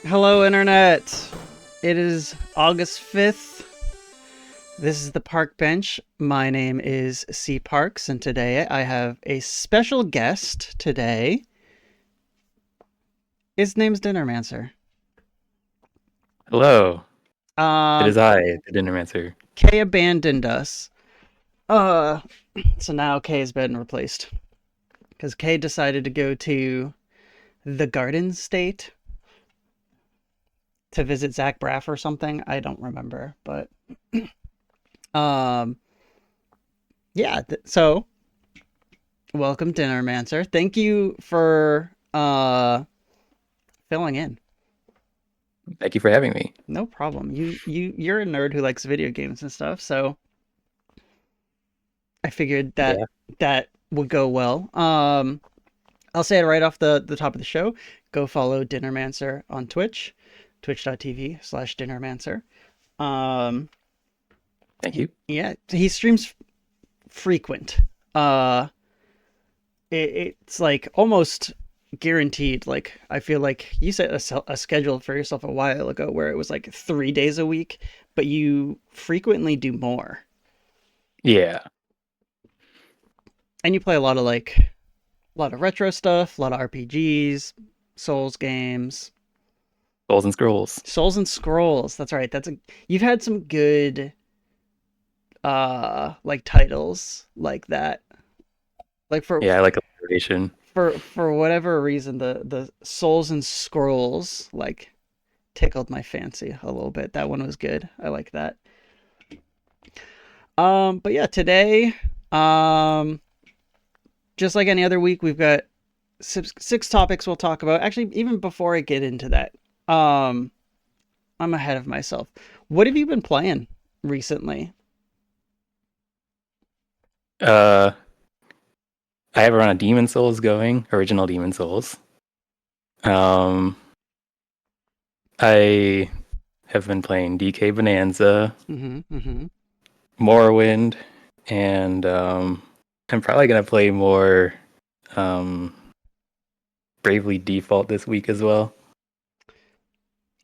Hello, Internet. It is August 5th. This is the Park Bench. My name is C. Parks, and today I have a special guest today. His name's Dinnermancer. Hello, it Um, is I, the Dinnermancer. Kay abandoned us. Uh, so now Kay has been replaced. Because Kay decided to go to the Garden State to visit Zach Braff or something. I don't remember, but um, yeah. So welcome, Dinnermancer. Thank you for filling in. Thank you for having me. No problem. You're a nerd who likes video games and stuff, so I figured that Yeah, that would go well. I'll say it right off the top of the show. Go follow Dinnermancer on Twitch, twitch.tv/Dinnermancer. Um, thank you. yeah, he streams frequent. Uh, it's like almost guaranteed. Like I feel like you set a schedule for yourself a while ago where it was like 3 days a week, but you frequently do more, Yeah, and you play a lot of retro stuff, a lot of RPGs, Souls games, Souls and Scrolls. Souls and Scrolls. That's right. You've had some good like titles like that. Like Yeah, I like alliteration. for whatever reason the Souls and Scrolls like tickled my fancy a little bit. That one was good. I like that. But yeah, today, um, just like any other week, we've got six topics we'll talk about. Actually, even before I get into that, um, I'm ahead of myself. What have you been playing recently? Uh, I have a run of Demon Souls going, original Demon Souls. Um, I have been playing DK Bonanza, Mm-hmm. Mm-hmm. Morrowind, and I'm probably gonna play more um, Bravely Default this week as well.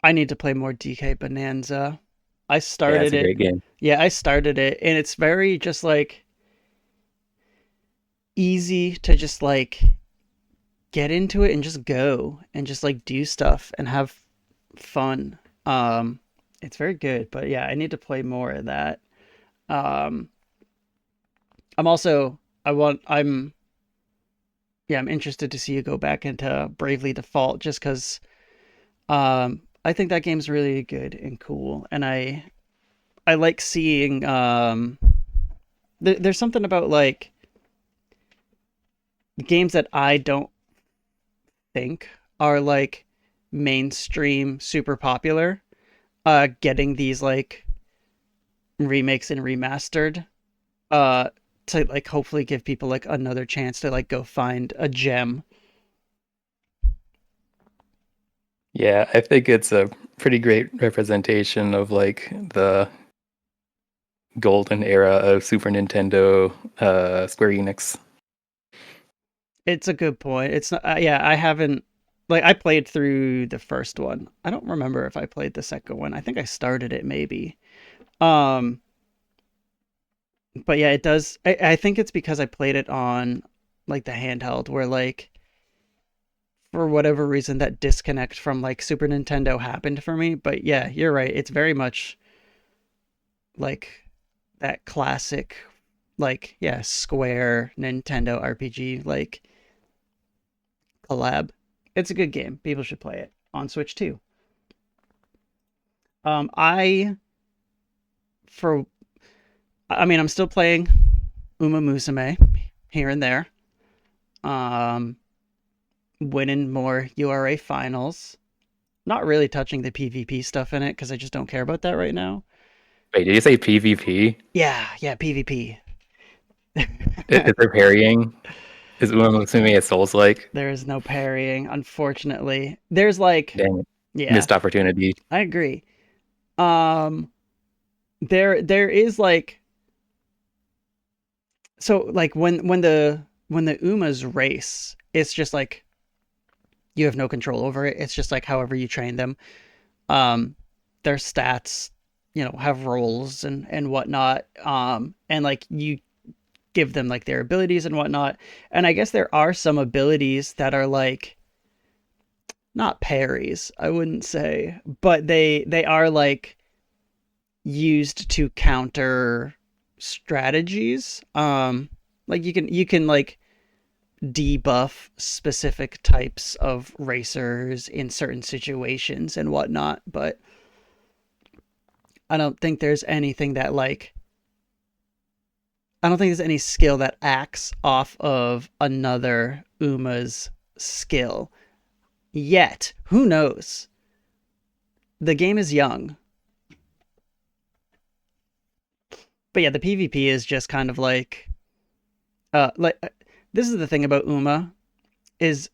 I need to play more DK Bonanza. I Yeah, it's started a it. great game. Yeah, I started it, and it's very just like easy to just like get into it and just go and just like do stuff and have fun. It's very good, but yeah, I need to play more of that. Um, I'm also I want I'm yeah, I'm interested to see you go back into Bravely Default just because I think that game's really good and cool, and I like seeing there's something about like games that I don't think are like mainstream super popular getting these like remakes and remastered uh to like hopefully give people like another chance to like go find a gem. Yeah, I think it's a pretty great representation of like the golden era of Super Nintendo, Square Enix. It's a good point. It's not yeah, I haven't like I played through the first one. I don't remember if I played the second one. I think I started it maybe. Um but yeah, it does I think it's because I played it on like the handheld where like for whatever reason that disconnect from like Super Nintendo happened for me. But yeah, you're right. It's very much like that classic, like yeah, Square Nintendo RPG like collab. It's a good game. People should play it on Switch too. I for I mean, I'm still playing Uma Musume here and there. Um, Winning more URA finals. Not really touching the PvP stuff in it because I just don't care about that right now. Wait, did you say PvP? Yeah, PvP. Is there parrying? Is Uma Musume a Souls-like? There is no parrying, unfortunately. There's like, Dang it. yeah, Missed opportunity. I agree. Um, there is like, so like when the Umas race, it's just like you have no control over it. It's just like however you train them. Um, their stats, have roles and whatnot. And like you give them like their abilities and whatnot. And I guess there are some abilities that are like not parries, I wouldn't say, but they are like used to counter strategies. Like you can like debuff specific types of racers in certain situations and whatnot, but I don't think there's anything that like I don't think there's any skill that acts off of another Uma's skill yet. Who knows? The game is young. But yeah, the PvP is just kind of like this is the thing about Uma is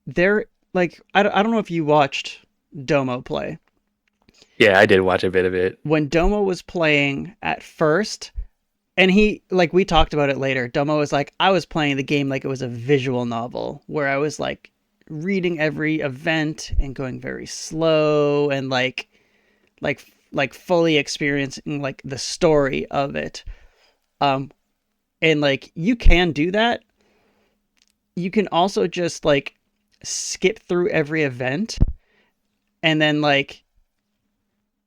they're like I don't know if you watched Domo play. Yeah, I did watch a bit of it. When Domo was playing at first, and he like we talked about it later, Domo was like I was playing the game like it was a visual novel where I was like reading every event and going very slow and like like fully experiencing like the story of it. Um and like you can do that. You can also just like skip through every event and then like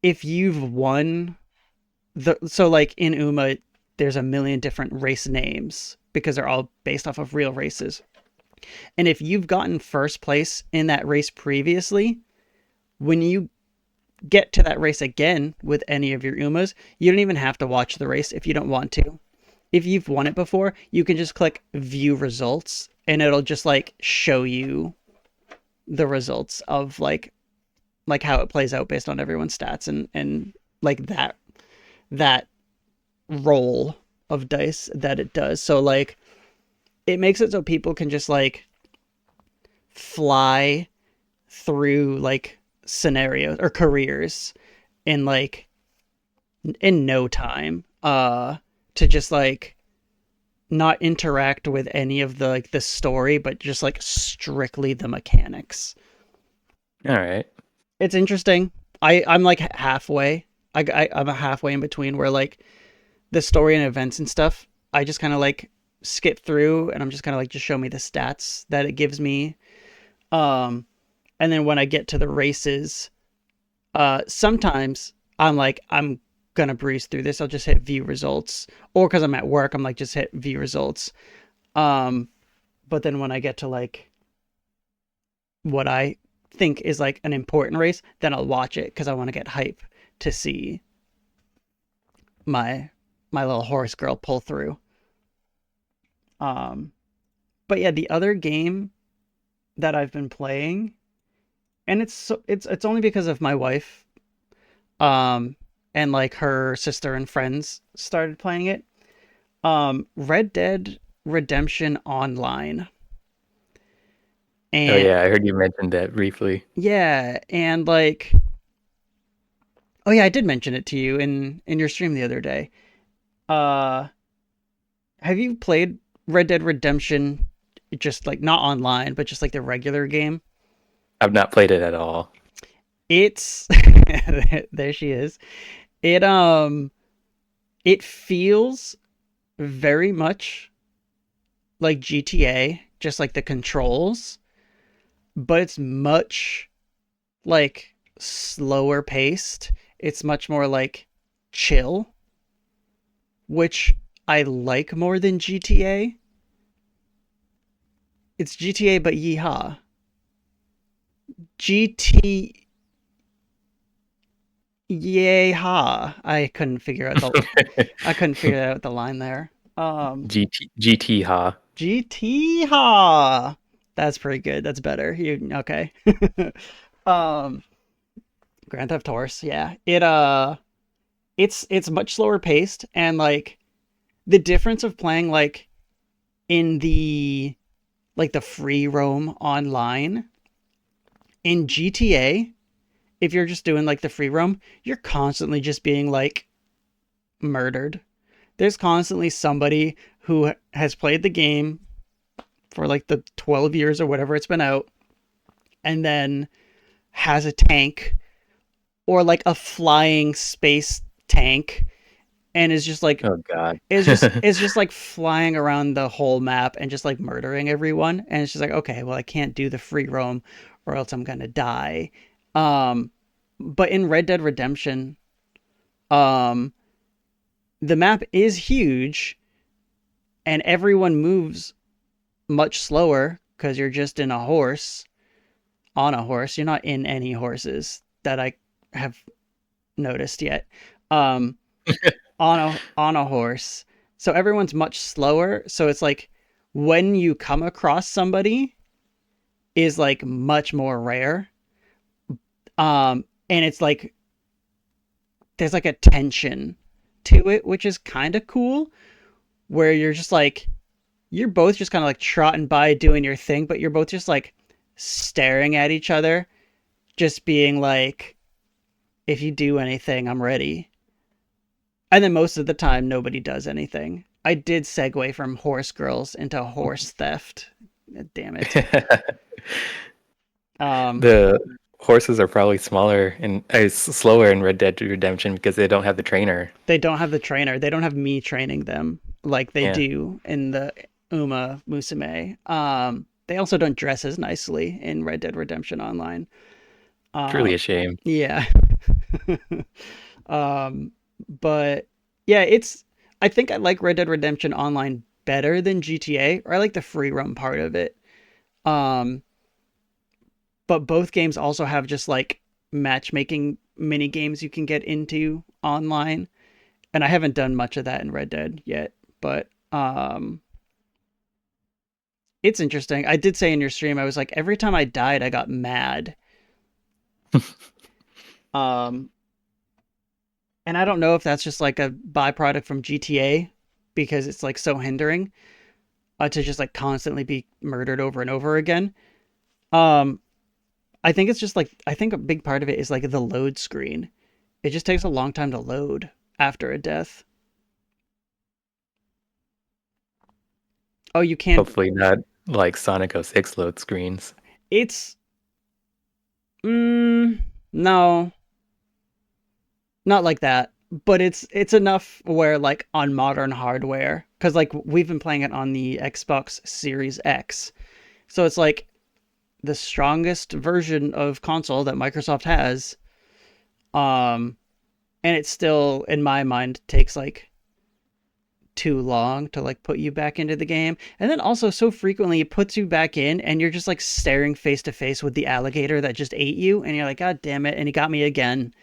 if you've won so like in Uma there's a million different race names because they're all based off of real races. And if you've gotten first place in that race previously, when you get to that race again with any of your Umas, you don't even have to watch the race if you don't want to. If you've won it before, you can just click view results and it'll just like show you the results of like how it plays out based on everyone's stats and like that roll of dice that it does. So like it makes it so people can just like fly through like scenarios or careers in like in no time to just like not interact with any of the like the story but just like strictly the mechanics. All right. It's interesting. I'm like halfway. I'm a halfway in between where like the story and events and stuff I just kind of like skip through and I'm just kind of like just show me the stats that it gives me. um and then when I get to the races, sometimes I'm like I'm gonna breeze through this. I'll just hit view results, or because I'm at work, I'm like just hit view results. Um, but then when I get to like what I think is like an important race, then I'll watch it because I want to get hype to see my my little horse girl pull through. Um, but yeah, the other game that I've been playing, and it's only because of my wife, um, and like her sister and friends started playing it. Red Dead Redemption Online. Oh And yeah, I heard you mentioned that briefly. yeah, and like oh yeah, I did mention it to you in your stream the other day. Uh have you played Red Dead Redemption just like not online, but just like the regular game? I've not played it at all. It's there she is. It it feels very much like GTA, just like the controls, but it's much like slower paced. It's much more like chill, which I like more than GTA. It's GTA but yeehaw. GT Yay ha. I couldn't figure out the line there. GT ha. GT ha. That's pretty good. That's better. You okay. um Grand Theft Horse, yeah. It's much slower paced, and like the difference of playing like in the free roam online in GTA, if you're just doing like the free roam, you're constantly just being like murdered. There's constantly somebody who has played the game for like the 12 years or whatever it's been out, and then has a tank or like a flying space tank, and Oh God. is just like flying around the whole map and just like murdering everyone. And it's just like, okay, well, I can't do the free roam or else I'm gonna die. um but in Red Dead Redemption, um the map is huge and everyone moves much slower because you're just in a horse on a horse. You're not in any horses that I have noticed yet. Um, on a horse, so everyone's much slower. So it's like when you come across somebody is like much more rare. And it's like there's like a tension to it, which is kind of cool. Where you're just like you're both just kind of like trotting by doing your thing, but you're both just like staring at each other, just being like, if you do anything, I'm ready. And then most of the time, nobody does anything. I did segue from horse girls into horse theft. Damn it. Um, The horses are probably smaller and slower in Red Dead Redemption because they don't have the trainer. they don't have the trainer. They don't have me training them like they Yeah, do in the Uma Musume. They also don't dress as nicely in Red Dead Redemption Online. it's really Um, a shame. yeah. um, but yeah, it's. I think I like Red Dead Redemption Online better than GTA, or I like the free roam part of it. Um, but both games also have just like matchmaking mini games you can get into online, and I haven't done much of that in Red Dead yet. But it's interesting. I did say in your stream, I was like, every time I died, I got mad. Um, and I don't know if that's just like a byproduct from GTA because it's like so hindering to just like constantly be murdered over and over again. Um, I think it's just like I think a big part of it is like the load screen. It just takes a long time to load after a death. Oh, you can't. Hopefully not like Sonic 06 load screens. It's no, not like that. But it's enough where like on modern hardware, because like we've been playing it on the Xbox Series X, so it's like the strongest version of console that Microsoft has. Um, and it still, in my mind, takes like too long to like put you back into the game. And then also so frequently it puts you back in and you're just like staring face to face with the alligator that just ate you and you're like, God damn it, and he got me again.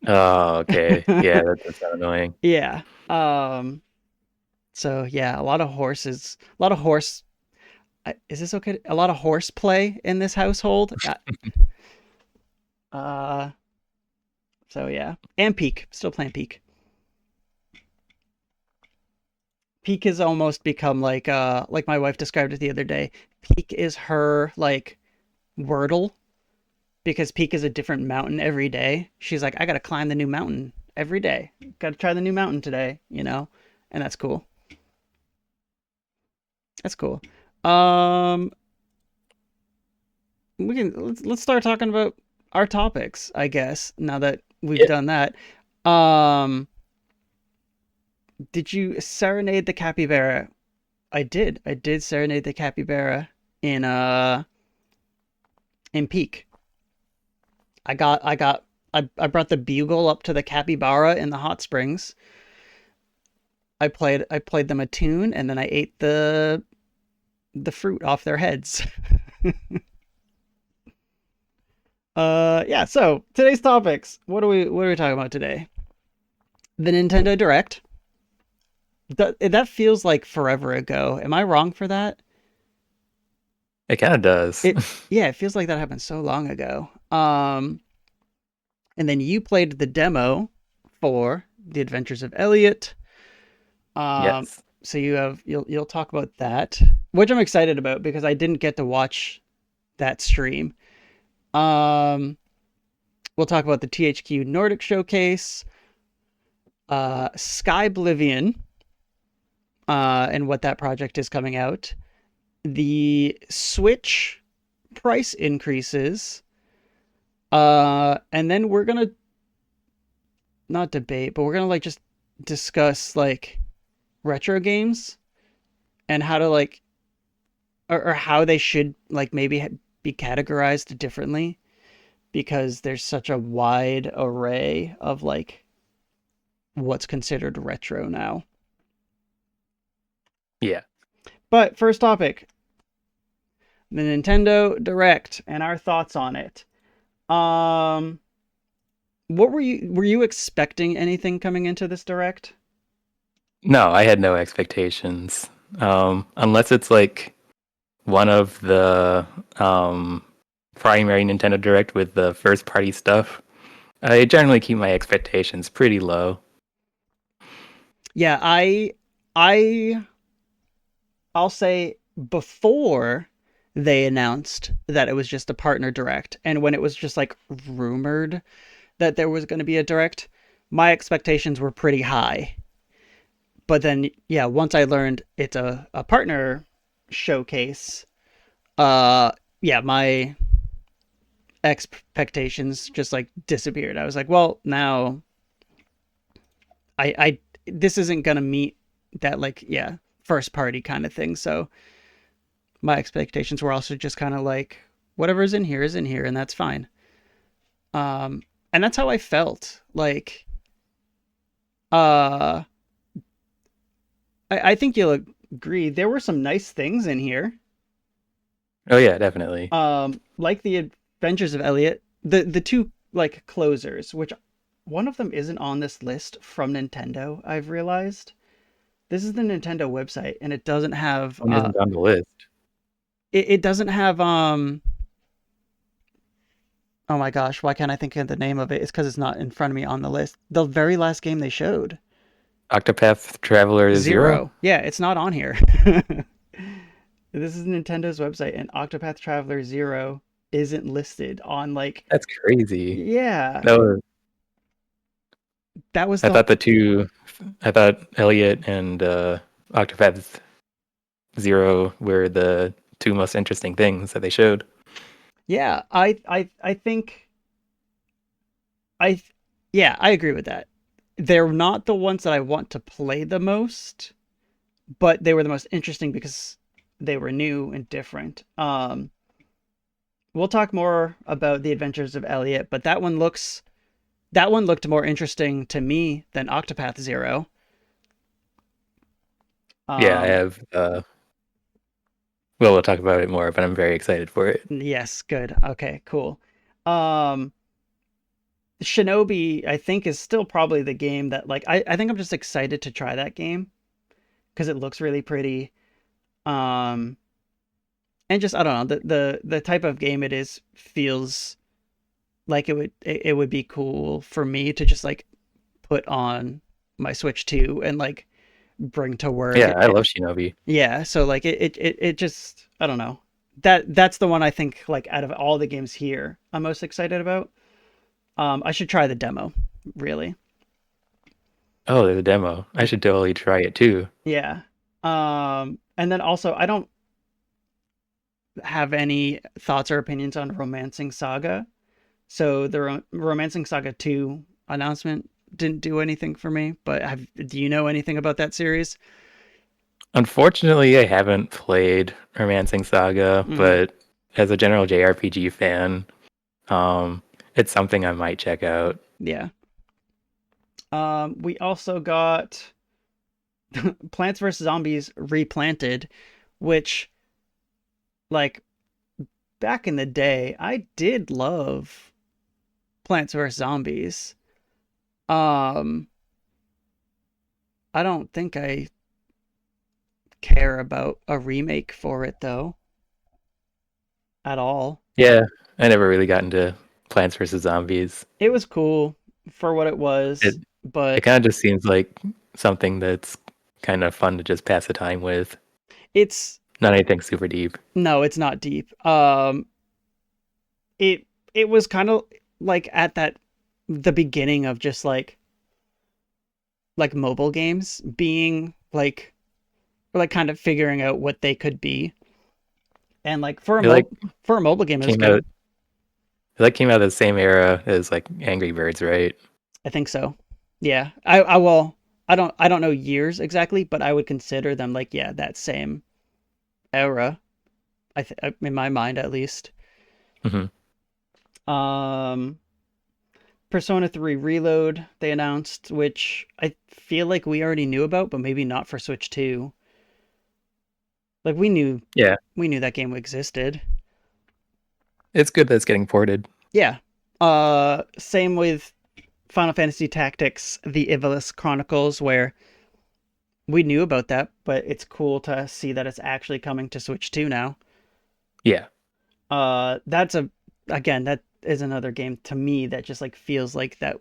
Oh, okay. Yeah, that's annoying. Yeah. Um so yeah, a lot of horses, a lot of horse is this okay? A lot of horse play in this household. Uh so yeah. And Peak, still playing Peak. Peak has almost become like my wife described it the other day. Peak is her like Wordle because Peak is a different mountain every day. She's like, I gotta climb the new mountain every day. Gotta try the new mountain today, you know? And that's cool. That's cool. Um we can let's start talking about our topics, I guess, now that we've Yeah. done that. Um did you serenade the capybara? I did. I did serenade the capybara in in Peak. I brought the bugle up to the capybara in the hot springs. I played them a tune and then I ate the fruit off their heads. Yeah. So today's topics. What are we talking about today? The Nintendo Direct. That feels like forever ago. Am I wrong for that? It kind of does. It Yeah, it feels like that happened so long ago. And then you played the demo for The Adventures of Elliot. Um, Yes. so you'll talk about that, which I'm excited about because I didn't get to watch that stream. Um, we'll talk about the THQ Nordic Showcase, Sky Oblivion, and what that project is coming out. The Switch price increases, and then we're gonna not debate, but we're gonna like just discuss like retro games and how to like or how they should like maybe be categorized differently because there's such a wide array of like what's considered retro now. Yeah. But first topic, the Nintendo Direct and our thoughts on it. Um what were you expecting anything coming into this Direct? No, I had no expectations. Unless it's like one of the primary Nintendo Direct with the first party stuff. I generally keep my expectations pretty low. Yeah, I I'll say before they announced that it was just a partner direct and when it was just like rumored that there was going to be a direct, my expectations were pretty high. But then yeah, once I learned it's a partner showcase, uh yeah, my expectations just like disappeared. I was like, well, now I this isn't going to meet that like yeah, first party kind of thing. So my expectations were also just kind of like whatever's in here is in here and that's fine. And that's how I felt. Like uh I think you'll agree there were some nice things in here. Oh yeah, definitely. Like the Adventures of Elliot, the two like closers, which one of them isn't on this list from Nintendo, I've realized. This is the Nintendo website and it doesn't have One isn't on the list. it doesn't have oh my gosh, why can't I think of the name of it? It's because it's not in front of me on the list. The very last game they showed. Octopath Traveler 0? Zero. Yeah, it's not on here. This is Nintendo's website, and Octopath Traveler Zero isn't listed on like. That's crazy. Yeah, No, that was I the. thought the two, I thought Elliot and Octopath Zero were the two most interesting things that they showed. Yeah, I think I. Yeah, I agree with that. They're not the ones that I want to play the most, but they were the most interesting because they were new and different. We'll talk more about the Adventures of Elliot, but that one looked more interesting to me than Octopath Zero. Yeah, I Um, have. Well, we'll talk about it more, but I'm very excited for it. yes, good. Okay, cool. Um, Shinobi, I think, is still probably the game that like I think I'm just excited to try that game because it looks really pretty. Um, and just I don't know the type of game it is feels like it would be cool for me to just like put on my Switch 2 and like bring to work. Yeah, I love Shinobi. Yeah, so like it just I don't know. That's the one I think like out of all the games here I'm most excited about. I should try the demo, really. Oh, there's a demo. I should totally try it too. Yeah. And then also I don't have any thoughts or opinions on Romancing Saga. So the Romancing Saga 2 announcement didn't do anything for me, but do you know anything about that series? Unfortunately, I haven't played Romancing Saga, Mm, but as a general JRPG fan, um, it's something I might check out. yeah. We also got Plants vs Zombies Replanted, which like back in the day, I did love Plants vs Zombies. Um, I don't think I care about a remake for it though at all. Yeah, I never really got into Plants vs Zombies. It was cool for what it It was, it but kind of just seems like something that's kind of fun to just pass the time with. it's Not anything super deep. no, it's not deep. It it was kind of like at that the beginning of just like mobile games being like kind of figuring out what they could be. And like It like for a mobile game it was came out. good. It like came out of the same era as like Angry Birds, right? I think so. Yeah. I will I don't know years exactly, but I would consider them like yeah, that same era. In my mind at least. Hmm. Um Persona 3 Reload they announced, which I feel like we already knew about, but maybe not for Switch 2. Like Yeah, we knew that game existed. it's good that it's getting ported. Yeah. Same with Final Fantasy Tactics: The Ivalice Chronicles, where we knew about that, but it's cool to see that it's actually coming to Switch 2 now. Yeah, That's a again that is another game to me that just like feels like that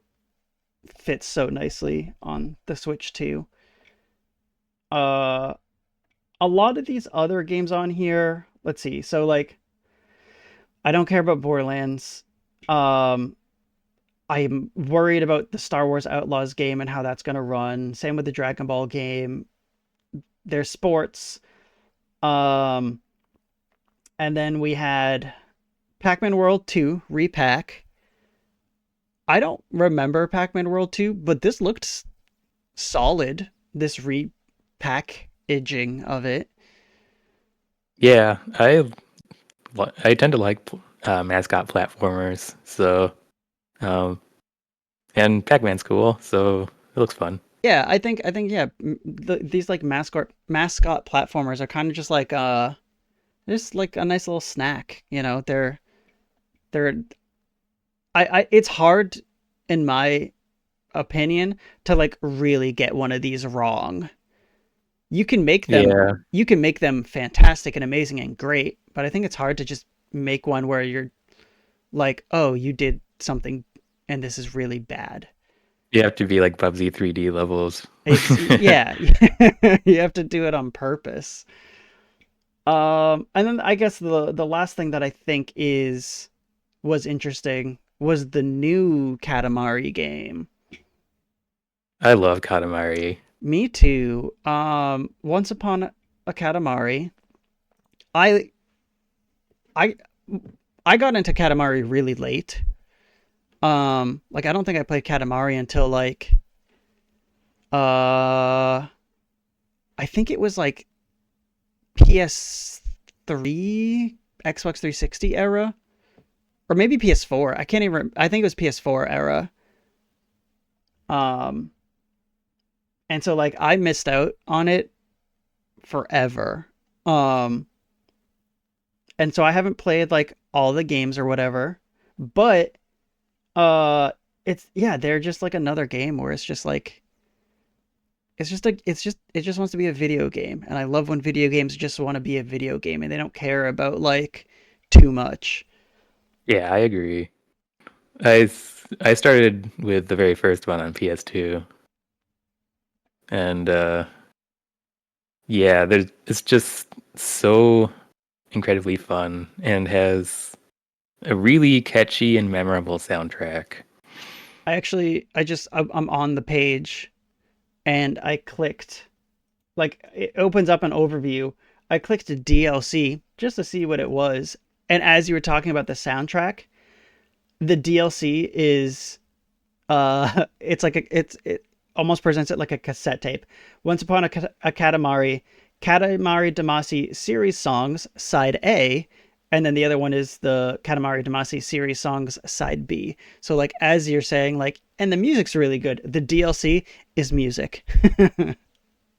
fits so nicely on the Switch 2. Uh, a lot of these other games on here, let's see. So like, I don't care about Borderlands. Um, I'm worried about the Star Wars Outlaws game and how that's gonna run. Same with the Dragon Ball game. There's sports. Um, and then we had Pac-Man World 2 repack. I don't remember Pac-Man World 2, but this looked solid. This repackaging of it. yeah. I tend to like mascot platformers, so um, and Pac-Man's cool, so it looks fun. Yeah, I think yeah, these like mascot platformers are kind of just like a nice little snack, you know. They're I it's hard in my opinion to like really get one of these wrong. You can make them Yeah, you can make them fantastic and amazing and great, but I think it's hard to just make one where you're like, "Oh, you did something and this is really bad." you have to be like Bubsy 3D levels. Yeah, you have to do it on purpose. And then I guess the last thing that I think is was interesting was the new Katamari game. I love Katamari. Me too. Once Upon a Katamari, I I I got into Katamari really late. Like I don't think I played Katamari until like uh I think it was like PS3, Xbox 360 era, or maybe PS4. I can't even. I think it was PS4 era. Um, and so like I missed out on it forever. Um, and so I haven't played like all the games or whatever. But uh, it's yeah, they're just like another game where it's just like it just wants to be a video game, and I love when video games just want to be a video game and they don't care about like too much. Yeah, I agree. I started with the very first one on PS2, and yeah, it's just so incredibly fun and has a really catchy and memorable soundtrack. I'm on the page and I clicked like it opens up an overview. I clicked DLC just to see what it was. And as you were talking about the soundtrack, the DLC is it's like it almost presents it like a cassette tape. Once Upon a Katamari, Katamari Damacy series songs side A, and then the other one is the Katamari Damacy series songs side B. So like as you're saying like and the music's really good. The DLC is music.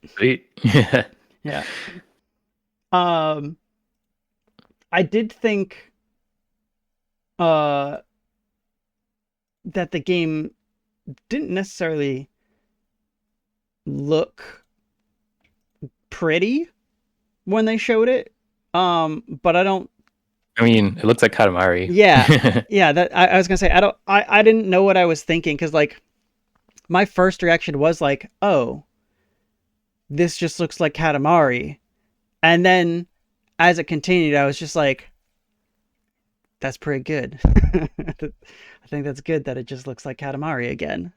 Sweet. Yeah. Um I did think. uh that the game didn't necessarily look pretty when they showed it. But I don't. I mean, it looks like Katamari. Yeah, yeah. That I was gonna say. I didn't know what I was thinking because like my first reaction was like, oh, this just looks like Katamari, and then as it continued, I was just like, that's pretty good. I think that's good that it just looks like Katamari again.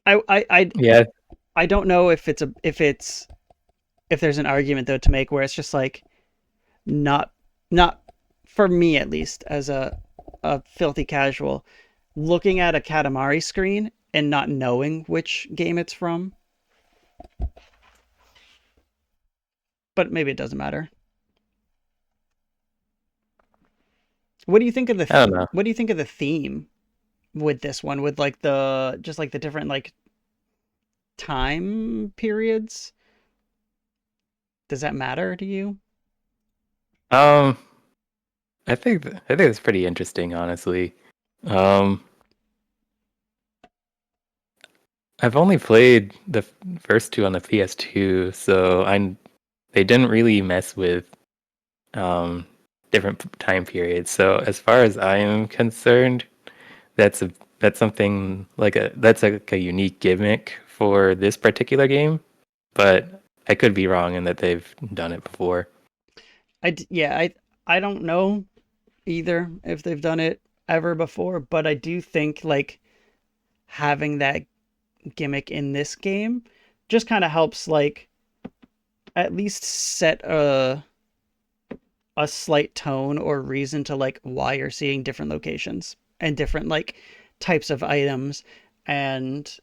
I I I, Yeah, I don't know if there's an argument though to make where it's just like not not for me at least as a filthy casual looking at a Katamari screen and not knowing which game it's from, but maybe it doesn't matter. What do you think of I don't know. the theme with this one with like the just like the different like time periods? Does that matter to you? Um, I think it's pretty interesting, honestly. Um, I've only played the first two on the PS2, so I they didn't really mess with um different time periods. So as far as I am concerned, that's a that's something like a unique gimmick for this particular game, but I could be wrong in that they've done it before. Yeah, I don't know either if they've done it ever before, but I do think like having that gimmick in this game just kind of helps like at least set a slight tone or reason to like why you're seeing different locations and different like types of items, and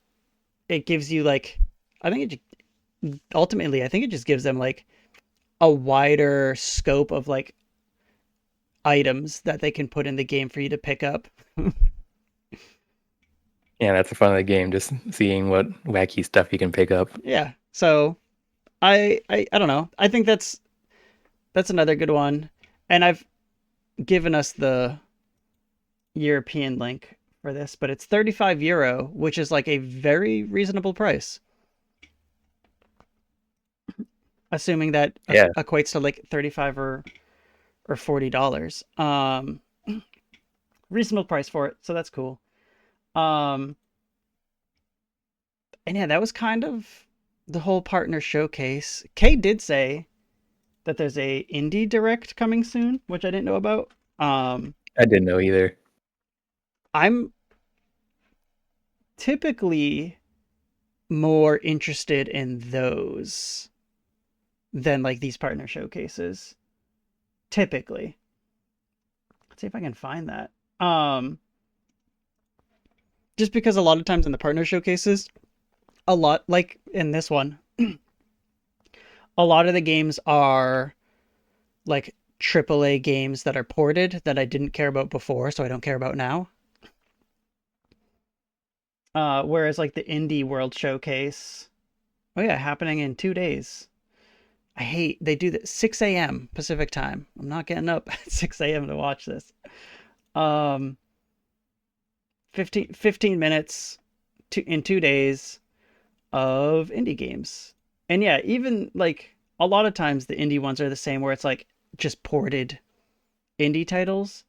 it gives you like I think ultimately I think it just gives them like a wider scope of like items that they can put in the game for you to pick up. Yeah, that's the fun of the game, just seeing what wacky stuff you can pick up. Yeah. So I don't know. I think that's another good one. And I've given us the European link for this, but it's 35 euro, which is like a very reasonable price, assuming that Yeah, equates to like 35 or $40. Reasonable price for it, so that's cool. Um and yeah, that was kind of the whole partner showcase. Kay did say that there's a indie direct coming soon, which I didn't know about. Um I didn't know either. I'm typically more interested in those than like these partner showcases. Typically. Let's see if I can find that. Um just because a lot of times in the partner showcases, a lot like in this one, a lot of the games are like AAA games that are ported that I didn't care about before, so I don't care about now. Whereas like the indie world showcase, oh yeah, happening in 2 days. I hate they do that 6 a.m. Pacific time. I'm not getting up at 6 a.m. to watch this. Um, 15 minutes in 2 days of indie games. And yeah, even like a lot of times the indie ones are the same where it's like just ported indie titles.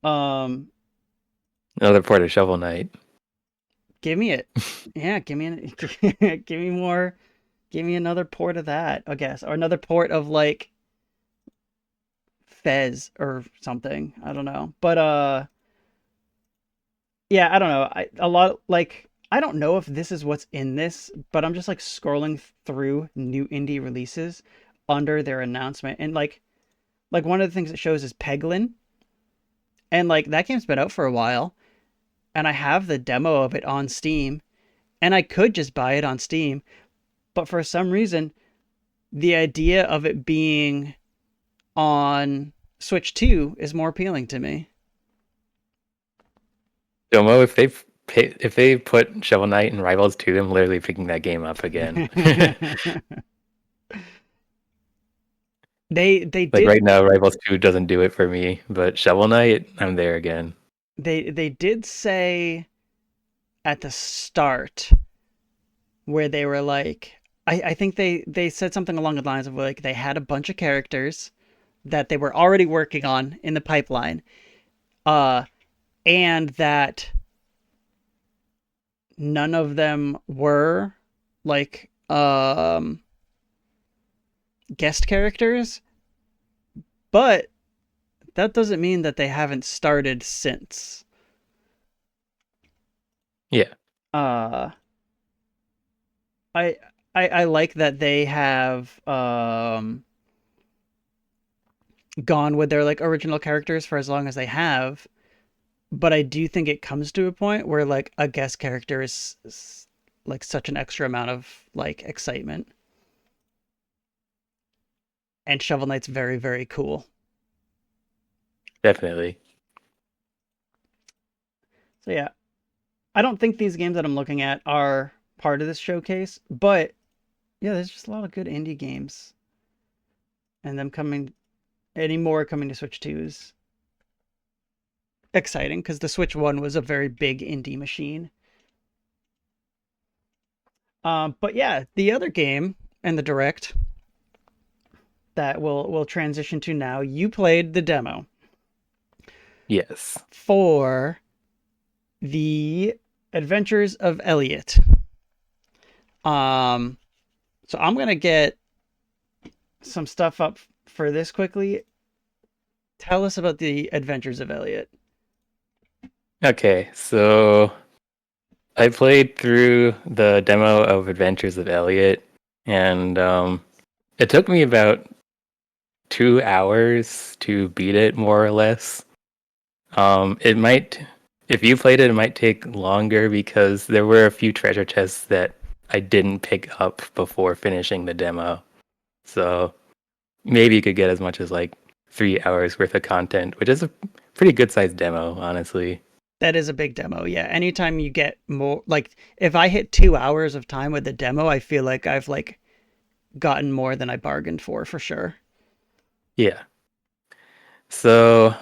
Um, Another port of Shovel Knight. give me it. Yeah, give me more. Give me another port of that, I guess, or another port of like Fez or something. I don't know, but yeah, I don't know. A lot like I don't know if this is what's in this, but I'm just like scrolling through new indie releases under their announcement, and like one of the things it shows is Peglin, and like that game's been out for a while, and I have the demo of it on Steam, and I could just buy it on Steam, but for some reason, the idea of it being on Switch 2 is more appealing to me. Domo, if they put Shovel Knight and Rivals 2, I'm literally picking that game up again. They Like did right now, Rivals 2 doesn't do it for me, but Shovel Knight, I'm there again. they did say at the start where they were like I think they said something along the lines of like they had a bunch of characters that they were already working on in the pipeline, uh, and that none of them were like guest characters, but that doesn't mean that they haven't started since. Yeah, Uh, I I like that they have gone with their like original characters for as long as they have, but I do think it comes to a point where like a guest character is like such an extra amount of like excitement, and Shovel Knight's very very cool. definitely. So yeah, I don't think these games that I'm looking at are part of this showcase, but yeah, there's just a lot of good indie games, and them coming any more coming to Switch 2 is exciting because the Switch 1 was a very big indie machine. But yeah, the other game and the direct that we'll transition to now, you played the demo Yes. for the Adventures of Elliot. Um, so I'm gonna get some stuff up for this quickly. Tell us about the Adventures of Elliot. Okay, so I played through the demo of Adventures of Elliot, and it took me about 2 hours to beat it, more or less. It might, if you played it, it might take longer because there were a few treasure chests that I didn't pick up before finishing the demo. So maybe you could get as much as like 3 hours worth of content, which is a pretty good sized demo, honestly. That is a big demo. Yeah. Anytime you get more, like, if I hit 2 hours of time with the demo, I feel like I've like gotten more than I bargained for sure. Yeah. So,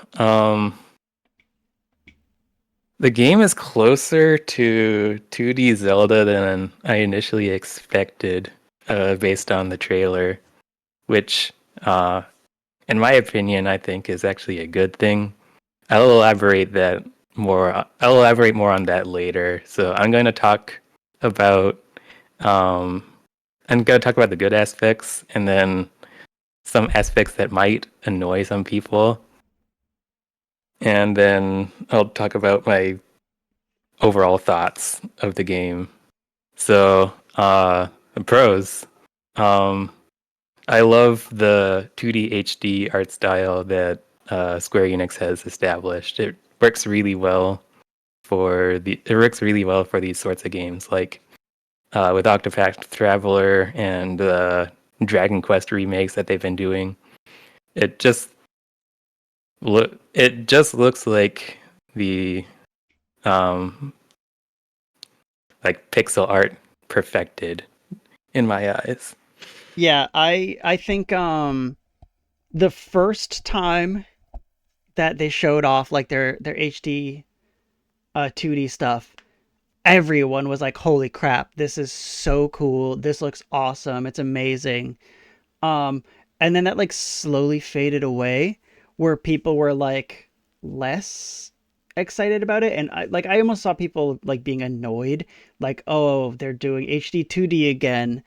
the game is closer to 2D Zelda than I initially expected, based on the trailer, which, uh, in my opinion, I think is actually a good thing. I'll elaborate more on that later. So about, um, I'm going to talk about the good aspects and then some aspects that might annoy some people. And then I'll talk about my overall thoughts of the game. So, the pros. Um, I love the 2D HD art style that Square Enix has established. It works really well for these sorts of games, like with Octopath Traveler and Dragon Quest remakes that they've been doing. It just it just looks like the um, like pixel art perfected in my eyes. Yeah. I think, the first time that they showed off like their HD 2D stuff, everyone was like, "Holy crap, this is so cool. This looks awesome. It's amazing." Um and then that like slowly faded away where people were like less excited about it, and I almost saw people like being annoyed like, "Oh, they're doing HD 2D again."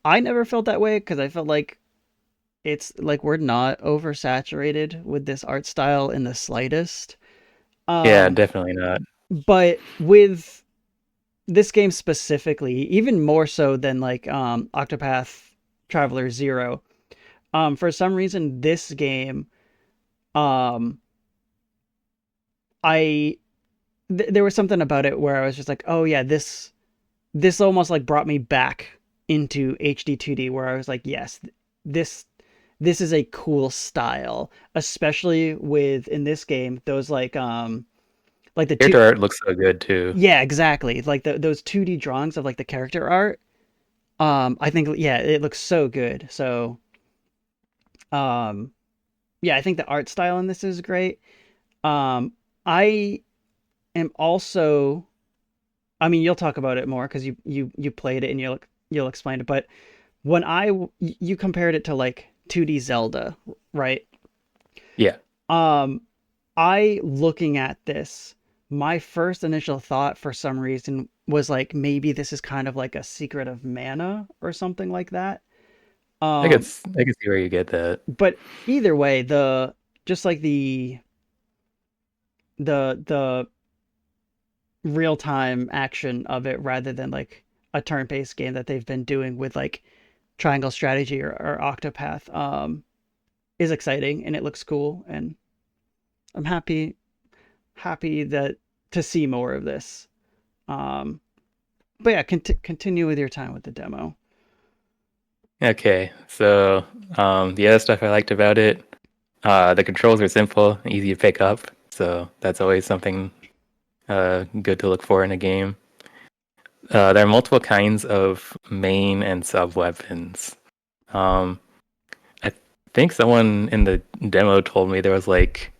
I never felt that way cuz I felt like it's like we're not oversaturated with this art style in the slightest. Yeah, Um definitely not. but with this game specifically, even more so than like Octopath Traveler 0, for some reason this game, um I there was something about it where I was just like, "Oh yeah, this almost like brought me back into HD 2D where I was like, "Yes, this this is a cool style, especially with in this game those like the two Character art looks so good too. yeah, exactly. Like those 2D drawings of like the character art. I think yeah, it looks so good. So Um, yeah, I think the art style in this is great. I am also, I mean, you'll talk about it more because you played it and you'll explain it. But when you compared it to like 2D Zelda, right? Yeah, Um, I looking at this, my first initial thought for some reason was like maybe this is kind of like a Secret of Mana or something like that. Um, I could see where you get that. but either way, the just like the real time action of it rather than like a turn based game that they've been doing with like Triangle Strategy or Octopath is exciting and it looks cool and I'm happy that to see more of this. Um, but yeah, continue with your time with the demo. Okay, so the other stuff I liked about it, the controls are simple, easy to pick up, so that's always something good to look for in a game. There are multiple kinds of main and sub weapons. Um, I think someone in the demo told me there was like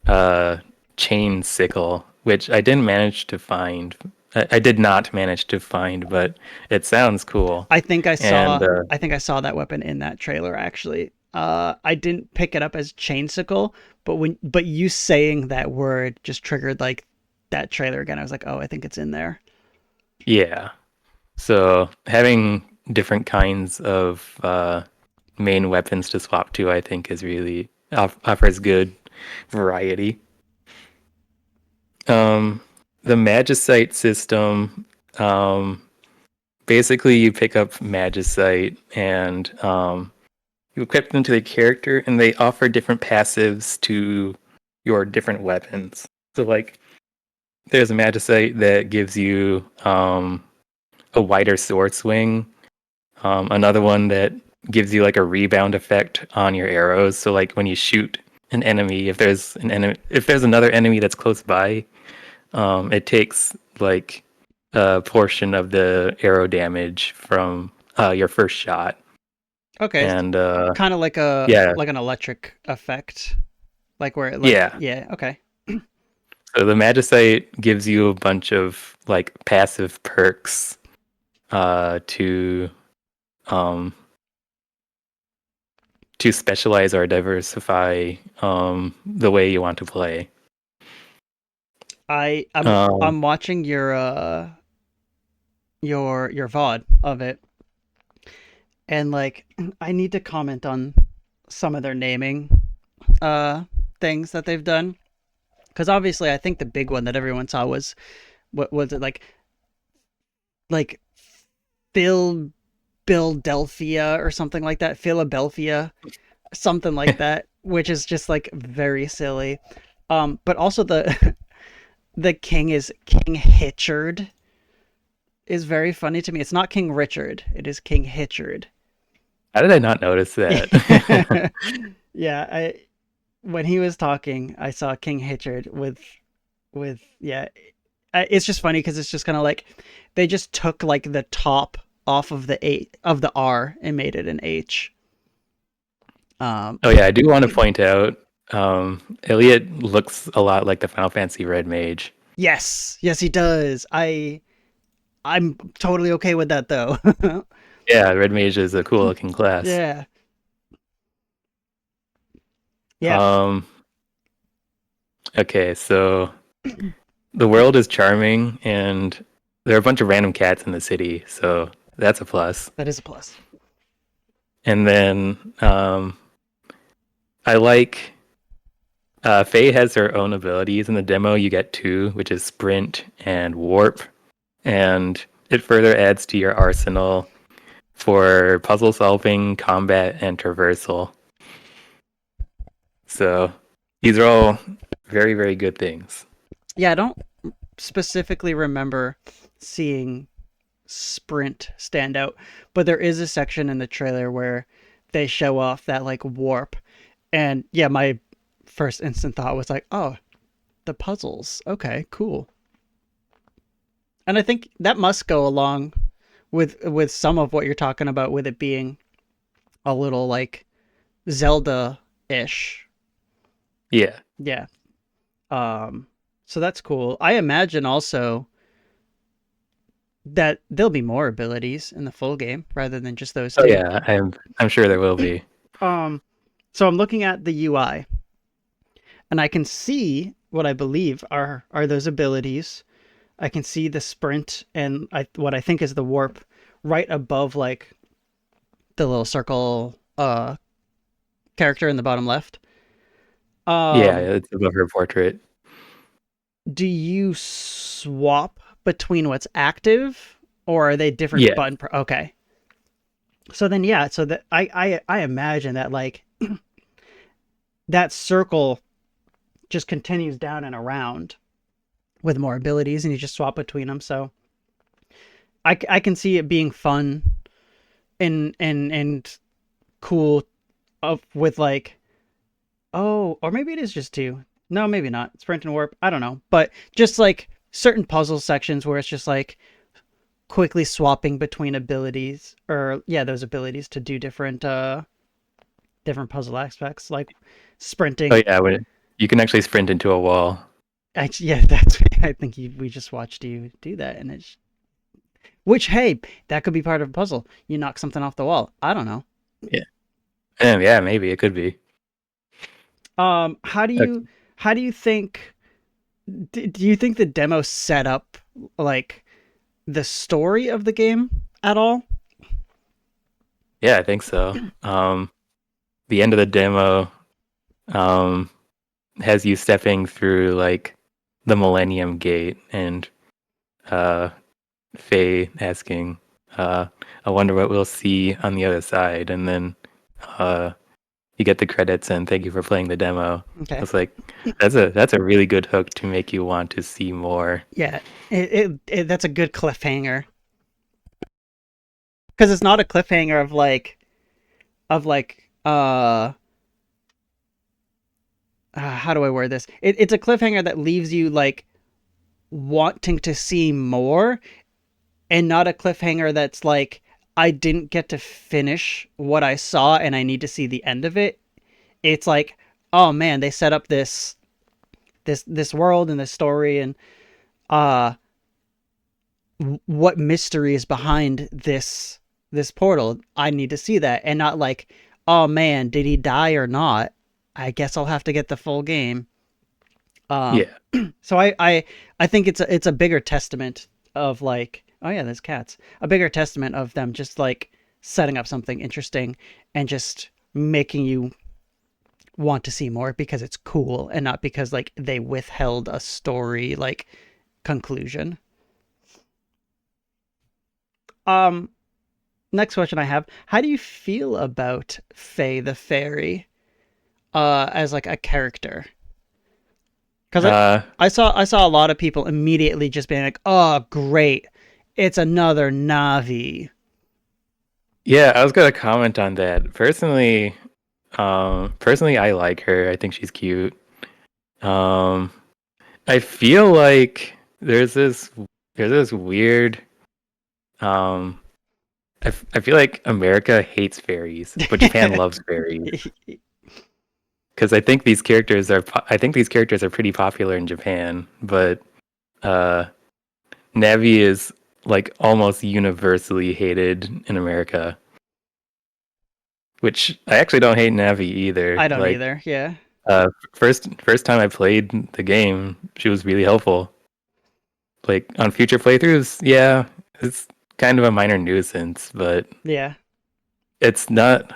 a chain sickle, which I didn't manage to find. I did not manage to find, but it sounds cool. I think I And saw I think I saw that weapon in that trailer actually. I didn't pick it up as chainsicle, but you saying that word just triggered like that trailer again. I was like, oh, I think it's in there. yeah, so having different kinds of main weapons to swap to, I think, is really offers good variety. Um, the Magicite system, um, basically you pick up Magicite and you equip them to the character, and they offer different passives to your different weapons. So, like, there's a Magicite that gives you a wider sword swing. Another one that gives you like a rebound effect on your arrows. So, like when you shoot an enemy, if there's another enemy that's close by, it takes like a portion of the arrow damage from your first shot. Okay, And kind of yeah, like an electric effect, like where it like yeah. yeah, okay. So the Magicite gives you a bunch of like passive perks to um, specialize or diversify the way you want to play. Um, I'm watching your VOD of it and like I need to comment on some of their naming uh things that they've done because obviously I think the big one that everyone saw was what was it like Phil Philadelphia or something like that, Philadelphia, something like that, which is just like very silly. But also the the king is King Hitchard is very funny to me. It's not King Richard, it is King Hitchard. how did I not notice that? Yeah, I when he was talking, I saw King Hitchard with yeah. It's just funny because it's just kind of like they just took like the top off of the R and made it an H. Um, Oh yeah, I do want to point out Elliot looks a lot like the Final Fantasy Red Mage. yes, yes, he does. I'm totally okay with that though. Yeah, Red Mage is a cool looking class. Yeah, yeah, Um, okay, so the world is charming, and there are a bunch of random cats in the city, so that's a plus. that is a plus. And then I like Faye has her own abilities in the demo. You get two, which is sprint and warp, and it further adds to your arsenal for puzzle solving, combat, and traversal. So these are all very, very good things. Yeah, I don't specifically remember seeing sprint stand out, but there is a section in the trailer where they show off that like warp, and yeah, my first instant thought was like, oh, the puzzles. Okay, cool. And I think that must go along with some of what you're talking about with it being a little like Zelda-ish. Yeah. Yeah. Um, so that's cool. I imagine also that there'll be more abilities in the full game rather than just those Oh two. yeah, I'm sure there will be. Um, so I'm looking at the UI and I can see what I believe are those abilities. I can see the sprint and what I think is the warp right above like the little circle character in the bottom left. Yeah, Um, it's above her portrait. do you swap between what's active or are they different Yeah. button okay. So then yeah, so that I imagine that like that circle just continues down and around with more abilities and you just swap between them. So I can see it being fun and cool of with like oh, or maybe it is just two. No, maybe not. Sprint and warp. I don't know. But just like certain puzzle sections where it's just like quickly swapping between abilities or yeah, those abilities to do different puzzle aspects like Oh sprinting. yeah, when you can actually sprint into a wall. Yeah, that's I think we just watched you do that and it's which hey, that could be part of a puzzle. You knock something off the wall. I don't know. Yeah. Yeah, maybe it could be. How do you Okay. how do you think do you think the demo set up like the story of the game at all? Yeah, I think so. The end of the demo um has you stepping through like the Millennium Gate and uh Faye asking, uh, I wonder what we'll see on the other side, and then uh you get the credits and thank you for playing the demo. I Okay. was like, that's a really good hook to make you want to see more. Yeah, that's a good cliffhanger because it's not a cliffhanger of like how do I word this? It's a cliffhanger that leaves you like wanting to see more, and not a cliffhanger that's like I didn't get to finish what I saw and I need to see the end of it. It's like oh man, they set up this world and this story and uh what mystery is behind this portal. I need to see that and not like, oh man, did he die or not? I guess I'll have to get the full game. Um, Yeah, so I think it's a bigger testament of like, oh yeah, there's cats. A bigger testament of them just like setting up something interesting and just making you want to see more because it's cool and not because like they withheld a story like conclusion. Um, Next question I have: how do you feel about Faye the Fairy as like a character? Because uh, I saw a lot of people immediately just being like, "Oh, great, it's another Navi." yeah. I was gonna comment on that. Personally, I like her. I think she's cute. Um, I feel like there's this weird um I feel like America hates fairies, but Japan loves fairies. Because I think these characters are pretty popular in Japan, but uh, Navi is like almost universally hated in America. Which I actually don't hate Navi either. I don't Like either. Yeah, first time I played the game, she was really helpful. Like on future playthroughs, yeah, it's kind of a minor nuisance, but yeah, it's not.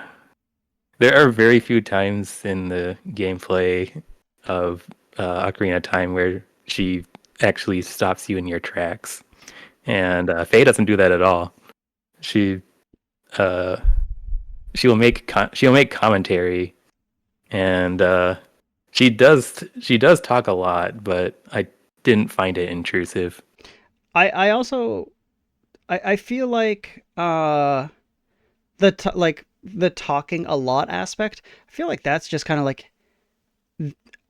There are very few times in the gameplay of Ocarina of Time where she actually stops you in your tracks, and Faye doesn't do that at all. She uh, she'll make commentary, and she does talk a lot, but I didn't find it intrusive. I also I feel like like the talking a lot aspect. I feel like that's just kind of like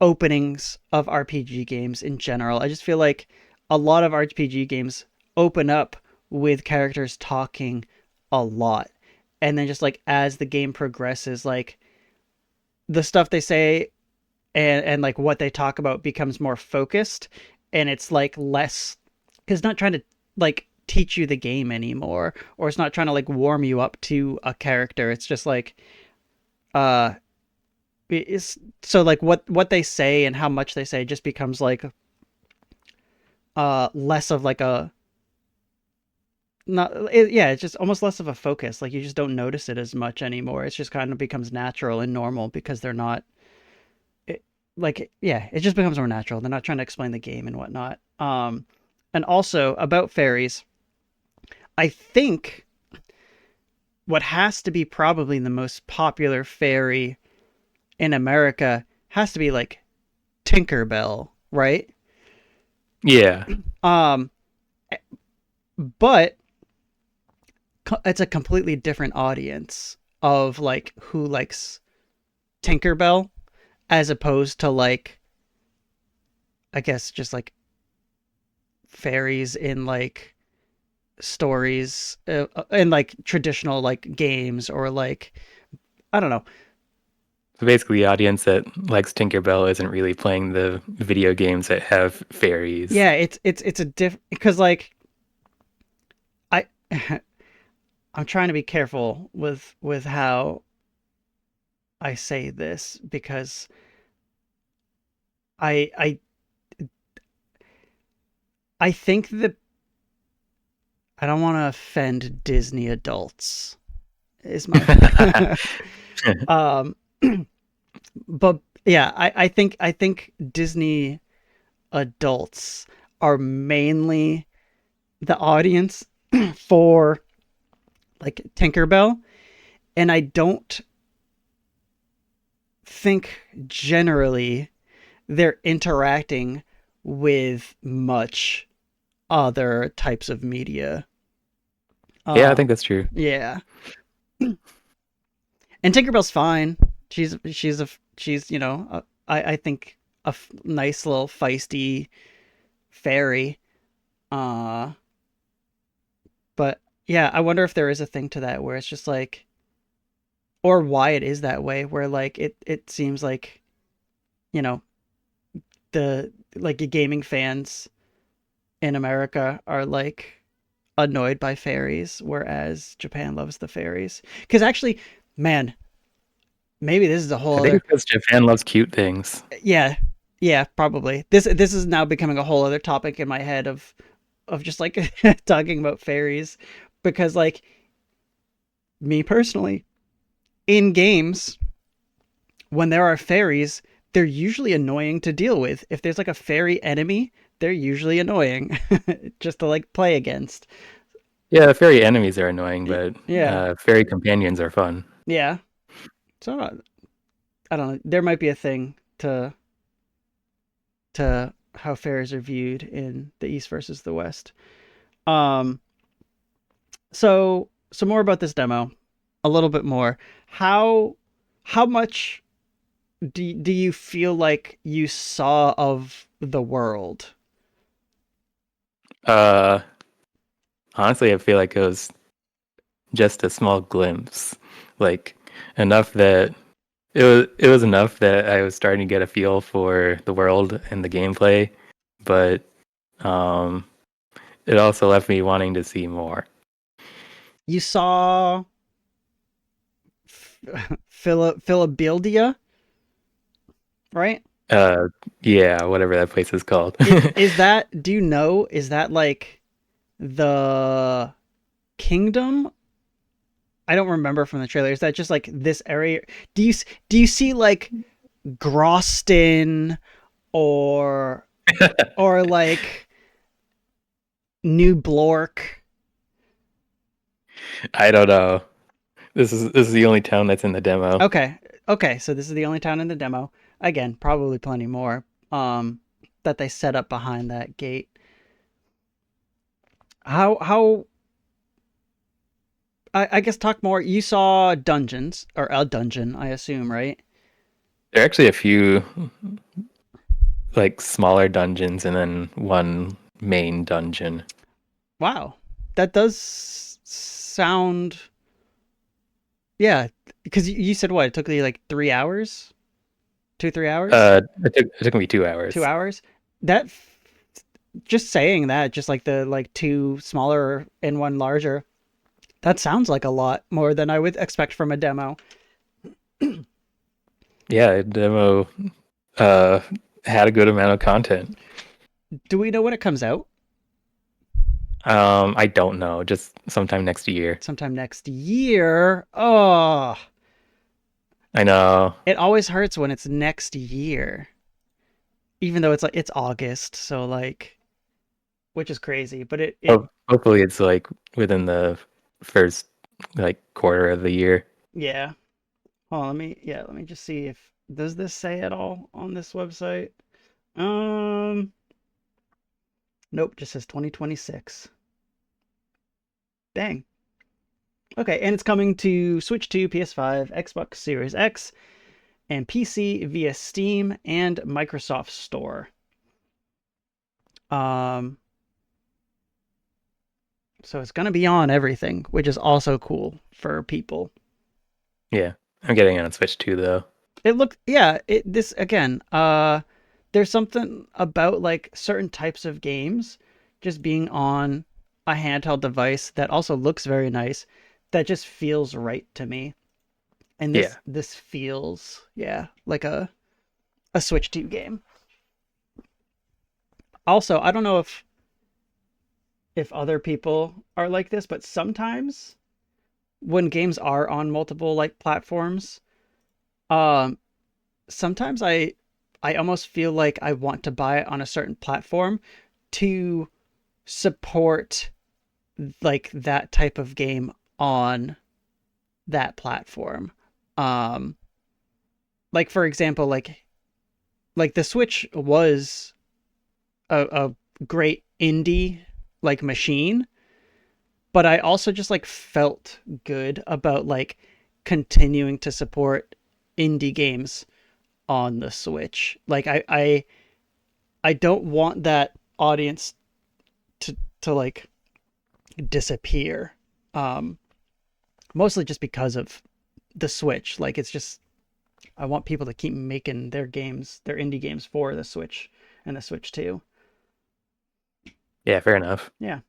openings of RPG games in general. I just feel like a lot of RPG games open up with characters talking a lot. And then just like as the game progresses, like the stuff they say and like what they talk about becomes more focused, and it's like less, because it's not trying to like teach you the game anymore, or it's not trying to like warm you up to a character. It's just like uh it's so like what they say and how much they say just becomes like less of like a not it, yeah, it's just almost less of a focus. Like you just don't notice it as much anymore. It's just kind of becomes natural and normal because they're not it, like yeah, it just becomes more natural. They're not trying to explain the game and whatnot. And also about fairies, I think what has to be probably the most popular fairy in America has to be like Tinkerbell, right? Yeah. Um, but it's a completely different audience of like who likes Tinkerbell as opposed to like I guess just like fairies in like stories in like traditional like games or like I don't know. So basically, the audience that likes Tinkerbell isn't really playing the video games that have fairies. Yeah, it's a diff because like I I'm trying to be careful with how I say this because I I think that I don't want to offend Disney adults is my um but yeah, I think Disney adults are mainly the audience for like Tinkerbell, and I don't think generally they're interacting with much other types of media. Yeah, I Uh think that's true. yeah. And Tinkerbell's fine. She's I think nice little feisty fairy. Uh but yeah, I wonder if there is a thing to that where it's just like or why it is that way where like it seems like, you know, the like gaming fans in America are like annoyed by fairies whereas Japan loves the fairies. Cuz actually, man, maybe this is a whole I think other it's because Japan loves cute things. yeah. Yeah, probably. This is now becoming a whole other topic in my head of just like talking about fairies because like me personally in games when there are fairies, they're usually annoying to deal with. If there's like a fairy enemy, they're usually annoying just to like play against. Yeah, fairy enemies are annoying, but Yeah. fairy companions are fun. Yeah. So I don't know. There might be a thing to how fairies are viewed in the East versus the West. Um so more about this demo. A little bit more. How how much do you feel like you saw of the world? Uh, Honestly, I feel like it was just a small glimpse, like enough that it was enough that I was starting to get a feel for the world and the gameplay, but um, it also left me wanting to see more. You saw Philadelphia, right? Uh, yeah, whatever that place is called. Is that, do you know, is that like the kingdom? I don't remember from the trailer. Is that just like this area? Do you do you see like Groston or like New Blork? I don't know. This is the only town that's in the demo. Okay. Okay, so this is the only town in the demo. Again, probably plenty more that they set up behind that gate. How I guess talk more. You saw dungeons or a dungeon, I assume, right? There are actually a few like smaller dungeons and then one main dungeon. Wow. That does sound yeah, because you said what? It took you like 3 hours? 2 3 hours, It took me 2 2 hours. hours. That just saying that, just like the like two smaller and one larger, that sounds like a lot more than I would expect from a demo. Yeah, demo uh had a good amount of content. Do we know when it comes out? I don't know, just sometime next year. Sometime next year. Oh, I know. it always hurts when it's next year, even though it's like it's August, so like, which is crazy. But it Hopefully it's like within the first like quarter of the year. yeah. Hold on, let me just see if does this say at all on this website. Um, nope, just says 2026. Dang. Okay, and it's coming to Switch 2, PS5, Xbox Series X, and PC via Steam and Microsoft Store. Um, so it's gonna be on everything, which is also cool for people. Yeah. I'm getting it on Switch too though. It looked, yeah, it this again, there's something about like certain types of games just being on a handheld device that also looks very nice that just feels right to me. And Yeah. this feels, yeah, like a Switch 2 game. Also, I don't know if other people are like this, but sometimes when games are on multiple like platforms, um sometimes I almost feel like I want to buy it on a certain platform to support like that type of game on that platform. Um like for example, like the Switch was a great indie like machine, but I also just like felt good about like continuing to support indie games on the Switch. Like I don't want that audience to like disappear. Um Mostly just because of the Switch. Like it's just I want people to keep making their games, their indie games for the Switch and the Switch 2. Yeah, fair enough. Yeah.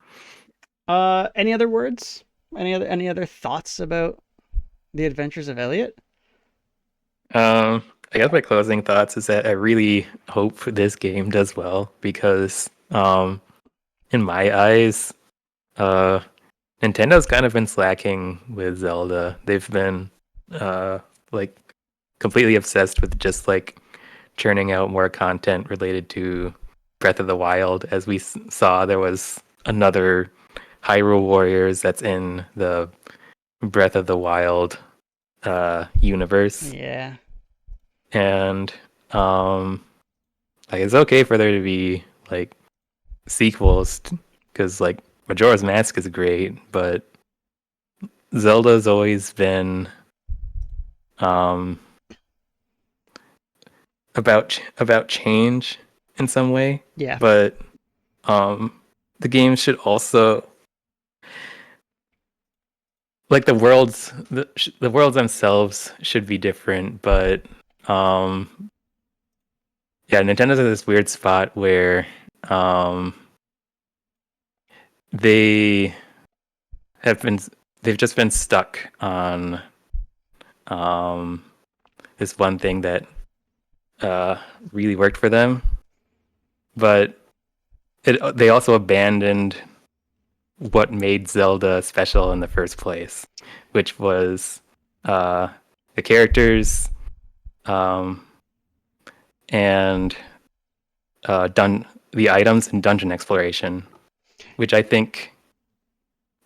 Any other words? Any other thoughts about the Adventures of Elliot? I guess my closing thoughts is that I really hope this game does well because in my eyes, uh Nintendo's kind of been slacking with Zelda. They've been uh like completely obsessed with just like churning out more content related to Breath of the Wild. As we saw, there was another Hyrule Warriors that's in the Breath of the Wild universe, Yeah. and um, like it's okay for there to be like sequels because like Majora's Mask is great, but Zelda's always been um about change in some way, Yeah. but um the game should also like the worlds themselves should be different, but um yeah, Nintendo's in this weird spot where um they have been they've just been stuck on um this one thing that uh really worked for them, but they also abandoned what made Zelda special in the first place, which was uh the characters um and done the items and dungeon exploration, which I think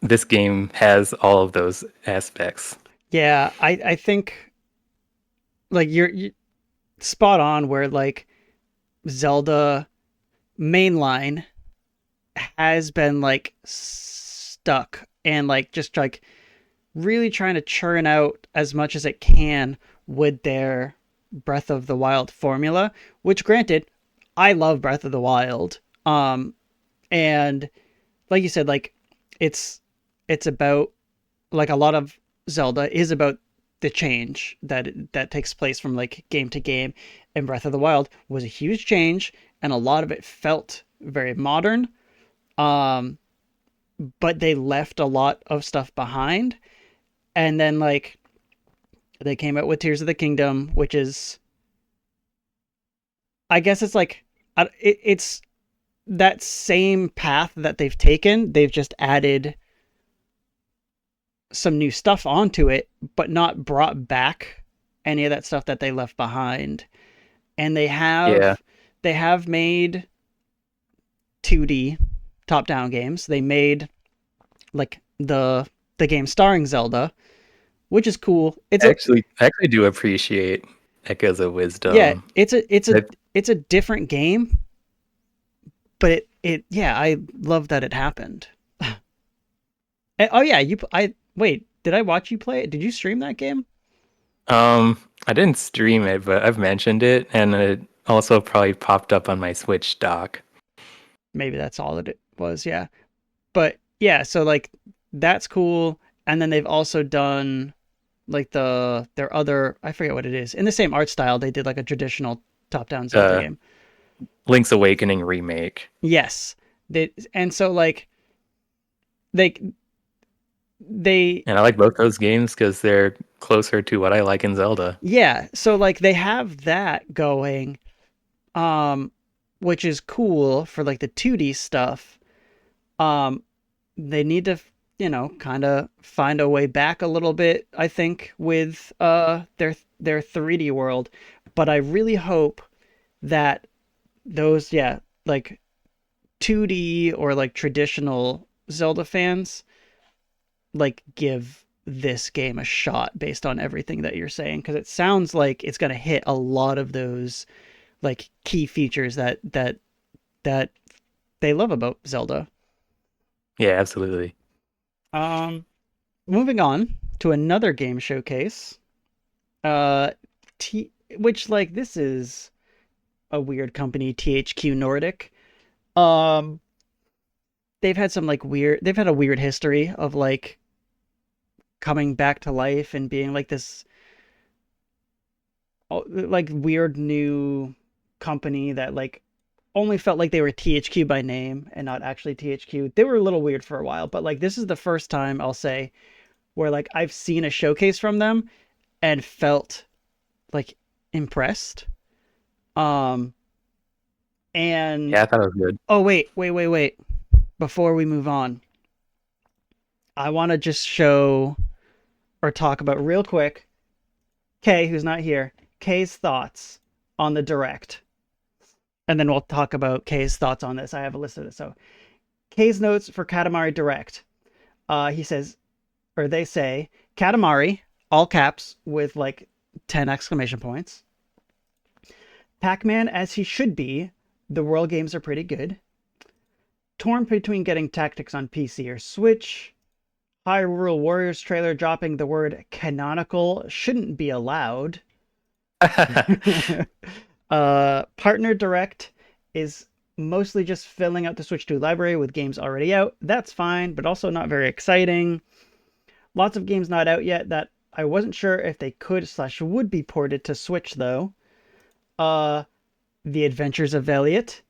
this game has all of those aspects. Yeah, I think like you're spot on where like Zelda mainline has been like stuck and like just like really trying to churn out as much as it can with their Breath of the Wild formula, which granted, I love Breath of the Wild. And like you said, like it's it's about like a lot of Zelda is about the change that takes place from like game to game. And Breath of the Wild was a huge change, and a lot of it felt very modern. Um, but they left a lot of stuff behind. And then like they came out with Tears of the Kingdom, which is, I guess it's like it's that same path that they've taken. They've just added some new stuff onto it, but not brought back any of that stuff that they left behind. And Yeah, they have made 2D top down games. They made like the game starring Zelda, which is cool. It's a I actually do appreciate Echoes of yeah, Wisdom. I, it's a different game, but it yeah, I love that it happened. Oh yeah, you I wait, did I watch you play it? Did you stream that game? I didn't stream it, but I've mentioned it, and it also probably popped up on my Switch dock. Maybe that's all it was, yeah. But yeah, so like that's cool. And then they've also done like their other, I forget what it is. In the same art style, they did like a traditional top-down Zelda Uh, game. Link's Awakening remake, Yes. And so like they they and I like both those games because they're closer to what I like in Zelda. yeah, so like they have that going, um which is cool for like the 2D stuff. Um they need to, kind of find a way back a little bit, I think, with their 3D world. But I really hope that those, yeah, like 2D or like traditional Zelda fans like give this game a shot based on everything that you're saying, because it sounds like it's going to hit a lot of those like key features that they love about Zelda. Yeah, absolutely. Um Moving on to another game showcase. Uh which like this is a weird company, THQ Nordic. Um they've had a weird history of like coming back to life and being like this like weird new company that like only felt like they were THQ by name and not actually THQ. They were a little weird for a while, but like this is the first time I'll say where like I've seen a showcase from them and felt like impressed. Um Yeah, and I thought it was good. oh wait. Before we move on, I want to just show or talk about real quick Kay, who's not here, Kay's thoughts on the direct. And then we'll talk about Kay's thoughts on this. I have a list of it. So Kay's notes for Katamari Direct. He says, or they say, Katamari, all caps with like 10 exclamation points. Pac-Man as he should be. The world games are pretty good. Torn between getting Tactics on PC or Switch. Hyrule Warriors trailer dropping the word canonical shouldn't be allowed. Partner Direct is mostly just filling out the Switch 2 library with games already out. That's fine, but also not very exciting. Lots of games not out yet that I wasn't sure if they could/would be ported to Switch though. Uh, The Adventures of Elliot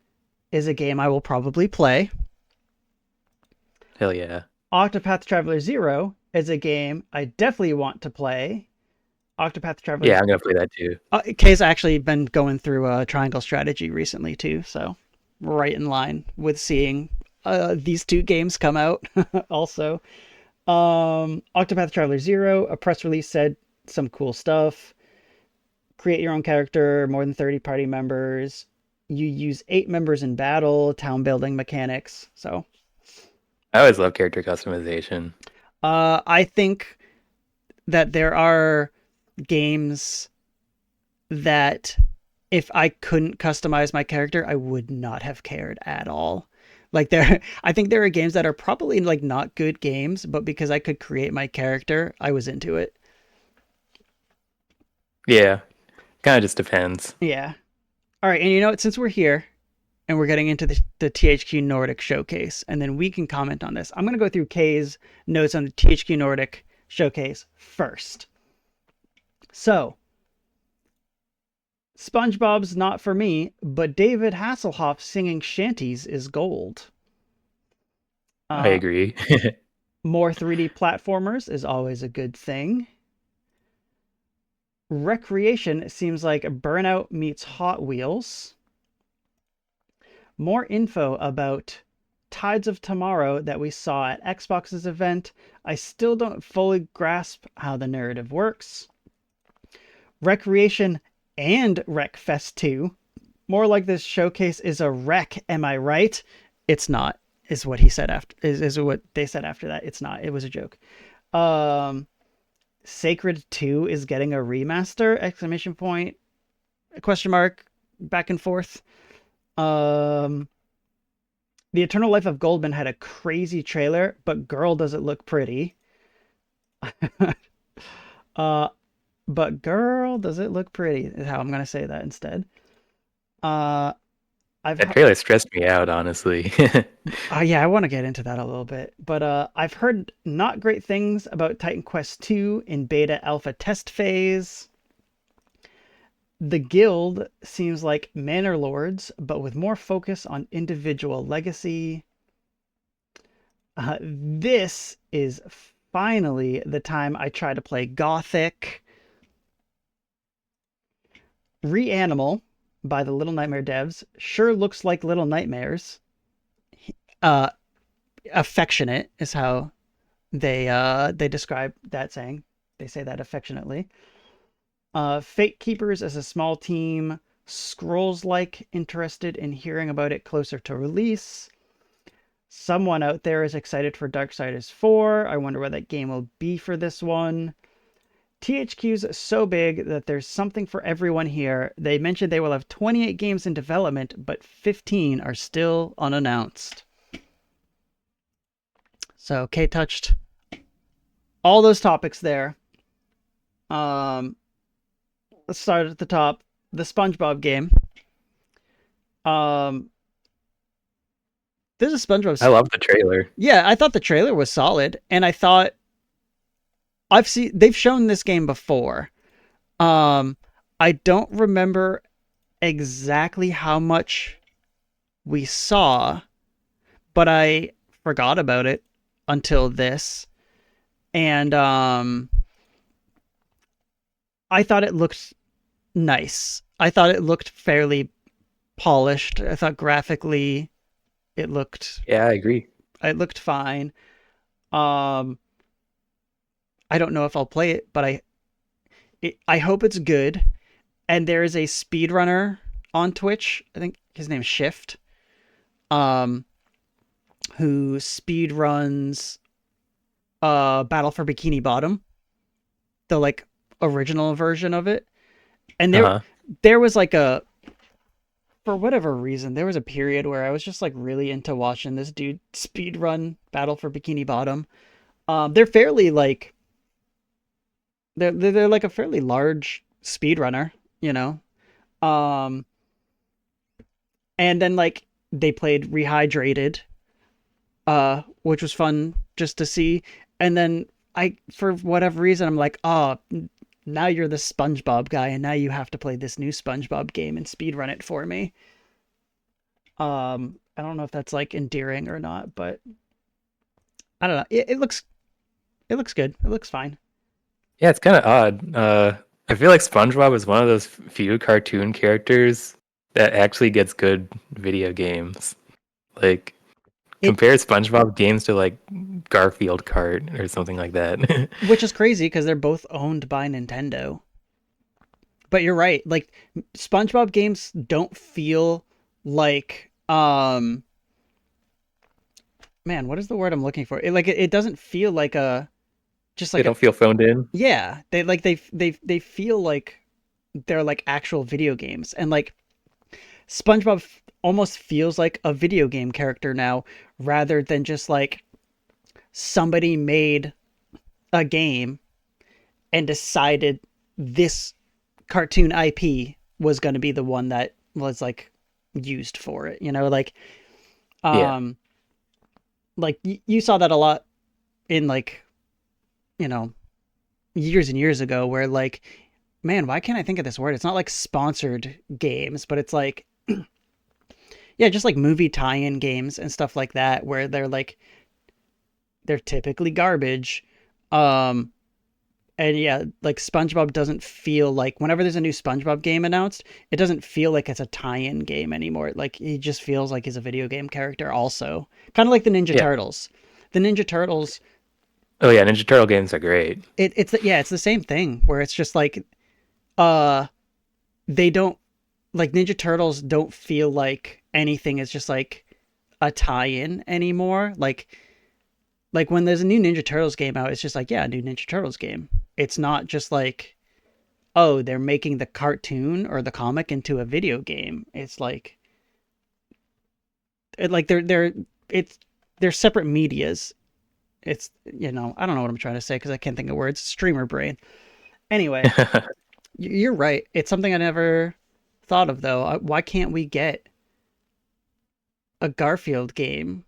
is a game I will probably play. Hell yeah. Octopath Traveler 0 is a game I definitely want to play. Octopath Yeah, Traveler I'm gonna play that too. Kay's actually been going through a triangle strategy recently too, so right in line with seeing these two games come out. Also, Octopath Traveler 0, a press release said some cool stuff. Create your own character, more than 30 party members. You use 8 members in battle, town building mechanics. So, I always love character customization. I think that there are games that if I couldn't customize my character, I would not have cared at all. Like I think there are games that are probably like not good games, but because I could create my character, I was into it. Yeah, kind of just depends. Yeah. All right, and you know what? Since we're here and we're getting into the THQ Nordic showcase, and then we can comment on this. I'm going to go through Kay's notes on the THQ Nordic showcase first. So, SpongeBob's not for me, but David Hasselhoff singing shanties is gold. I Uh, agree. More 3D platformers is always a good thing. Recreation seems like Burnout meets Hot Wheels. More info about Tides of Tomorrow that we saw at Xbox's event. I still don't fully grasp how the narrative works. Recreation and Wreckfest 2. More like this showcase is a wreck, am I right? It's not, is what he said after is what they said after that. It's not. It was a joke. Um Sacred 2 is getting a remaster, exclamation point, question mark, back and forth. Um The Eternal Life of Goldman had a crazy trailer, but girl does it look pretty. uh but girl does it look pretty is how I'm going to say that instead. Uh I've That heard trailer stressed me out, honestly. yeah, I want to get into that a little bit. But I've heard not great things about Titan Quest 2 in beta alpha test phase. The guild seems like Manor Lords, but with more focus on individual legacy. This is finally the time I try to play Gothic. Reanimal by the Little Nightmare devs sure looks like Little Nightmares. Uh, Affectionate is how they describe that saying. They say that affectionately. Fate Keepers as a small team. Scrolls like interested in hearing about it closer to release. Someone out there is excited for Darksiders 4. I wonder what that game will be for this one. THQ's so big that there's something for everyone here. They mentioned they will have 28 games in development, but 15 are still unannounced. So Kay touched all those topics there. Um, let's start at the top. The SpongeBob game. Um, this is I SpongeBob. love the trailer. Yeah, I thought the trailer was solid, and I thought they've shown this game before. Um, I don't remember exactly how much we saw, but I forgot about it until this. And I thought it looked nice. I thought it looked fairly polished. I thought graphically it looked Yeah, I agree. fine. Um I don't know if I'll play it, but I hope it's good. And there is a speedrunner on Twitch. I think his name's Shift. Um who speed runs Battle for Bikini Bottom, the like original version of it. And Uh huh. there was like a for whatever reason, there was a period where I was just like really into watching this dude speed run Battle for Bikini Bottom. They're fairly like they're like a fairly large speed runner, you know. Um, and then like they played Rehydrated, which was fun just to see. And then I, for whatever reason, I'm like, oh, now you're the SpongeBob guy, and now you have to play this new SpongeBob game and speed run it for me. I don't know if that's like endearing or not, but I don't know. It looks good. It looks fine. Yeah, it's kind of odd. I feel like SpongeBob is one of those few cartoon characters that actually gets good video games. Like, It compare SpongeBob games to like Garfield Kart or something like that. Which is crazy because they're both owned by Nintendo. But you're right. Like SpongeBob games don't feel like man, what is the word I'm looking for? It doesn't feel like a just They like a don't feel phoned in. yeah, they feel like they're like actual video games. And like SpongeBob almost feels like a video game character now rather than just like somebody made a game and decided this cartoon IP was going to be the one that was like used for it, you know, Yeah. um like you saw that a lot in like, you know, years and years ago where like man, why can't I think of this word? It's not like sponsored games, but it's like, yeah, just like movie tie-in games and stuff like that, where they're typically garbage. Um, and yeah, like SpongeBob doesn't feel like whenever there's a new SpongeBob game announced, it doesn't feel like it's a tie-in game anymore. Like he just feels like he's a video game character also. Kind of like the Ninja Yeah. Turtles. The Ninja Turtles, Oh yeah, Ninja Turtle games are great. it's the same thing where it's just like uh they don't like Ninja Turtles don't feel like anything is just like a tie-in anymore. Like when there's a new Ninja Turtles game out, it's just like, yeah, a new Ninja Turtles game. It's not just like, oh, they're making the cartoon or the comic into a video game. It's like like it's they're separate medias. It's I don't know what I'm trying to say because I can't think of words. Streamer brain. Anyway, you're right. It's something I never thought of though. Why can't we get a Garfield game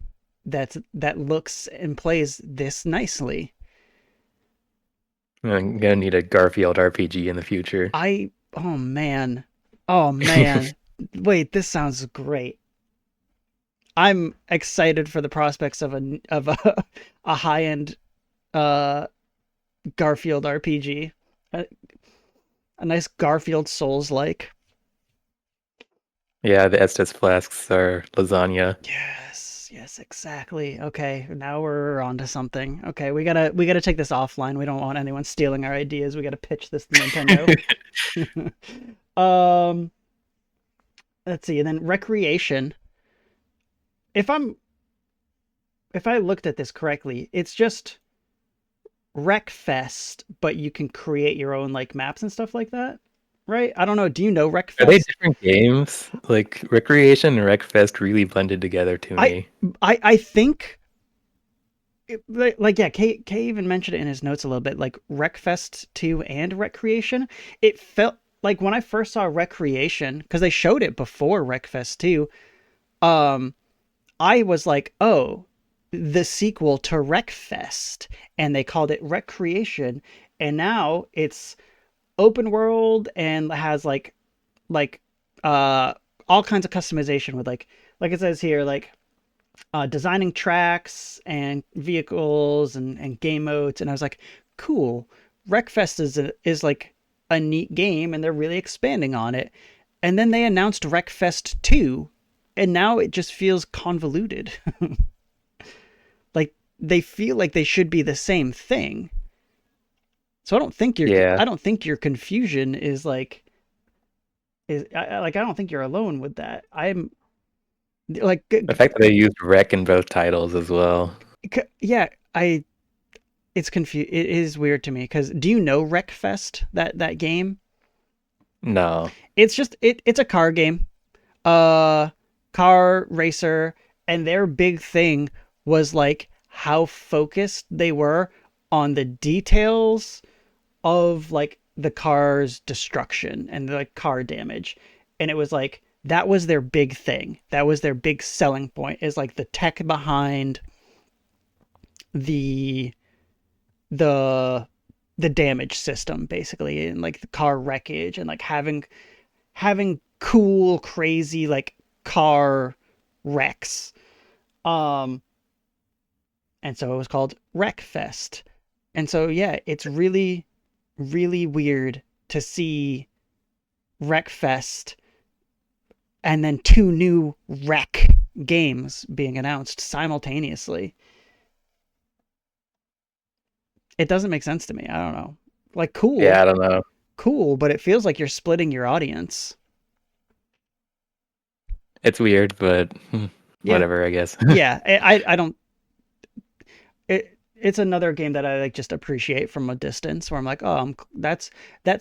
that looks and plays this nicely? I'm gonna need a Garfield RPG in the future. Oh man. Oh man. Wait, this sounds great. I'm excited for the prospects of a high-end uh Garfield RPG. A, a nice Garfield Souls like. Yeah, the Estes flasks are lasagna. Yes, yes, exactly. Okay, now we're on to something. Okay, we gotta take this offline. We don't want anyone stealing our ideas. We gotta pitch this to Nintendo. um, let's see, and then recreation. If I'm if I looked at this correctly, it's just Wreckfest, but you can create your own like maps and stuff like that, right? I don't know. Do you know Are they Wreckfest? different games? Like Recreation and Wreckfest really blended together to I me. I think like yeah, Kay even mentioned it in his notes a little bit. Like Wreckfest 2 and Recreation, it felt like when I first saw Recreation because they showed it before Wreckfest 2. Um, I was like, oh, the sequel to Wreckfest, and they called it Recreation, and now it's open world and has like uh all kinds of customization with like it says here designing tracks and vehicles and game modes, and I was like, cool. Wreckfest is like a neat game, and they're really expanding on it. And then they announced Wreckfest 2, and now it just feels convoluted. Like they feel like they should be the same thing. So Yeah. I don't think your confusion is like is like I don't think you're alone with that. I'm like The fact that they used Rec in both titles as well. yeah, I it is weird to me because do you know Wreckfest, that game? No. It's just it's a car game, uh car racer, and their big thing was like how focused they were on the details of like the car's destruction and the like, car damage. And it was like that was their big thing. That was their big selling point is like the tech behind the the the damage system basically, and like the car wreckage, and like having cool crazy like car wrecks. um and so it was called Wreckfest. And so yeah, it's really really weird to see Wreckfest and then two new Wreck games being announced simultaneously. It doesn't make sense to me. I don't know. Like Yeah, cool, I don't know. cool, but it feels like you're splitting your audience. It's weird, but Yeah, whatever, I guess. yeah. I don't. It's another game that I like just appreciate from a distance, where I'm like, oh, that's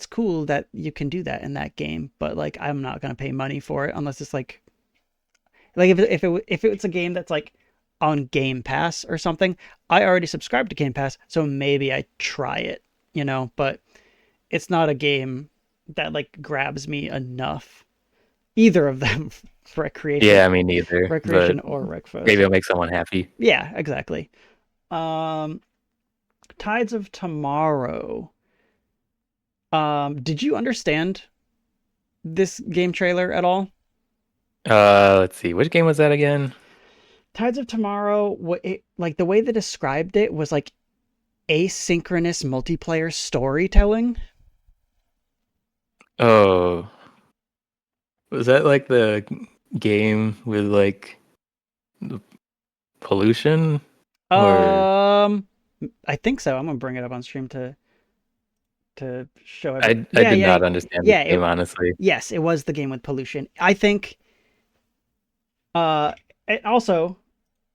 cool that you can do that in that game, but like I'm not gonna pay money for it unless it's like if it's a game that's like on Game Pass or something. I already subscribed to Game Pass, so maybe I try it, but it's not a game that like grabs me enough. Either of them, Yeah, me neither. But recreation or maybe Wreckfest. it'll make someone happy. Yeah, exactly. Um, Tides of Tomorrow. Did you understand this game trailer at all? Let's see. Which game was that again? Tides of Tomorrow, like the way they described it was like asynchronous multiplayer storytelling. Oh, was that like the game with like the pollution? Or Um, I think so. I'm gonna bring it up on stream to show everyone. I Yeah, did yeah, not understand this yeah. game honestly. Yes, it was the game with pollution. I think. Uh, it also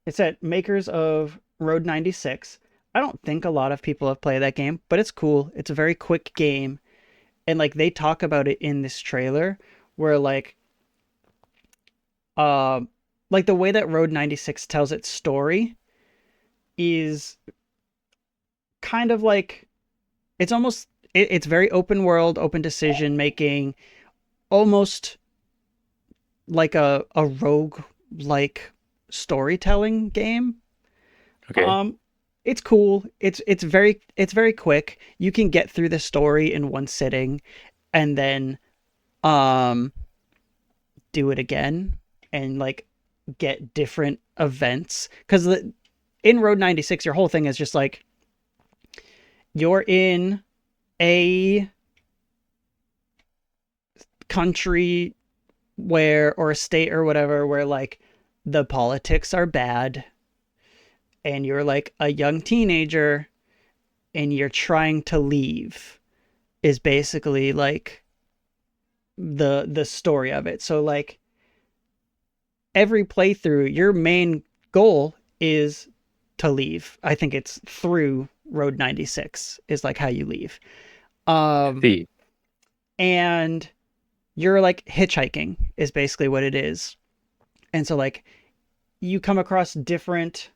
it said makers of Road 96. I don't think a lot of people have played that game, but it's cool. It's a very quick game, and like they talk about it in this trailer, where um, like the way that Road 96 tells its story is kind of like it's almost it's very open world, open decision making, almost like a rogue like storytelling game. Okay. Um it's cool. It's very quick. You can get through the story in one sitting and then um do it again and like get different events cuz in Road 96 your whole thing is just like you're in a country where or a state or whatever where like the politics are bad and you're like a young teenager and you're trying to leave is basically like the story of it. So like every playthrough your main goal is to leave. I think it's through Road 96 is like how you leave. I Um see. and you're like hitchhiking is basically what it is. And so like you come across different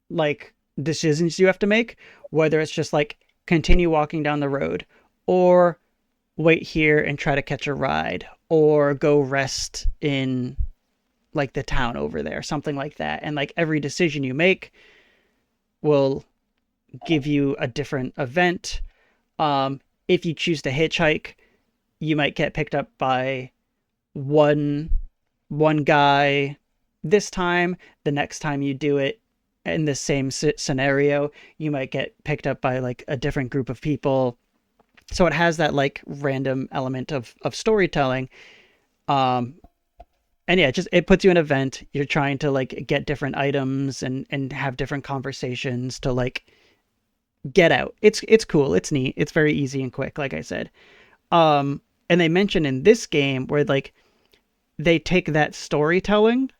like decisions you have to make, whether it's just like continue walking down the road or wait here and try to catch a ride or go rest in like the town over there, something like that. And like every decision you make will give you a different event. If you choose to hitchhike, you might get picked up by one one guy this time. The next time you do it in the same scenario, you might get picked up by like a different group of people. So it has that like random element of storytelling. Um, and yeah, it puts you in an event. You're trying to like get different items and have different conversations to like get out. It's cool. It's neat. It's very easy and quick, like I said. And they mention in this game where like they take that storytelling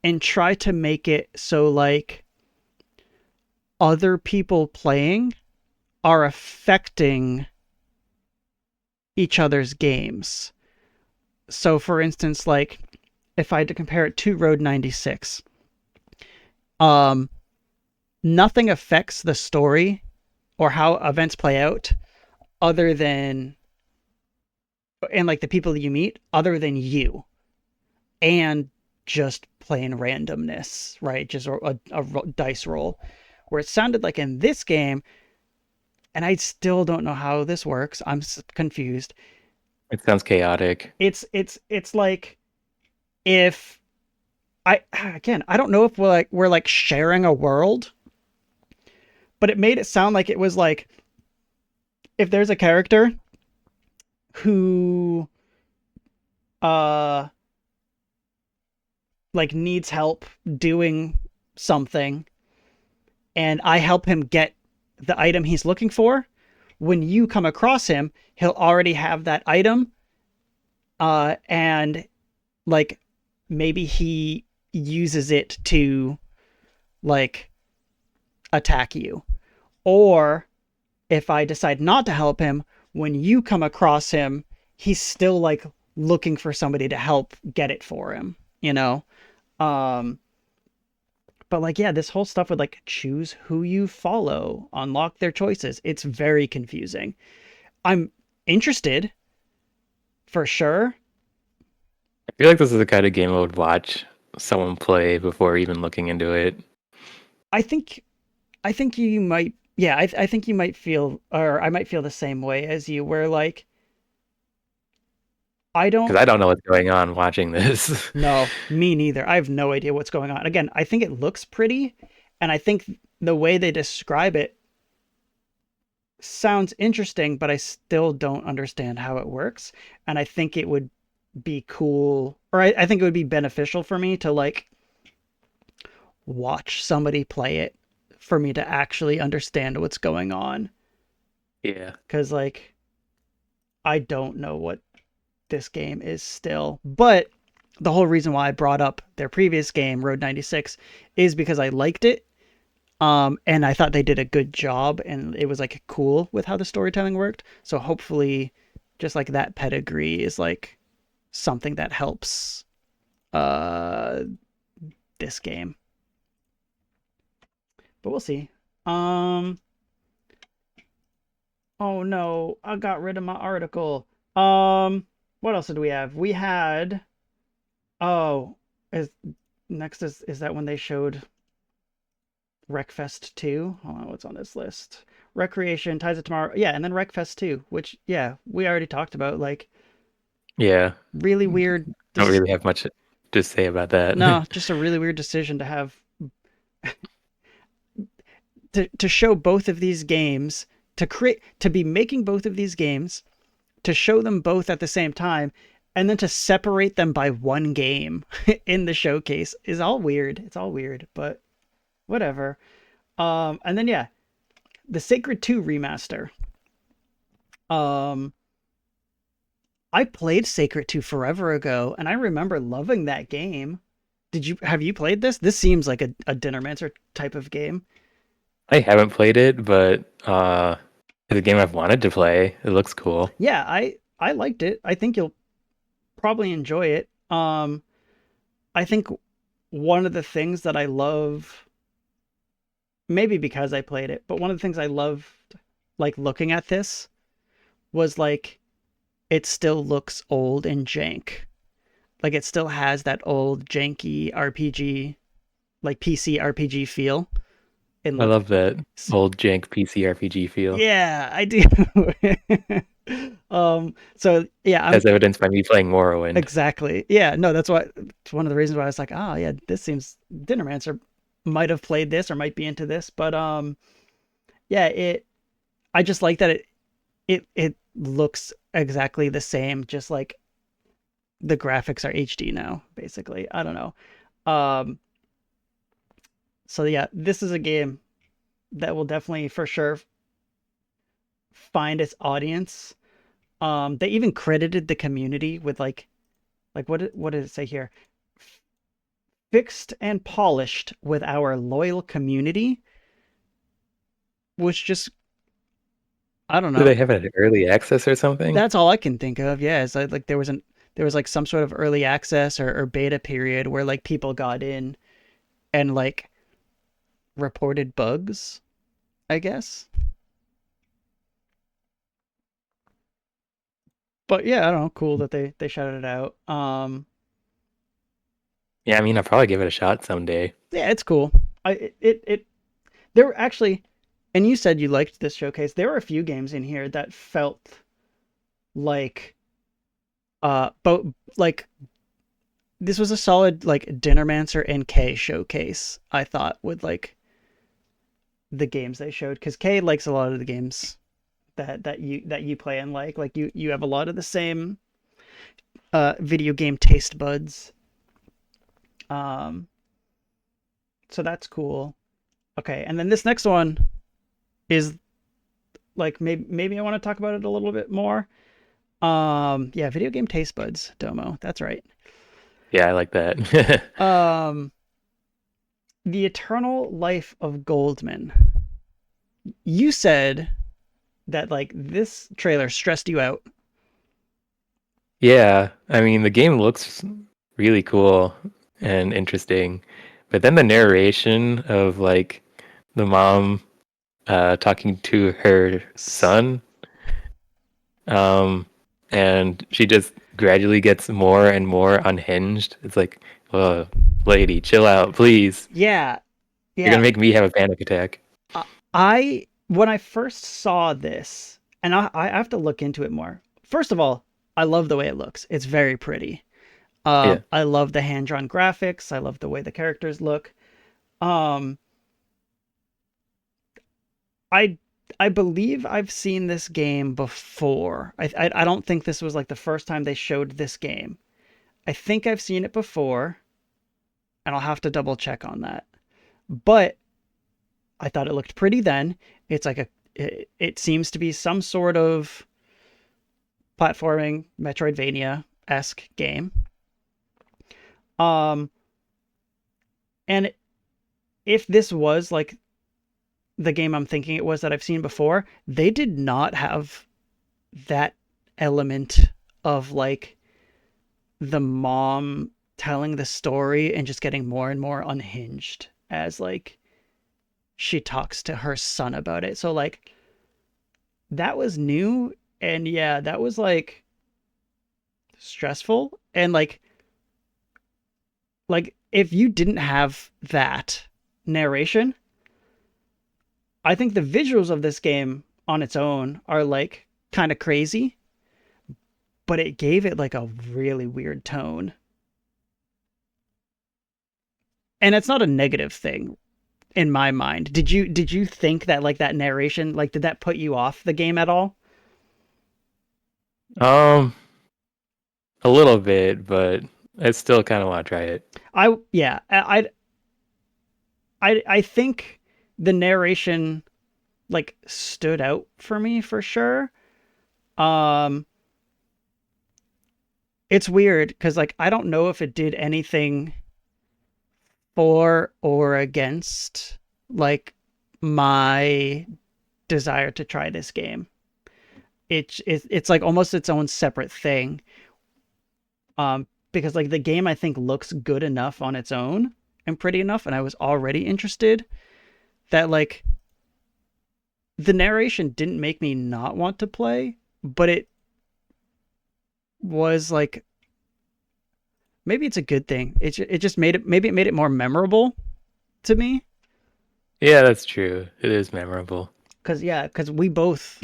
and try to make it so like other people playing are affecting each other's games. So for instance, like if I had to compare it to Road 96, um nothing affects the story or how events play out other than and like the people that you meet other than you and just plain randomness, right? Just a dice roll. Where it sounded like in this game, and I still don't know how this works. I'm confused. It sounds chaotic. It's like if I again I don't know if we're like sharing a world, but it made it sound like it was like if there's a character who uh like needs help doing something and I help him get the item he's looking for, when you come across him, he'll already have that item and like maybe he uses it to like attack you. Or if I decide not to help him, when you come across him, he's still like looking for somebody to help get it for him, you know? Um, but like, yeah, this whole stuff with like choose who you follow, unlock their choices. It's very confusing. I'm interested for sure. I feel like this is the kind of game I would watch someone play before even looking into it. I think, I think you might. yeah, I think you might feel, or I might feel the same way as you, where like I Because don't I don't know what's going on watching this. know, me neither. I have no idea what's going on. Again, I think it looks pretty, and I think the way they describe it sounds interesting, but I still don't understand how it works. And I think it would be cool, or I think it would be beneficial for me to like watch somebody play it for me to actually understand what's going on. Yeah. Because, like, I don't know what this game is still. But the whole reason why I brought up their previous game, Road 96, is because I liked it. And I thought they did a good job, and it was like cool with how the storytelling worked. So hopefully, just like that pedigree is like something that helps uh this game. But we'll see. Um. Oh no, I got rid of my article. What else did we have? We had. Oh, is next is that when they showed Wreckfest 2? Hold on, what's on this list? Recreation, Ties of Tomorrow. Yeah, and then Wreckfest 2, which, yeah, we already talked about. Like, Yeah. really weird. Don't This really have much to say about that. no, just a really weird decision to have to show both of these games, to be making both of these games, to show them both at the same time, and then to separate them by one game in the showcase is all weird. It's all weird, but whatever. And then yeah, the Sacred 2 remaster. Um, I played Sacred 2 forever ago, and I remember loving that game. Did you have you played this? This seems like a Dinnermancer type of game. I haven't played it, but it's a game I've wanted to play. It looks cool. Yeah, I liked it. I think you'll probably enjoy it. I think one of the things that I love, maybe because I played it, but one of the things I loved, like looking at this, was like it still looks old and jank. Like it still has that old janky RPG, like PC RPG feel. And I like, love that old jank PC RPG feel. yeah, I do. So yeah, I'm As evidenced by me playing Morrowind. exactly. Yeah, no, that's why it's one of the reasons why I was like, oh yeah, this seems Dinnermancer might have played this or might be into this, but yeah, it I just like that it looks exactly the same, just like the graphics are HD now, basically. I don't know. Um so yeah, this is a game that will definitely for sure find its audience. They even credited the community with like what did it say here? Fixed and polished with our loyal community, which just I don't Do know. they have an early access or something? That's all I can think of. Yeah, it's like there was like some sort of early access or beta period where like people got in and like reported bugs, I guess. But yeah, I don't know. Cool that they shouted it out. Yeah, I mean, I'll probably give it a shot someday. Yeah, it's cool. It there were actually, and you said you liked this showcase. There were a few games in here that felt like but like this was a solid like Dinnermancer and K showcase. I thought with like the games they showed because K likes a lot of the games that you play and like you have a lot of the same video game taste buds. Um, so that's cool. Okay, and then this next one is like maybe I want to talk about it a little bit more. Yeah, video game taste buds, Domo. That's right. Yeah, I like that. Um, The Eternal Life of Goldman. You said that like this trailer stressed you out. Yeah, I mean, the game looks really cool and interesting, but then the narration of like the mom talking to her son, um, and she just gradually gets more and more unhinged. It's like, oh, lady, chill out, please. Yeah, You're gonna yeah. make me have a panic attack. I when I first saw this, and I have to look into it more. First of all, I love the way it looks. It's very pretty. Yeah. I love the hand drawn graphics. I love the way the characters look. Um, I I believe I've seen this game before. I don't think this was like the first time they showed this game. I think I've seen it before, and I'll have to double check on that. But I thought it looked pretty then. It's like it seems to be some sort of platforming Metroidvania esque game. Um, and if this was like the game I'm thinking it was that I've seen before, they did not have that element of like the mom telling the story and just getting more and more unhinged as like she talks to her son about it. So like that was new, and yeah, that was like stressful, and like if you didn't have that narration, I think the visuals of this game on its own are like kind of crazy, but it gave it like a really weird tone. And it's not a negative thing in my mind. Did you think that like that narration, like did that put you off the game at all? Um, a little bit, but I still kind of want to try it. I yeah, I think the narration like stood out for me for sure. Um it's weird cuz like I don't know if it did anything for or against like my desire to try this game. It's like almost its own separate thing. Because like the game I think looks good enough on its own and pretty enough, and I was already interested that like the narration didn't make me not want to play, but it was like maybe it's a good thing. It just made it, maybe it made it more memorable to me. Yeah, that's true. It is memorable. Cause yeah, cause we both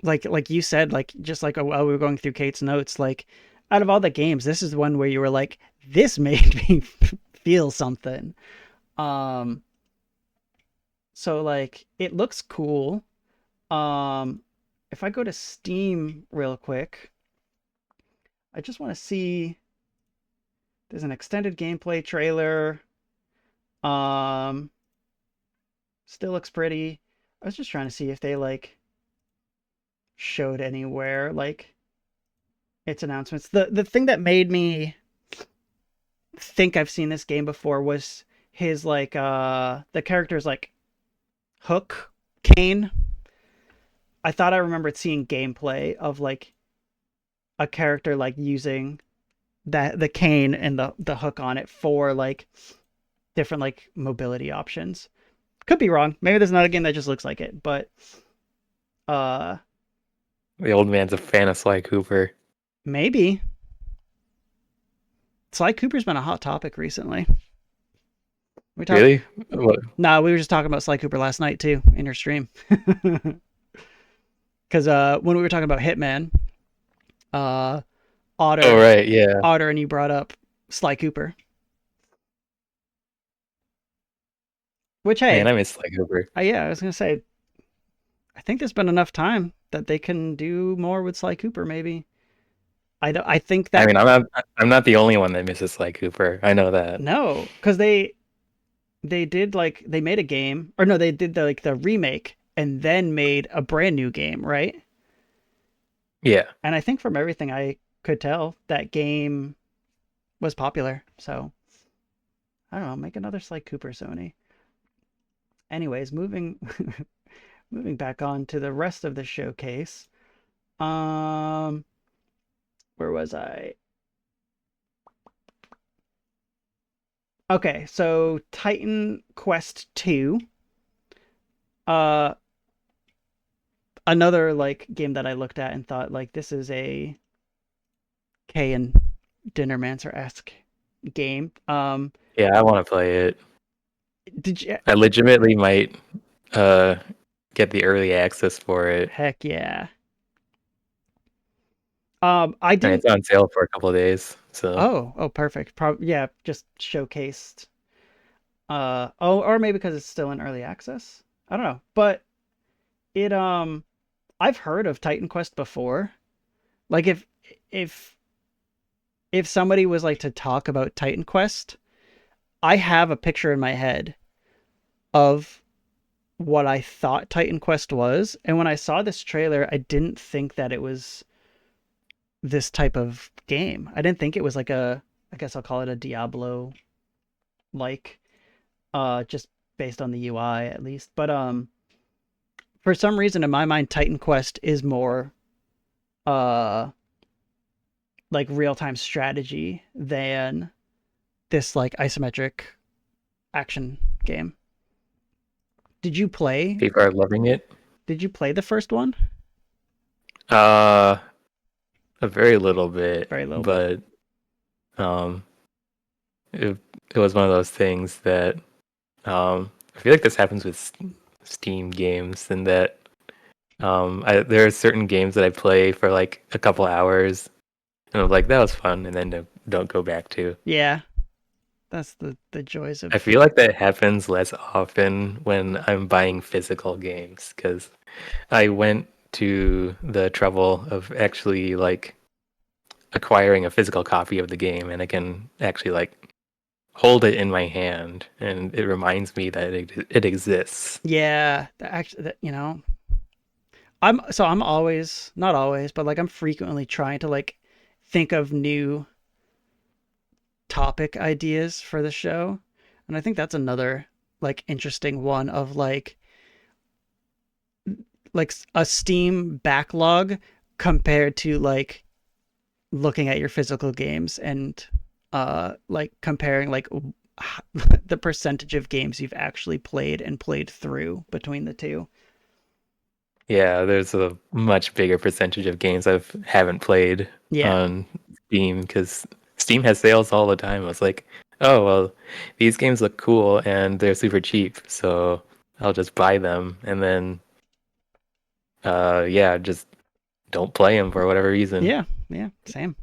like you said, like just like while we were going through Kate's notes, like out of all the games, this is one where you were like, this made me feel something. Um, so like it looks cool. Um, if I go to Steam real quick, I just want to see. There's an extended gameplay trailer. Um, still looks pretty. I was just trying to see if they like showed anywhere like its announcements. The thing that made me think I've seen this game before was his like the character's like hook cane. I thought I remembered seeing gameplay of like a character like using that the cane and the hook on it for like different like mobility options. Could be wrong. Maybe there's not a game that just looks like it, but uh The old man's a fan of Sly Cooper. maybe. Sly Cooper's been a hot topic recently. We talked Really? What? Nah, we were just talking about Sly Cooper last night too in your stream. Cause when we were talking about Hitman, uh Oh, Otter right. Yeah. Otter and you brought up Sly Cooper. Which Man, hey, I miss Sly Cooper. yeah, I was gonna say I think there's been enough time that they can do more with Sly Cooper. Maybe I don't. I think I that mean, I'm not the only one that misses Sly Cooper. I know that. no, because they did like they made a game or no, they did the like the remake and then made a brand new game, right? Yeah. And I think from everything I could tell, that game was popular. So I don't know, make another Sly Cooper, Sony. Anyways, moving moving back on to the rest of the showcase. Um, where was I? Okay, so Titan Quest 2. Uh Another like game that I looked at and thought like this is a K and Dinnermancer-esque game. Yeah, I want to play it. Did you I legitimately might uh get the early access for it, Heck yeah. I and didn't. it's on sale for a couple of days. So Oh, perfect. Yeah, just showcased. Oh, or maybe because it's still in early access. I don't know, but it I've heard of Titan Quest before. Like if if somebody was like to talk about Titan Quest, I have a picture in my head of what I thought Titan Quest was, and when I saw this trailer, I didn't think that it was this type of game. I didn't think it was like a, I guess I'll call it a Diablo like, just based on the UI at least. But for some reason in my mind, Titan Quest is more uh like real time strategy than this like isometric action game. Did you play? people are loving it. Did you play the first one? Uh, a very little bit, Very little bit. but um, it it was one of those things that I feel like this happens with Steam games, in that there are certain games that I play for like a couple hours, and I'm like, that was fun, and then don't go back to. Yeah, that's the joys I of. feel like that happens less often when I'm buying physical games, because I went to the trouble of actually like acquiring a physical copy of the game, and I can actually like hold it in my hand, and it reminds me that it exists. Yeah, actually, I'm always, not always, but like I'm frequently trying to like think of new topic ideas for the show. And I think that's another like interesting one of like a Steam backlog compared to like looking at your physical games and like comparing like the percentage of games you've actually played and played through between the two. Yeah, there's a much bigger percentage of games I haven't played Yeah. on Steam, because Steam has sales all the time. I was like, oh, well, these games look cool and they're super cheap, so I'll just buy them. And then, yeah, just don't play them for whatever reason. Yeah, yeah, same.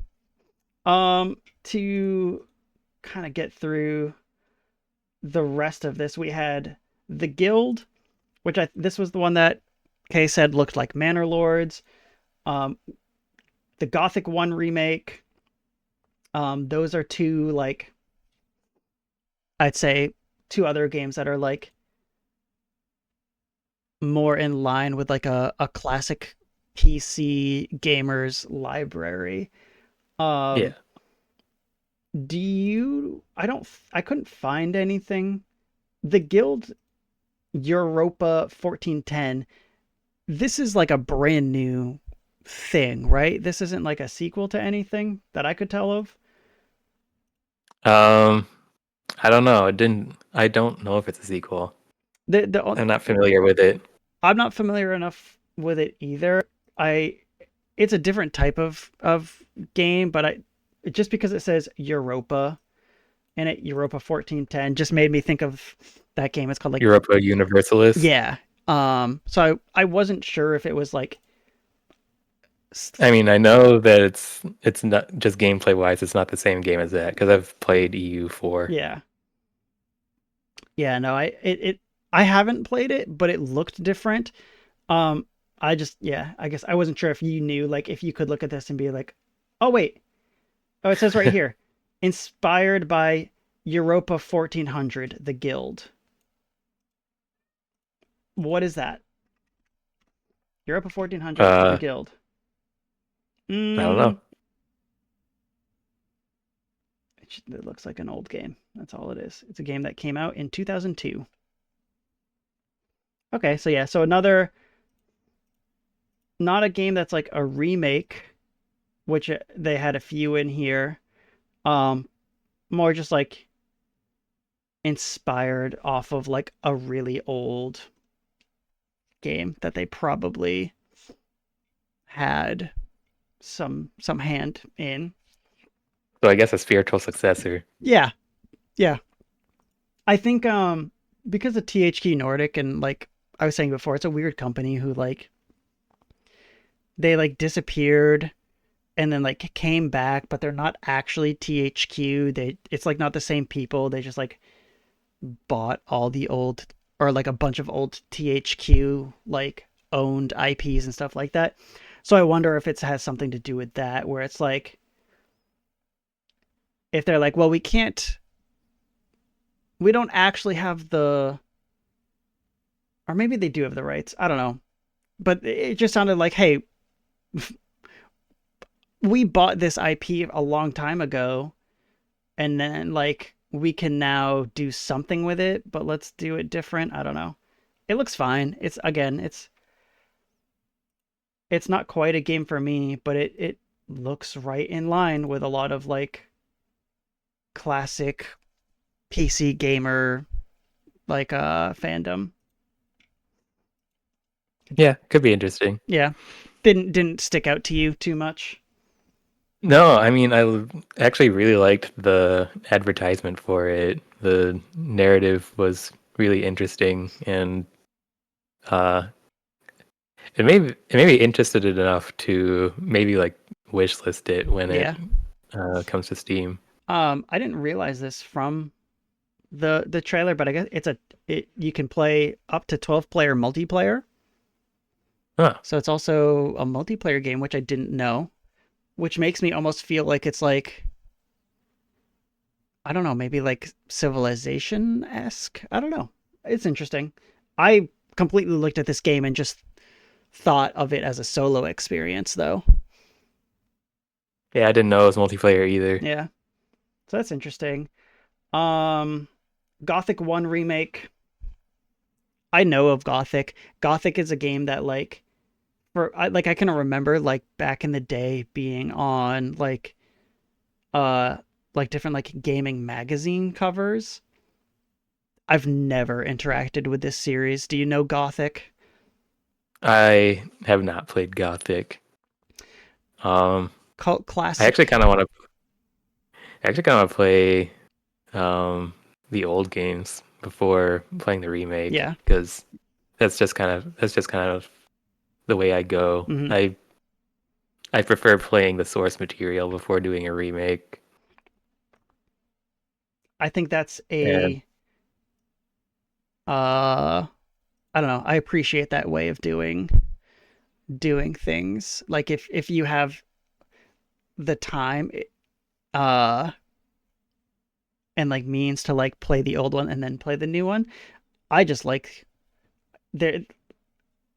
To kind of get through the rest of this, we had the Guild, which I this was the one that Kay said looked like Manor Lords. Um, the Gothic One remake. Those are two like I'd say two other games that are like more in line with like a classic PC gamers library. Yeah. Um, do you? I couldn't find anything. The Guild Europa 1410. This is like a brand new thing, right? This isn't like a sequel to anything that I could tell of. Um, I don't know. I don't know if it's a sequel. The I'm not familiar with it. I'm not familiar enough with it either. I It's a different type of game, but I just because it says Europa and it Europa 1410 just made me think of that game. It's called like, Europa Universalis. yeah. So I wasn't sure if it was like, I mean, I know that it's not just gameplay wise, it's not the same game as that, because I've played EU4. yeah. Yeah, no, I haven't played it, but it looked different. Um I just, yeah, I guess I wasn't sure if you knew like if you could look at this and be like, "Oh wait. Oh, it says right here. Inspired by Europa 1400, the Guild." What is that? Europa 1400, the uh, Guild. I don't know. Mm, it looks like an old game. That's all it is. It's a game that came out in 2002. Okay, so yeah, so another, not a game that's like a remake, which they had a few in here. Um, More just like inspired off of like a really old game that they probably had some hand in. So I guess a spiritual successor. Yeah, yeah. I think because of THQ Nordic and like I was saying before, it's a weird company who like they like disappeared and then like came back, but they're not actually THQ. They it's like not the same people. They just like bought all the old or like a bunch of old THQ like owned IPs and stuff like that. So I wonder if it has something to do with that, where it's like if they're like, well, we don't actually have the, or maybe they do have the rights. I don't know, but it just sounded like, hey, we bought this IP a long time ago, and then like we can now do something with it, but let's do it different. I don't know. It looks fine. It's again, it's not quite a game for me, but it looks right in line with a lot of like classic PC gamer like fandom. Yeah, could be interesting. Yeah. Didn't stick out to you too much. No, I mean, actually really liked the advertisement for it. The narrative was really interesting, and uh, it made me interested enough to maybe like wishlist it when it Yeah. comes to Steam. I didn't realize this from the trailer, but I guess it you can play up to 12 player multiplayer. Huh. So it's also a multiplayer game, which I didn't know, which makes me almost feel like it's like I don't know, maybe like Civilization esque. I don't know. It's interesting. I completely looked at this game and just thought of it as a solo experience, though. Yeah, I didn't know it was multiplayer either. Yeah, so that's interesting. Um, Gothic One remake. I know of Gothic. Gothic is a game that like I can remember like back in the day being on uh like different like gaming magazine covers. I've never interacted with this series. Do you know Gothic? I have not played Gothic. Um, Cult I actually classic. kind of want to. I actually kind of play the old games before playing the remake Yeah. because that's just kind of the way I go. Hmm. I prefer playing the source material before doing a remake. I think that's And a I don't know. I appreciate that way of doing things. Like if you have the time uh and like means to like play the old one and then play the new one. I just like there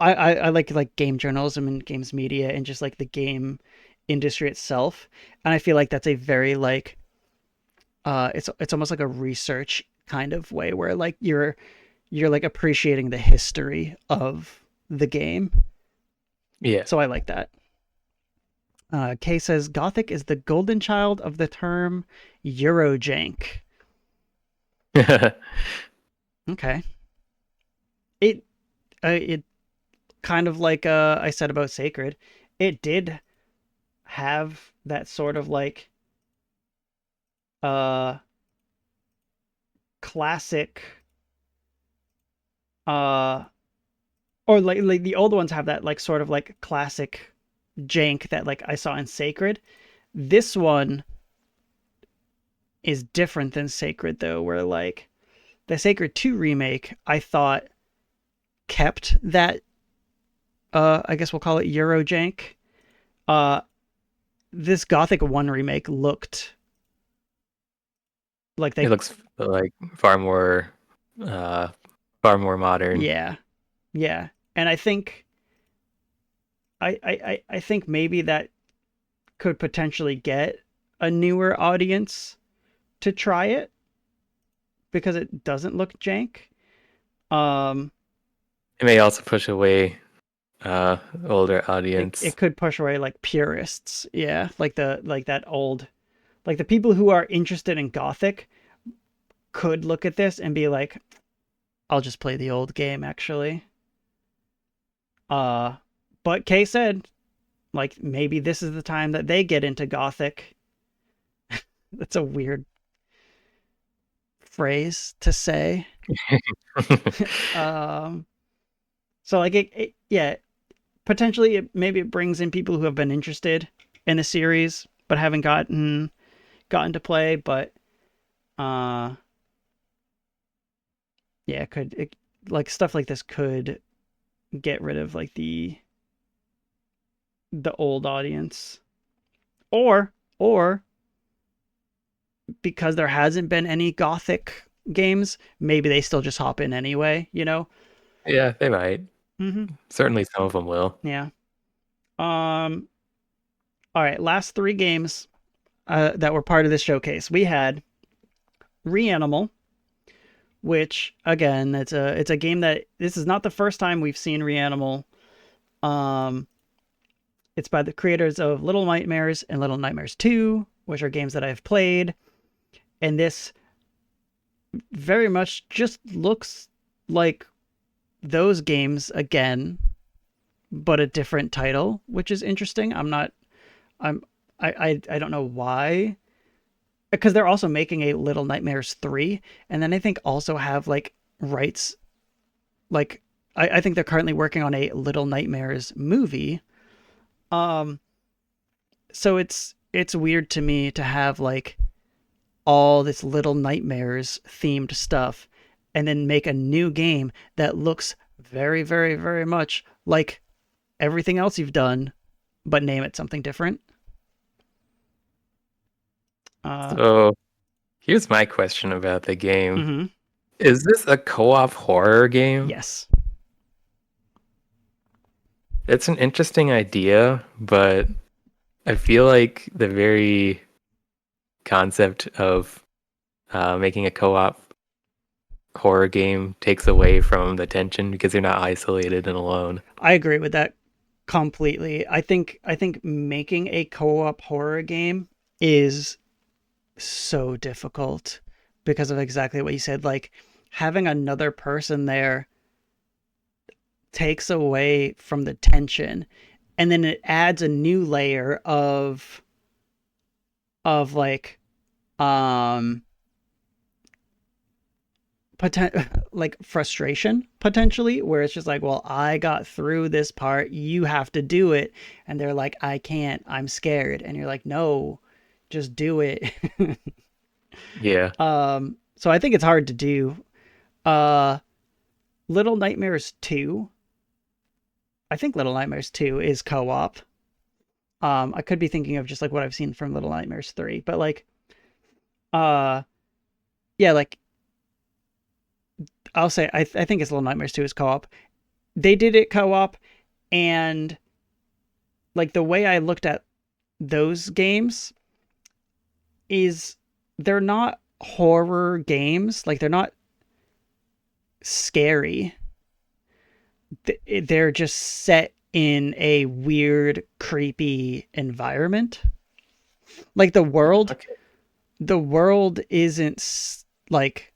I like game journalism and games media and just like the game industry itself. And I feel like that's a very like it's almost like a research kind of way where like you're like appreciating the history of the game. yeah. So I like that. Kay says Gothic is the golden child of the term Eurojank. Okay. It it kind of like I said about Sacred, it did have that sort of like uh classic uh or like the old ones have that like sort of like classic jank that like I saw in Sacred. This one is different than Sacred though, where like the Sacred 2 remake I thought kept that I guess we'll call it Eurojank. Uh this Gothic 1 remake looked like It they looks like uh far more modern. yeah. Yeah. And I think I think maybe that could potentially get a newer audience to try it because it doesn't look jank. Um, It may also push away older it audience. could push away like purists, yeah, like the like that old like the people who are interested in Gothic could look at this and be like, I'll just play the old game actually. Uh, but Kay said like maybe this is the time that they get into Gothic. That's a weird phrase to say. Um, So like yeah, potentially maybe it brings in people who have been interested in the series but haven't gotten to play. But uh, yeah, like stuff like this could get rid of like the old audience, or because there hasn't been any gothic games, maybe they still just hop in anyway. Yeah, they might. Mm-hmm. Certainly some of them will. Yeah. Um. All right. Last three games that were part of this showcase. We had Reanimal, which again, it's a game that this is not the first time we've seen Reanimal. Um, it's by the creators of Little Nightmares and Little Nightmares 2, which are games that I've played, and this very much just looks like those games again, but a different title, which is interesting. I'm not I'm I don't know why, because they're also making a Little Nightmares 3, and then I think also have like rights, like I think they're currently working on a Little Nightmares movie. Um so it's weird to me to have like all this Little Nightmares themed stuff and then make a new game that looks very, very, very much like everything else you've done, but name it something different. Uh, So here's my question about the game. mm-hmm. Is this a co-op horror game? Yes, It's an interesting idea, but I feel like the very concept of making a co-op horror game takes away from the tension because you're not isolated and alone. I agree with that completely. I think making a co-op horror game is so difficult because of exactly what you said. Like having another person there takes away from the tension, and then it adds a new layer of like um like frustration potentially, where it's just like, well, I got through this part, you have to do it, and they're like, I can't, I'm scared, and you're like, no, just do it. Yeah. So I think it's hard to do. uh Little Nightmares 2, I think Little Nightmares 2 is co-op. I could be thinking of just like what I've seen from Little Nightmares 3, but like uh yeah, like I'll say I think it's Little Nightmares 2 is co-op. They did it co-op, and like the way I looked at those games is they're not horror games. Like they're not scary. They're just set in a weird, creepy environment. Like Okay. the world isn't like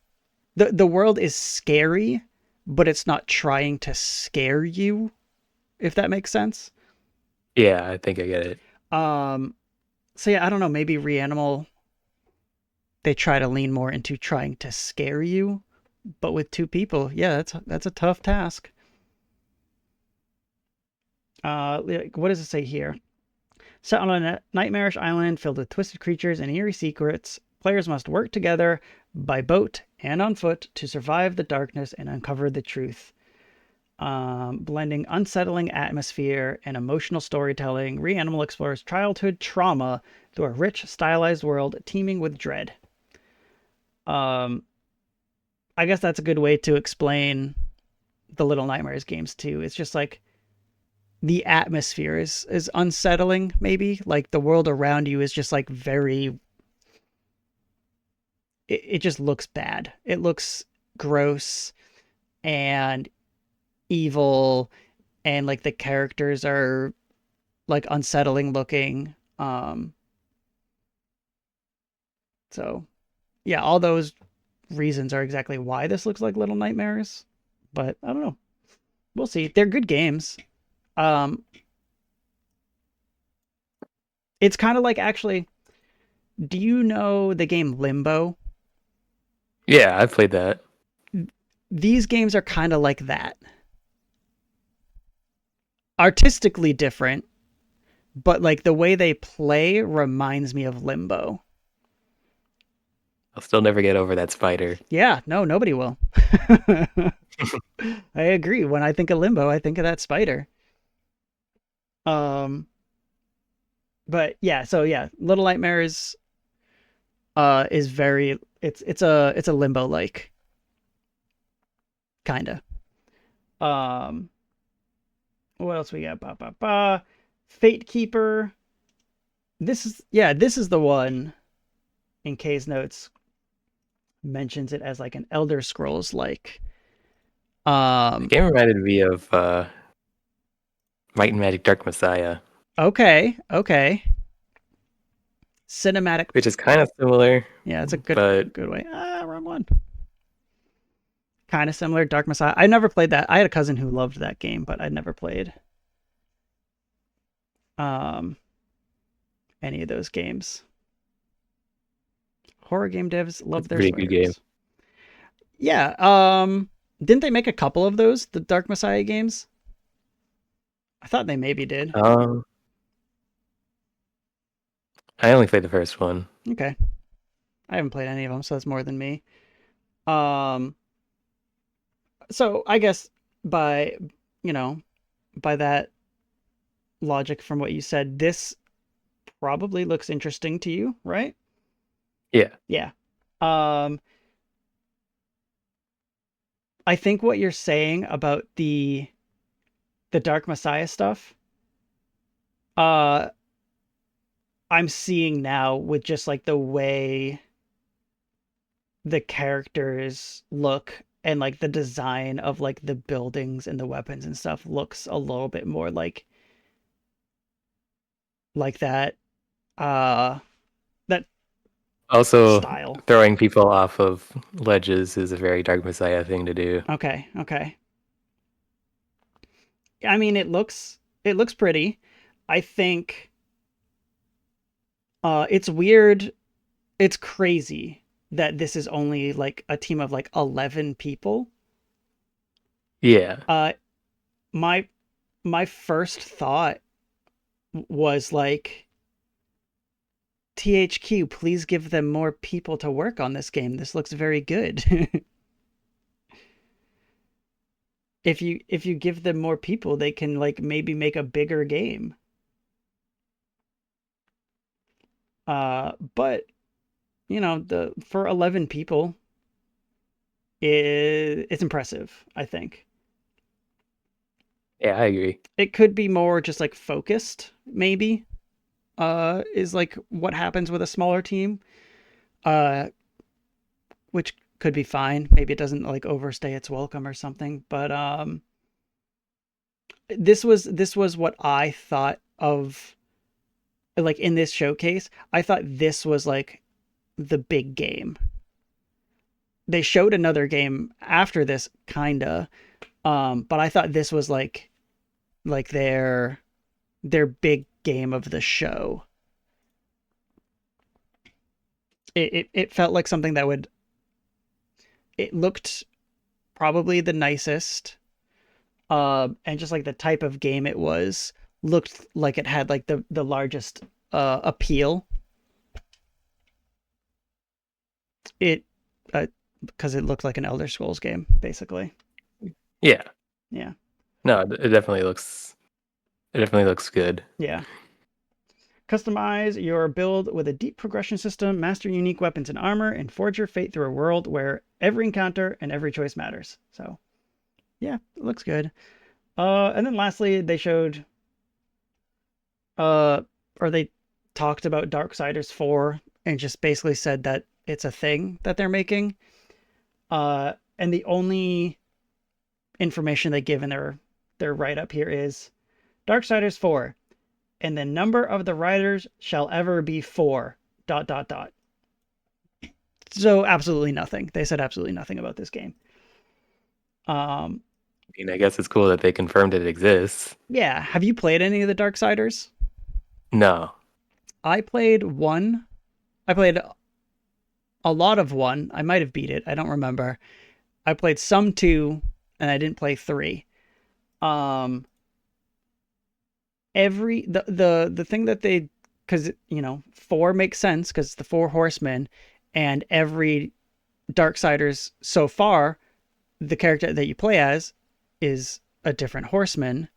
the world is scary, but it's not trying to scare you, if that makes sense. Yeah, I think I get it. Um so yeah, I don't know, maybe Reanimal, they try to lean more into trying to scare you, but with two people, yeah, that's a tough task. What does it say here? Set on a nightmarish island filled with twisted creatures and eerie secrets, players must work together by boat and on foot to survive the darkness and uncover the truth. Blending unsettling atmosphere and emotional storytelling, Reanimal explores childhood trauma through a rich, stylized world teeming with dread. Um, I guess that's a good way to explain the Little Nightmares games too. It's just like the atmosphere is unsettling, maybe. Like the world around you is just like very, it just looks bad. It looks gross and evil, and like the characters are like unsettling looking. So yeah, all those reasons are exactly why this looks like Little Nightmares. But I don't know. We'll see. They're good games. Um, it's kind of like, actually, do you know the game Limbo? Yeah, I played that. These games are kind of like that. artistically different, but like the way they play reminds me of Limbo. I'll still never get over that spider. Yeah, no, nobody will. I agree. When I think of Limbo, I think of that spider. Um, but yeah, so yeah, Little Nightmares is very it's a Limbo like kind of. Um, what else we got? Ba ba ba. Fate Keeper. This is the one in K's notes mentions it as like an Elder Scrolls like. The Um, game reminded me of Might and Magic Dark Messiah, okay, okay. Cinematic. which is kind of similar, Yeah, it's a but good way. Wrong one. Kind of similar. Dark Messiah. I never played that. I had a cousin who loved that game, but I never played um any of those games. Horror game devs it's love a their pretty good game. spiders. Yeah. Didn't they make a couple of those, the Dark Messiah games? I thought they maybe did. Um, I only played the first one. Okay. I haven't played any of them, so that's more than me. Um, so I guess by you know, by that logic from what you said, this probably looks interesting to you, right? Yeah. Yeah. Um, I think what you're saying about the Dark Messiah stuff, uh, I'm seeing now with just like the way the characters look and like the design of like the buildings and the weapons and stuff looks a little bit more like that that Also, style. throwing people off of ledges is a very Dark Messiah thing to do. Okay, okay. I mean it looks pretty. I think it's weird, it's crazy that this is only like a team of like 11 people. Yeah. Uh my my first thought was like THQ, please give them more people to work on this game. This looks very good. If you give them more people, they can like maybe make a bigger game. But you know, the for 11 people, it's impressive, I think. Yeah, I agree. It could be more just like focused, maybe. Is like what happens with a smaller team. Uh, which could be fine. Maybe it doesn't like overstay its welcome or something. But this was what I thought of like in this showcase. I thought this was like the big game. They showed another game after this, kinda, but I thought this was like their big game of the show. It felt like something that would. It looked probably the nicest, and just like the type of game it was looked like it had like the largest appeal. It because it looked like an Elder Scrolls game, basically. Yeah. Yeah, No, it definitely looks good. yeah. Customize your build with a deep progression system, master unique weapons and armor, and forge your fate through a world where every encounter and every choice matters. So, yeah, it looks good. And then lastly, they showed, uh, or they talked about Darksiders 4 and just basically said that it's a thing that they're making. And the only information they give in their write up here is Darksiders 4, and the number of the riders shall ever be four. Dot dot dot. So absolutely nothing. They said absolutely nothing about this game. Um, I mean, I guess it's cool that they confirmed it exists. yeah. Have you played any of the Darksiders? No. I played one. I played a lot of one. I might have beat it. I don't remember. I played some two, and I didn't play three. Um, The thing that they, because four makes sense because it's the four horsemen, and every Darksiders so far, the character that you play as is a different horseman.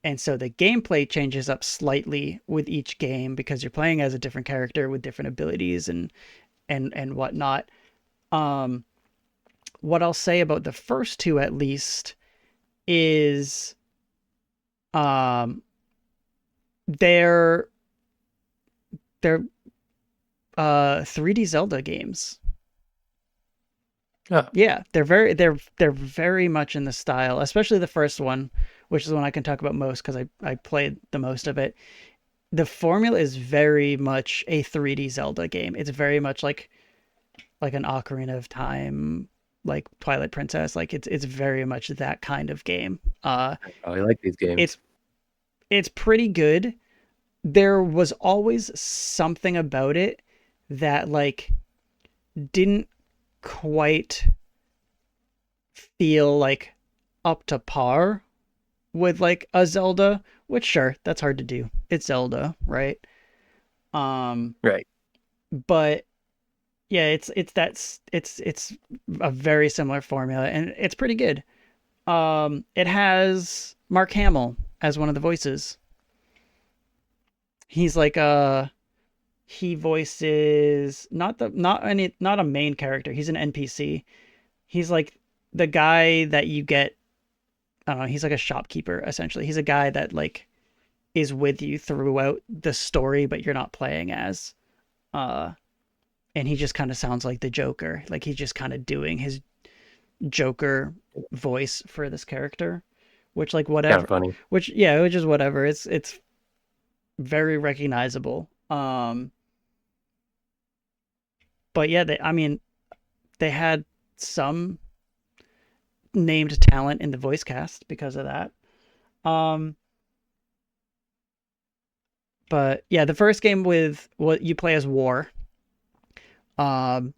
And so the gameplay changes up slightly with each game because you're playing as a different character with different abilities and whatnot. Um, what I'll say about the first two at least is um, they're they're 3D Zelda games. Oh, Yeah, they're very much in the style, especially the first one, which is the one I can talk about most because I played the most of it. The formula is very much a 3D Zelda game. It's very much like an Ocarina of Time, like Twilight Princess. Like it's very much that kind of game. I like these It's games. it's pretty good. There was always something about it that like didn't quite feel like up to par with like a Zelda, which sure, that's hard to do. It's Zelda, right? Um, Right. but yeah, it's a very similar formula and it's pretty good. It has Mark Hamill as one of the voices. He's like he voices not a main character. He's an NPC. He's like the guy that you get. I don't know. He's like a shopkeeper essentially. He's a guy that like is with you throughout the story, but you're not playing as. Uh, and he just kind of sounds like the Joker. Like he's just kind of doing his Joker voice for this character, which like Kind of whatever, funny. which yeah, which is whatever. It's very recognizable. But yeah, I mean, they had some named talent in the voice cast because of that. Um, but yeah, the first game with what you play as War. Um,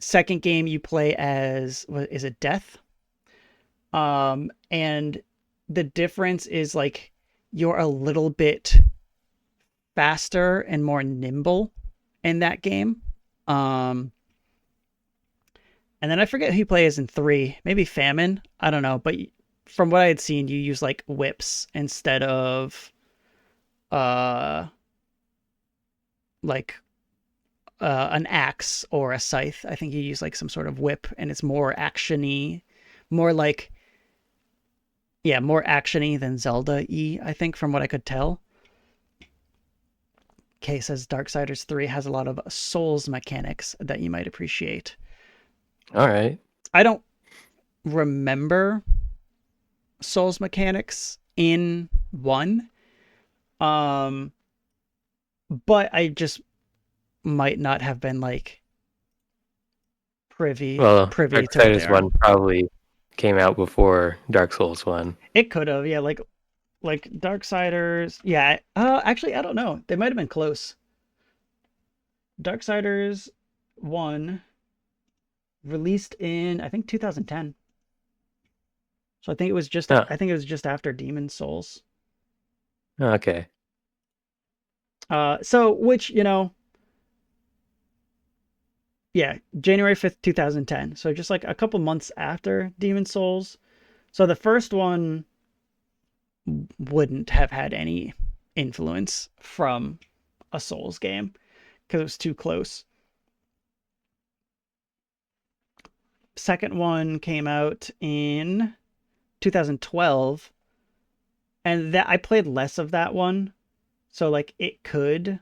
second game you play as what is it, Death? And the difference is like you're a little bit faster and more nimble in that game. Um, and then I forget who you play as in three, maybe Famine. I don't know, but from what I had seen, you use like whips instead of uh like an axe or a scythe. I think you use like some sort of whip, and it's more actiony, more like more actiony than Zelda y. I think from what I could tell. Kay says Darksiders 3 has a lot of Souls mechanics that you might appreciate. All right. I don't remember Souls mechanics in 1, um, but I just might not have been like Well, privy to what they Darksiders are. 1 probably came out before Dark Souls 1. It could have, yeah, like Darksiders. Yeah, actually, I don't know. They might have been close. Darksiders 1 released in I think 2010. So Oh, I think it was just after Demon Souls. okay. So which, yeah, January 5th, 2010. So just like a couple months after Demon Souls. So the first one wouldn't have had any influence from a Souls game because it was too close. Second one came out in 2012, and that I played less of that one. So like it could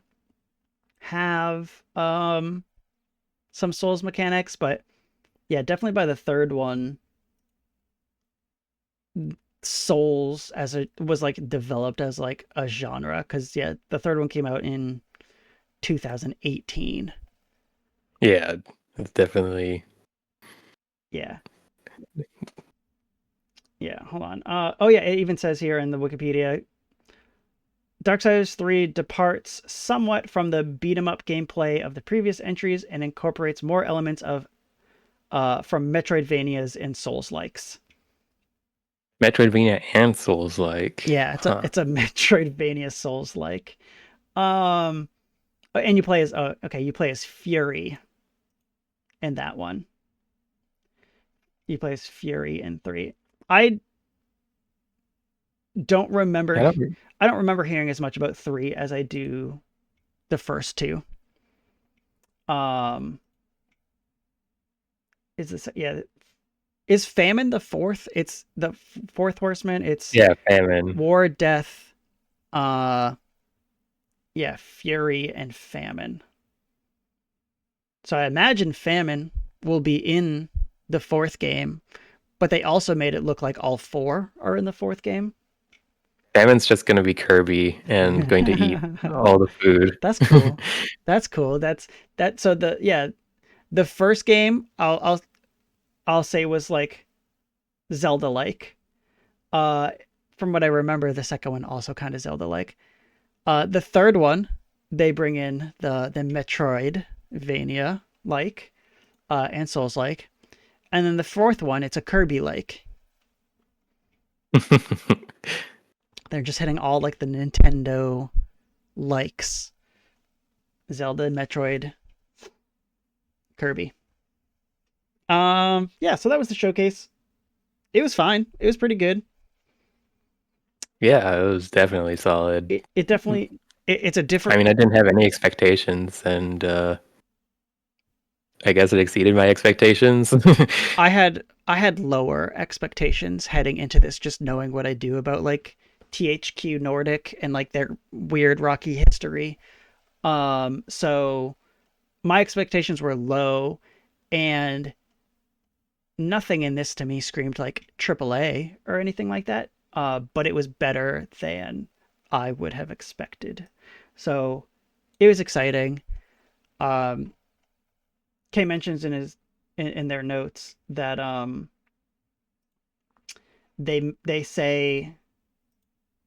have some Souls mechanics, but yeah, definitely by the third one, Souls as it was like developed as like a genre. Because yeah, the third one came out in 2018. Yeah, it's definitely. Yeah, yeah. Hold on. Oh yeah, it even says here in the Wikipedia, Darksiders 3 departs somewhat from the beat 'em up gameplay of the previous entries and incorporates more elements of from Metroidvanias and Souls likes. Metroidvania and Souls like. Yeah, Huh. it's a Metroidvania Souls like. Um, and you play as okay, you play as Fury in that one. You play as Fury in three. I don't remember. I don't. I don't remember hearing as much about three as I do the first two. Um, is this yeah? Is Famine the fourth? It's the fourth horseman. It's Yeah, Famine. War, Death, uh, yeah, Fury, and Famine. So I imagine Famine will be in the fourth game, but they also made it look like all four are in the fourth game. Famine's just gonna be Kirby and going to eat all the food. That's cool. That's cool. That's that. So the yeah, the first game I'll say was like Zelda like. Uh, from what I remember, the second one also kind of Zelda like. The third one, they bring in the Metroidvania like, and Souls like, and then the fourth one, it's a Kirby like. They're just hitting all like the Nintendo likes. Zelda, Metroid, Kirby. Yeah, so that was the showcase. It was fine. It was pretty good. Yeah, it was definitely solid. It definitely it's a I different. mean, I didn't have any expectations, and I guess it exceeded my expectations. I had lower expectations heading into this, just knowing what I do about like THQ Nordic and like their weird rocky history. So my expectations were low, and nothing in this to me screamed like AAA or anything like that. But it was better than I would have expected. So it was exciting. Um, Kay mentions in their notes that they say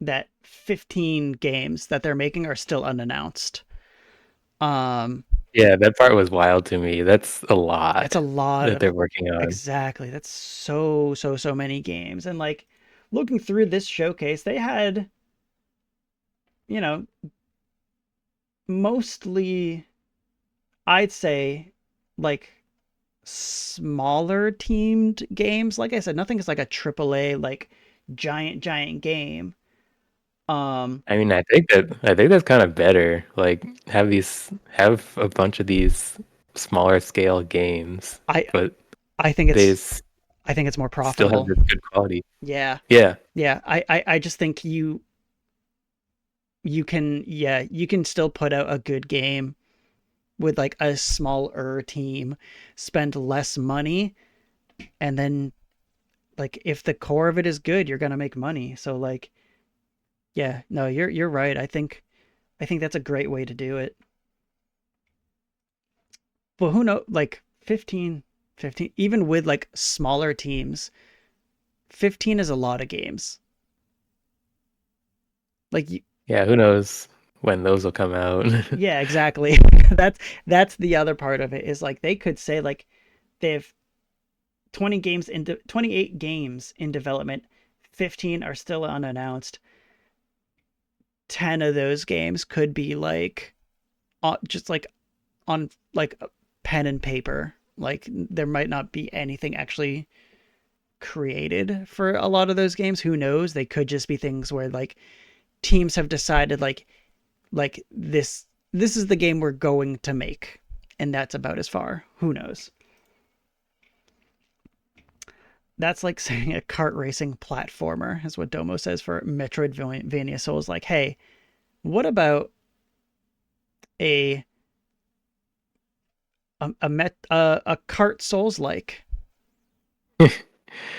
that 15 games that they're making are still unannounced. Um, Yeah, that part was wild to me. That's a that's lot a lot that of they're working on. exactly. That's so many games. And like looking through this showcase, they had, you know, mostly I'd say like smaller teamed games. Like I said, nothing is like a AAA like giant game. Um I mean, I think that's kind of better. Like, have a bunch of these smaller scale games, I but I think they I think it's more still have profitable. this good quality. Yeah. Yeah, Yeah. I just think you can yeah, you can still put out a good game with like a smaller team, spend less money, and then like if the core of it is good, you're gonna make money. So like yeah, no, you're right. I think that's a great way to do it. But who knows like 15 even with like smaller teams, 15 is a lot of games. Like yeah. Who knows when those will come out? yeah, exactly. that's that's the other part of it is like they could say like they have 28 games in development, 15 are still unannounced. 10 of those games could be like just like on like pen and paper. Like there might not be anything actually created for a lot of those games. Who knows? They could just be things where like teams have decided like this is the game we're going to make, and that's about as far. Who knows? That's like saying a kart racing platformer is what Domo says for Metroidvania Souls. Like, hey, what about a a kart Souls like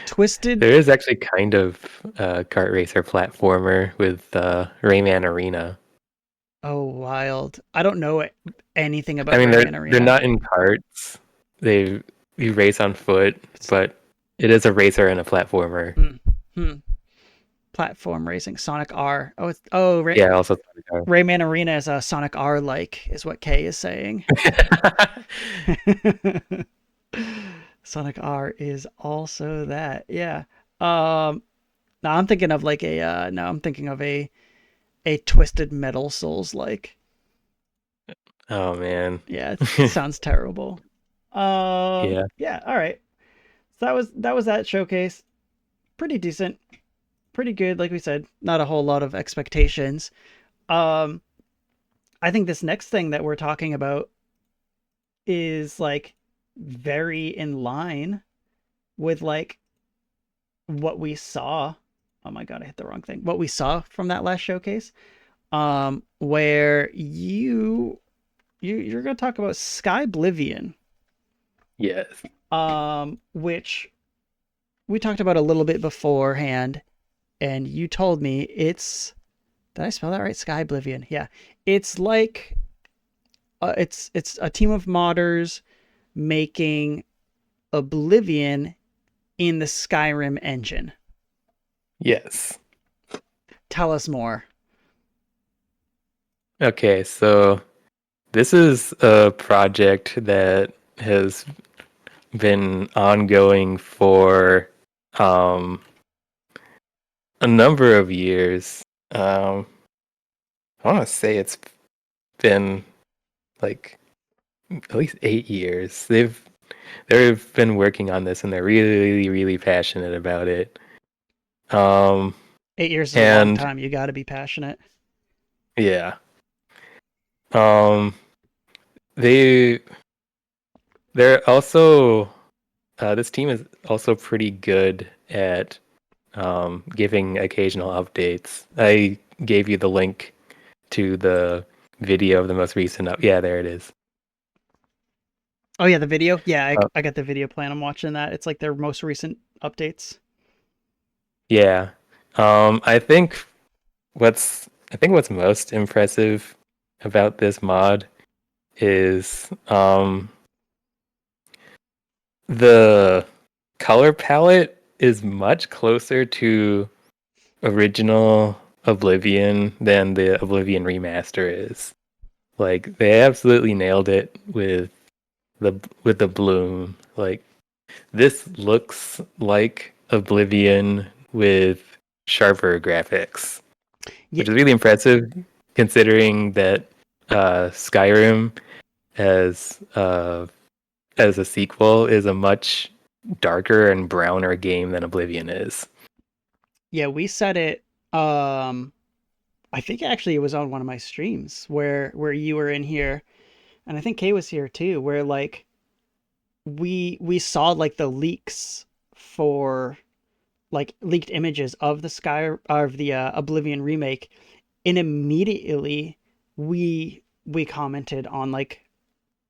twisted? There is actually kind of a kart racer platformer with Rayman Arena. Oh, wild! I don't know anything I about mean, Rayman they're Arena. not in carts. They You race on foot, but it is a racer and a platformer. Hmm. Hmm. Platform racing, Sonic R. Oh, it's Yeah, also Rayman Arena is a Sonic R like, is what Kay is saying. Sonic R is also that. Yeah. Um No, I'm thinking of like a no, I'm thinking of a Twisted Metal Souls like. Oh man. Yeah, it sounds terrible. Yeah. Yeah, all right. So that was that showcase. Pretty decent, pretty good. Like we said, not a whole lot of expectations. Um, I think this next thing that we're talking about is like very in line with like what we saw. Oh my god, I hit the wrong thing. What we saw from that last showcase. Where you're gonna talk about Sky Oblivion, Yes. which we talked about a little bit beforehand, and you told me it's. Did I spell that right? Sky Oblivion. Yeah, it's like it's a team of modders making Oblivion in the Skyrim engine. Yes. Tell us more. Okay, so this is a project that has been ongoing for um, a number of years. Um, I want to say it's been like at least 8 years. They've been working on this and they're really, really passionate about it. Um, 8 years is a long and time. You got to be passionate. yeah, um, they they're also this team is also pretty good at giving occasional updates. I gave you the link to the video of the most recent up. Yeah, there it is. Oh yeah, the video. Yeah, Uh, I got the video plan. I'm watching that. It's like their most recent updates. yeah. I think what's most impressive about this mod is the color palette is much closer to original Oblivion than the Oblivion remaster is. Like they absolutely nailed it with the bloom. Like this looks like Oblivion with sharper graphics, Yeah, which is really impressive considering that Skyrim as as a sequel is a much darker and browner game than Oblivion is. yeah, we said it. Um, I think actually it was on one of my streams where you were in here, and I think Kay was here too. Where like we saw like the leaks for like leaked images of the Sky of the Oblivion remake, and immediately we commented on like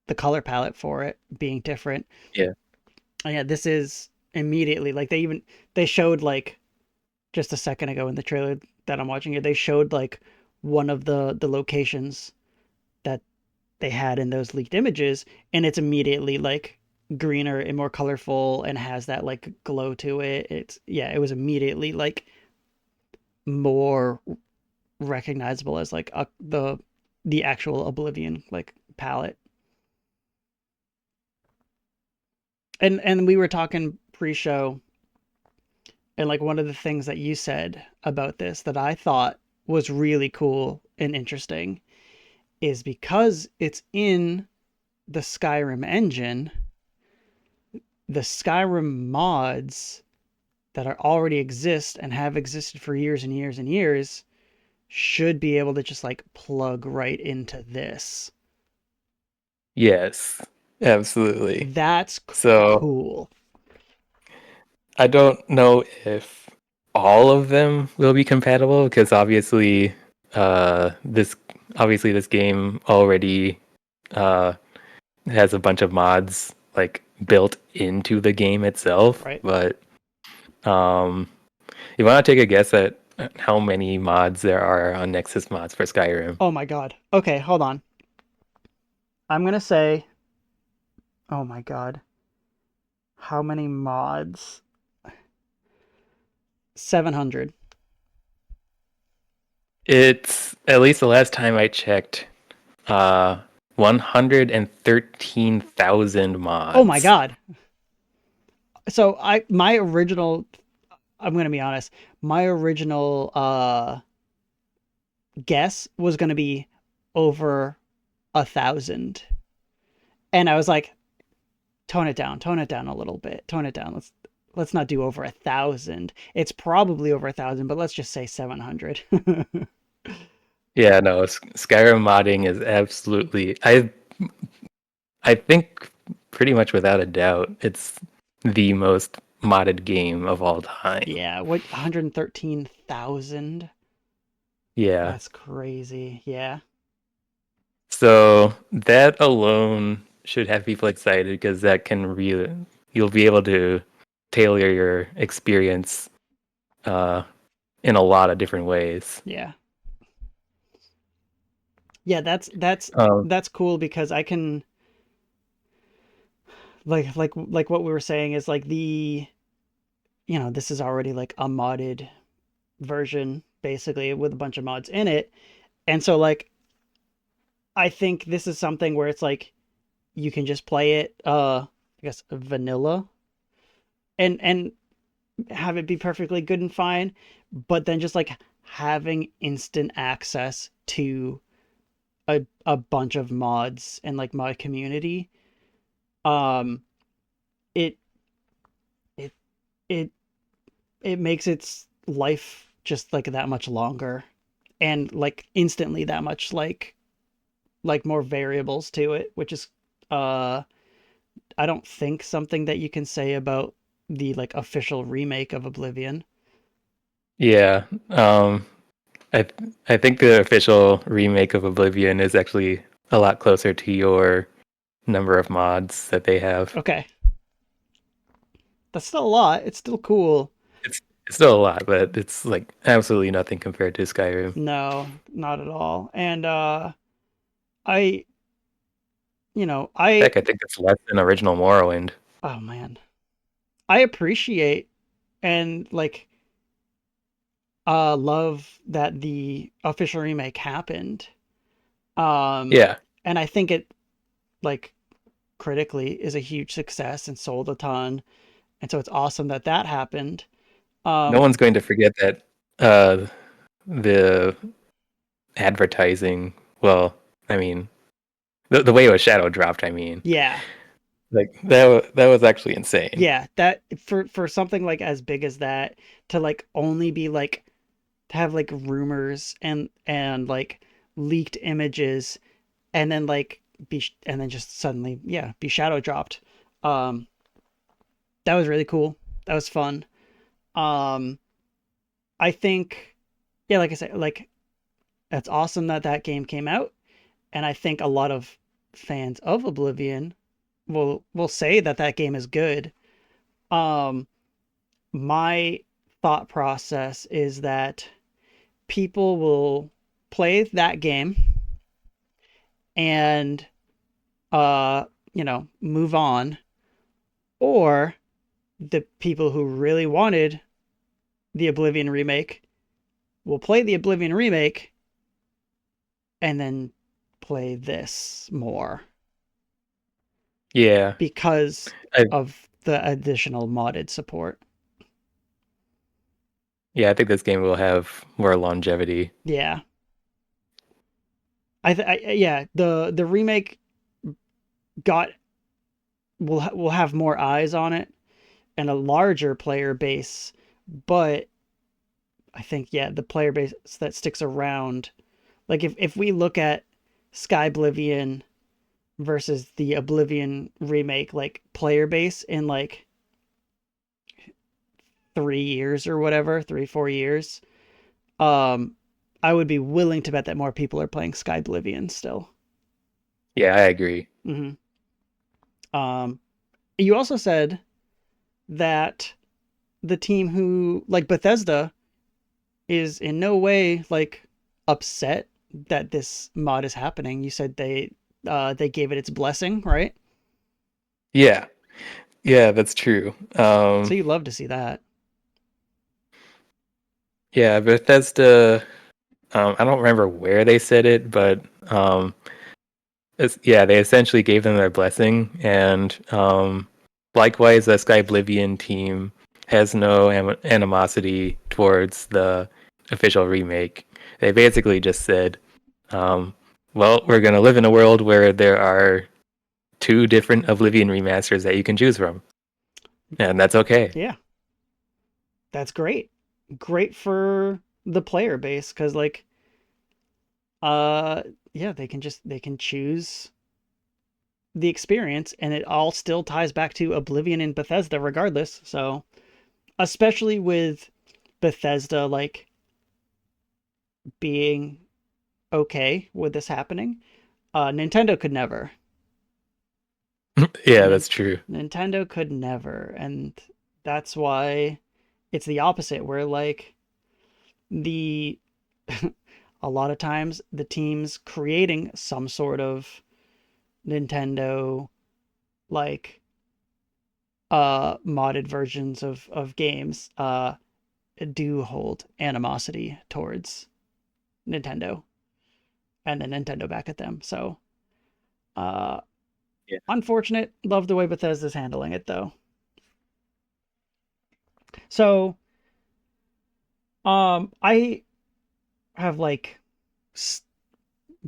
the color palette for it being different. Yeah, And yeah, this is immediately like they showed like just a second ago in the trailer that I'm watching it, they showed like one of the locations that they had in those leaked images, and it's immediately like greener and more colorful and has that like glow to it. It's yeah, it was immediately like more recognizable as like the actual Oblivion like palette. And we were talking pre-show, and like one of the things that you said about this that I thought was really cool and interesting is because it's in the Skyrim engine, the Skyrim mods that are already exist and have existed for years and years and years should be able to just like plug right into this. yes, absolutely. That's So cool. I don't know if all of them will be compatible because this this game already uh has a bunch of mods like built into the game itself. Right? But um you want to take a guess at how many mods there are on Nexus mods for Skyrim? Oh my god. Okay, hold on. I'm gonna say, oh my god, how many mods? 700. It's at least the last time I checked, 113,000 Oh my mods. god. So I my original I'm gonna be honest. My original guess was gonna be over 1,000, and I was like, tone it down a little bit, tone it down. Let's not do over 1,000. It's probably over 1,000, but let's just say 700. Yeah, no, Skyrim modding is absolutely. I think pretty much without a doubt, it's the most modded game of all time. Yeah, what 113,000? Yeah. That's crazy. Yeah. So that alone should have people excited because that can really you'll be able to tailor your experience uh, in a lot of different ways. Yeah. Yeah, Um, that's cool because I can like what we were saying is like this is already like a modded version basically with a bunch of mods in it. And so like I think this is something where it's like you can just play it I guess vanilla and have it be perfectly good and fine, but then just like having instant access to a bunch of mods and like mod community, um it it it it makes its life just like that much longer and like instantly that much like more variables to it, which is uh I don't think something that you can say about the like official remake of Oblivion. yeah, I I think the official remake of Oblivion is actually a lot closer to your number of mods that they have. Okay, that's still a lot. It's still cool. It's still a lot, but it's like absolutely nothing compared to Skyrim. No, not at all. And I, I Heck, I think it's less than original Morrowind. oh man, I appreciate and like love that the official remake happened. Um, Yeah, and I think it like critically is a huge success and sold a ton. And so it's awesome that that happened. no Um, one's going to forget that the advertising. Well, I mean, the way it was shadow dropped. I mean, yeah, like that was actually insane. yeah, that for something like as big as that to like only be like to have like rumors and like leaked images and then like and then just suddenly be shadow dropped. Um, that was really cool. That was fun. Um, I think like I said, like that's awesome that that game came out, and I think a lot of fans of Oblivion will say that that game is good. Um, my thought process is that people will play that game and move on, or the people who really wanted the Oblivion remake will play the Oblivion remake and then play this more Yeah, because I of the additional modded support. yeah, I think this game will have more longevity. Yeah. Yeah, the remake got will have more eyes on it and a larger player base, but I think the player base that sticks around, like if we look at Sky Oblivion versus the Oblivion remake, like player base in like 3 years or whatever, 3 4 years, um, I would be willing to bet that more people are playing Sky Oblivion still. Yeah, I agree. Hmm. You also said that the team who like Bethesda is in no way like upset that this mod is happening. You said they gave it its blessing, right? Yeah, yeah, that's true. So you love to see that. Yeah, Bethesda. I don't remember where they said it, but yeah, they essentially gave them their blessing, and likewise, the Sky Oblivion team has no animosity towards the official remake. They basically just said, um, well, we're going to live in a world where there are two different Oblivion remasters that you can choose from, and that's okay. Yeah, that's great. Great for the player base because like uh yeah, they can choose the experience and it all still ties back to Oblivion and Bethesda regardless. So, especially with Bethesda like being okay with this happening, Nintendo could never. Yeah, Nin- that's true. Nintendo could never, and that's why it's the opposite where like the a lot of times the teams creating some sort of Nintendo like modded versions of games do hold animosity towards Nintendo and then Nintendo back at them. So uh Yeah. unfortunate. Love the way Bethesda's handling it though. So I have like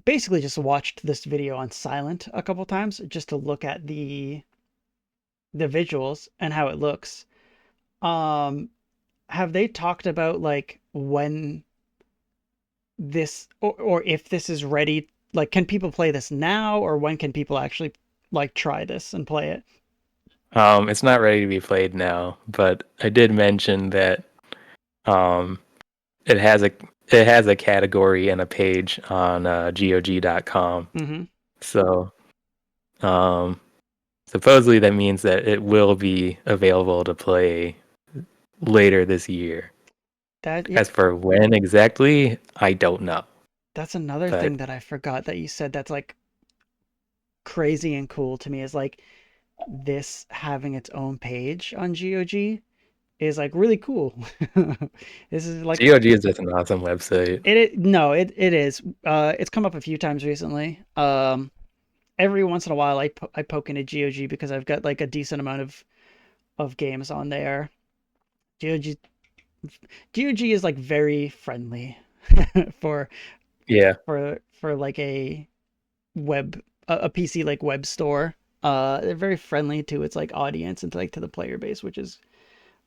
basically just watched this video on silent a couple times just to look at the visuals and how it looks. Um have they talked about like when this or if this is ready, like can people play this now or when can people actually like try this and play it? It's not ready to be played now, but I did mention that um, it has a it has a category and a page on GOG.com. Mm-hmm. So um, supposedly that means that it will be available to play later this year. That yeah, As for when exactly, I don't know. that's another But thing that I forgot that you said that's like crazy and cool to me is like this having its own page on GOG is like really cool. This is like GOG is just an awesome website. no, it is. It's come up a few times recently. Every once in a while I poke into GOG because I've got like a decent amount of games on there. GOG GOG is like very friendly for Yeah, for like a a PC like web store. They're very friendly to its like audience and to, like to the player base, which is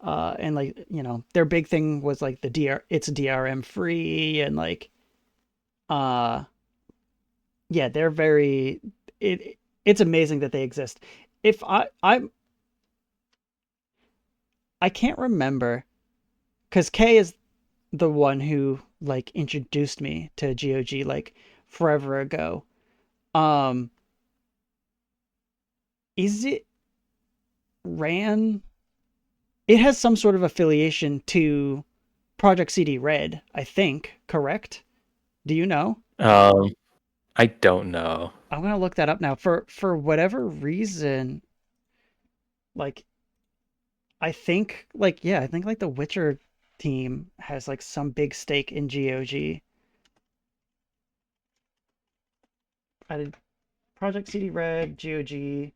and like you know their big thing was like the DR it's DRM free and like uh yeah they're very it's amazing that they exist. If I can't remember because Kay is the one who like introduced me to GOG like forever ago. Um, is it ran? It has some sort of affiliation to Project CD Red, I think. Correct? Do you know? um, I don't know. I'm gonna look that up now. For whatever reason, like I think like yeah, I think like the Witcher team has like some big stake in GOG. I did Project CD Red, GOG.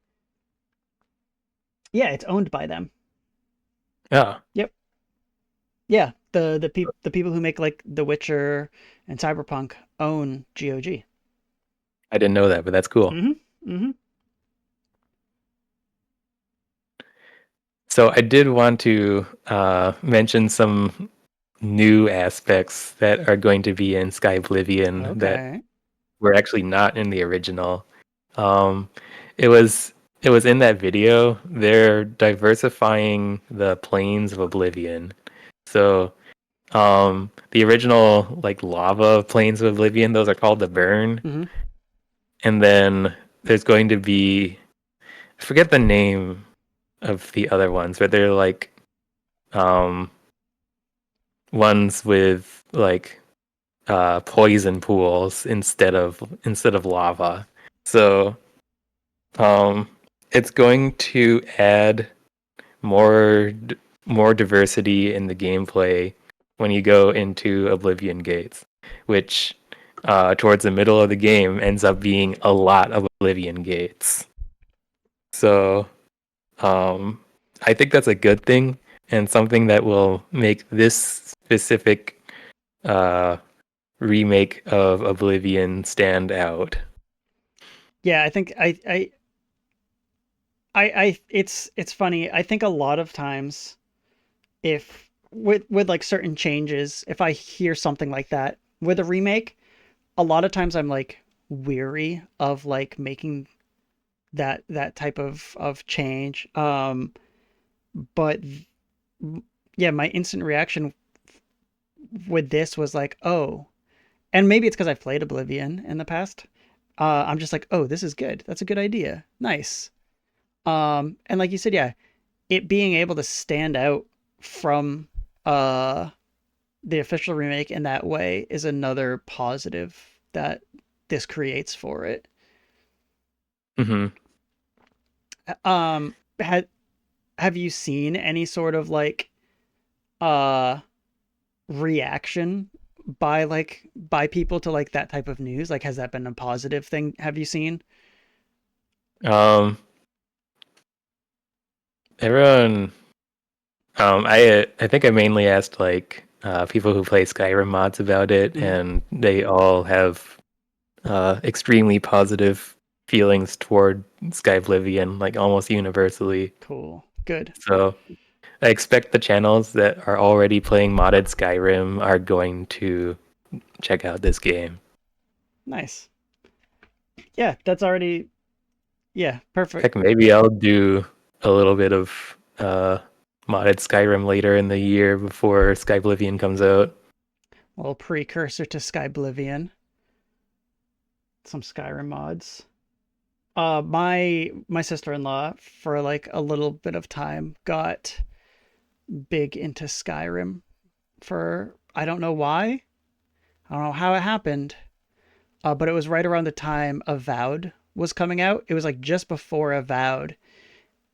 Yeah, it's owned by them. Yeah, Yep. Yeah, the people who make like The Witcher and Cyberpunk own GOG. I didn't know that, but that's cool. Mm-hmm. Mm-hmm. So I did want to mention some new aspects that are going to be in Sky Oblivion that Okay. were actually not in the original. Um, it was it was in that video. They're diversifying the planes of Oblivion. So the original like lava planes of Oblivion, those are called the burn. Mm-hmm. And then there's going to be, I forget the name of the other ones, but they're like um ones with like poison pools instead of lava. So um it's going to add more more diversity in the gameplay when you go into Oblivion Gates, which towards the middle of the game ends up being a lot of Oblivion Gates. So I think that's a good thing and something that will make this specific uh, remake of Oblivion stand out. Yeah, I think it's funny. I think a lot of times if with like certain changes, if I hear something like that with a remake, a lot of times I'm like weary of like making that type of change. But yeah, my instant reaction with this was like, oh, and maybe it's because I've played Oblivion in the past. I'm just like, oh, this is good. That's a good idea. Nice. And like you said, yeah, it being able to stand out from uh the official remake in that way is another positive that this creates for it. Hmm. Had have you seen any sort of like uh reaction by people to like that type of news? Like has that been a positive thing? Have you seen? Um, everyone, I think I mainly asked like people who play Skyrim mods about it, Mm, and they all have extremely positive feelings toward Skyblivion, like almost universally. cool. Good. So I expect the channels that are already playing modded Skyrim are going to check out this game. Nice. Yeah, that's already yeah, perfect. Heck, maybe I'll do a little bit of modded Skyrim later in the year before Skyblivion comes out. A little precursor to Skyblivion. Some Skyrim mods. My sister-in-law for like a little bit of time got big into Skyrim for I don't know why. I don't know how it happened. But it was right around the time Avowed was coming out. It was like just before Avowed,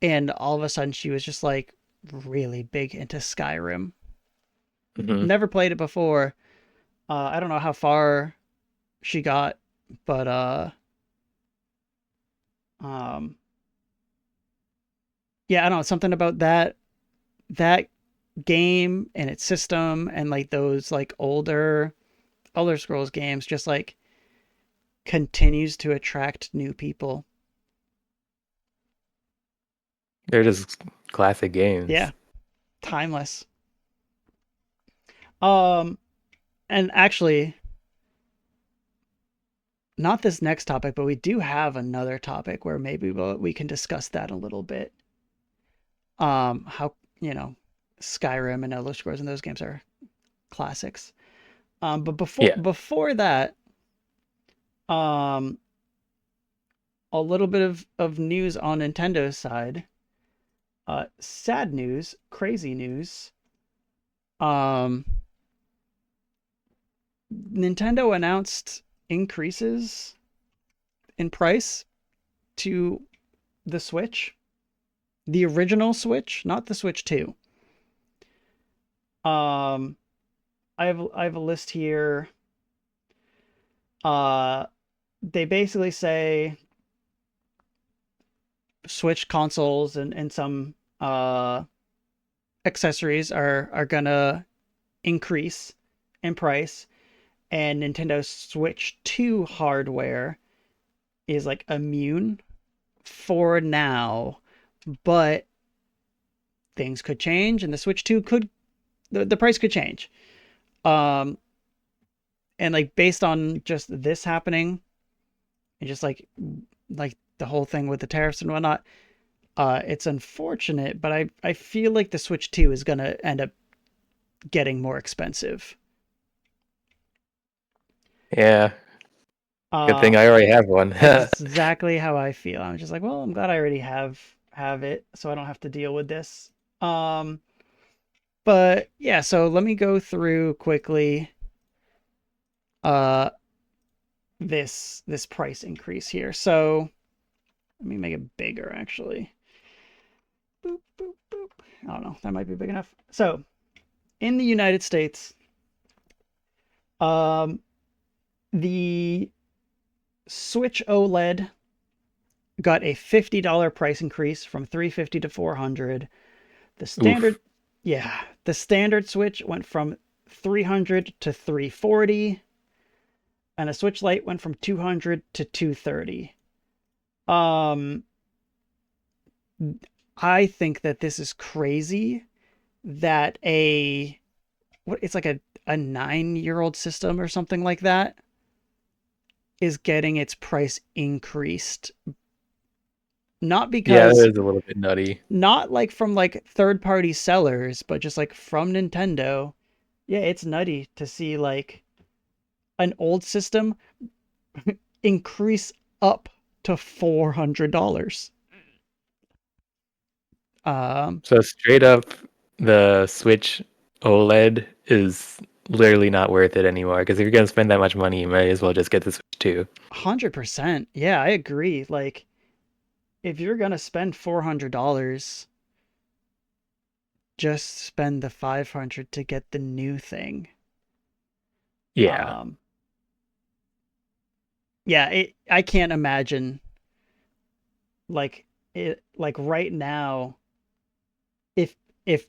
and all of a sudden she was just like really big into Skyrim. Hmm. Never played it before. I don't know how far she got, but um, yeah, I don't know something about that game and its system and like those like older Elder Scrolls games just like continues to attract new people. They're just classic Yeah, games. timeless. Um, and actually, not this next topic, but we do have another topic where maybe we can discuss that a little bit. How you know Skyrim and Elder Scrolls and those games are classics. But Yeah. before that, um, a little bit of news on Nintendo's side. Sad news, crazy news. Um, Nintendo announced increases in price to the Switch, the original Switch, not the Switch 2. Um, I have a list here. Uh, they basically say Switch consoles and some accessories are gonna increase in price, and Nintendo Switch 2 hardware is like immune for now, but things could change, and the Switch 2 could the price could change. Um, and like based on just this happening and just like the whole thing with the tariffs and whatnot, it's unfortunate, but I feel like the Switch 2 is gonna end up getting more expensive. Yeah. Good Uh, thing I already have one. exactly how I feel. I'm just like, well, I'm glad I already have it, so I don't have to deal with this. Um, but yeah, so let me go through quickly uh this price increase here. So let me make it bigger actually. Boop, boop, boop. I don't know. That might be big enough. So in the United States, um, the Switch OLED got a $50 price increase from 350 to 400. The Oof. standard Yeah, the standard Switch went from 300 to 340, and a Switch Lite went from 200 to 230. Um, I think that this is crazy that it's like a 9-year old system or something like that is getting its price increased. Not Yeah, that because is a little bit nutty. not like from like third party sellers, but just like from Nintendo. Yeah, it's nutty to see like an old system increase up to $400. Um, So straight up, the Switch OLED is literally not worth it anymore. Because if you're gonna spend that much money, you might as well just get the Switch 2. 100%. Yeah, I agree. Like if you're gonna spend $400, just spend the 500 to get the new thing. Yeah, Um, yeah, I can't imagine like like right now if if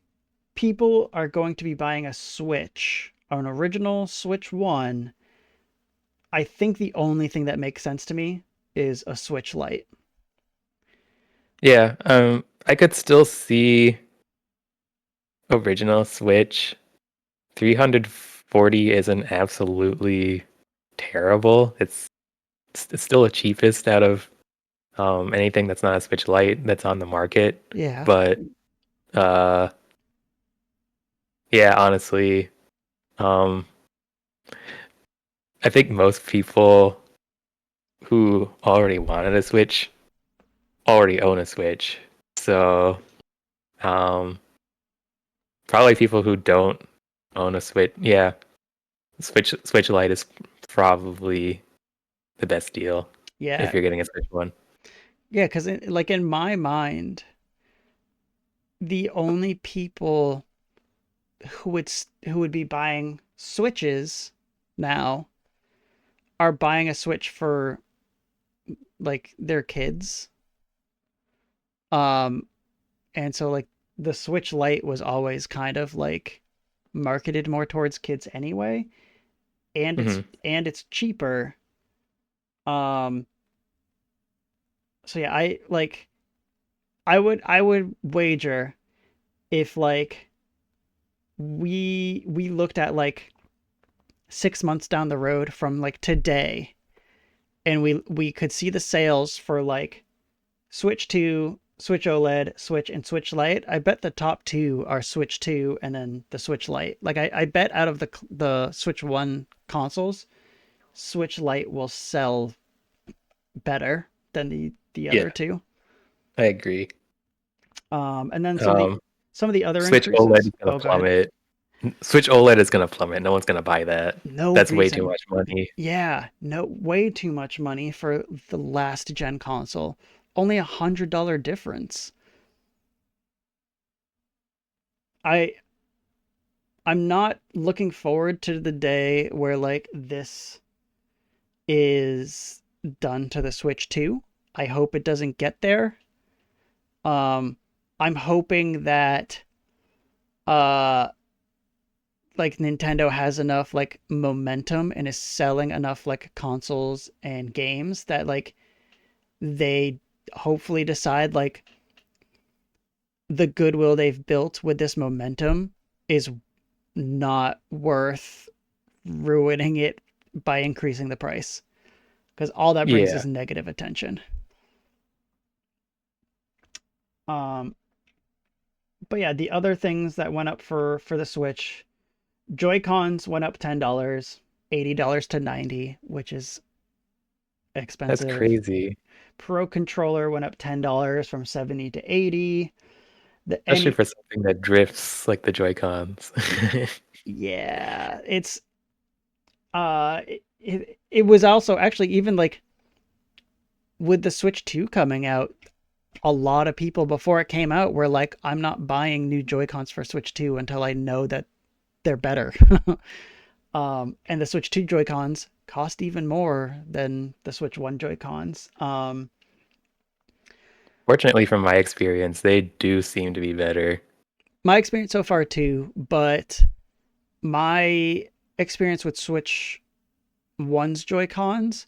people are going to be buying a Switch, an original Switch 1, I think the only thing that makes sense to me is a Switch Lite. yeah. I could still see original Switch. 340 isn't absolutely terrible. It's still the cheapest out of anything that's not a Switch Lite that's on the market. Yeah. But uh, yeah, honestly, um, I think most people who already wanted a Switch already own a Switch. So um, probably people who don't own a Switch, yeah, Switch Lite is probably the best deal if Yeah. you're getting a Switch one. Yeah, cuz like in my mind, the only people who would be buying Switches now are buying a Switch for like their kids. Um and so like the Switch Lite was always kind of like marketed more towards kids anyway, and Hmm. it's cheaper. Um so yeah, I would wager if like we looked at like 6 months down the road from like today, and we could see the sales for like Switch 2, Switch OLED, Switch, and Switch Lite. I bet the top two are Switch 2 and then the Switch Lite. Like I bet out of the Switch 1 consoles, Switch Lite will sell better than the other Yeah, two. I agree. And then Um, some of the other Switch OLED increases. is gonna Oh, go ahead. plummet. Switch OLED is gonna plummet. No one's gonna buy that. No That's way too reason. much money. Yeah, no, way too much money for the last gen console. Only $100 difference. I I'm not looking forward to the day where like this is done to the Switch 2. I hope it doesn't get there. Um, I'm hoping that uh like Nintendo has enough like momentum and is selling enough like consoles and games that like they hopefully decide like the goodwill they've built with this momentum is not worth ruining it by increasing the price, because all that brings Yeah, is negative attention. Um, but yeah, the other things that went up for the Switch, Joy Cons went up $10, $80 to 90, which is that's expensive. crazy. Pro controller went up $10 from 70 to 80. The Especially any for something that drifts like the Joy-Cons. Yeah, it's it was also actually even like with the Switch 2 coming out, a lot of people before it came out were like, I'm not buying new Joy-Cons for Switch 2 until I know that they're better. And the Switch 2 Joy-Cons cost even more than the Switch 1 Joy-Cons. Fortunately, from my experience, they do seem to be better. my experience so far too, but my experience with Switch One's Joy Cons,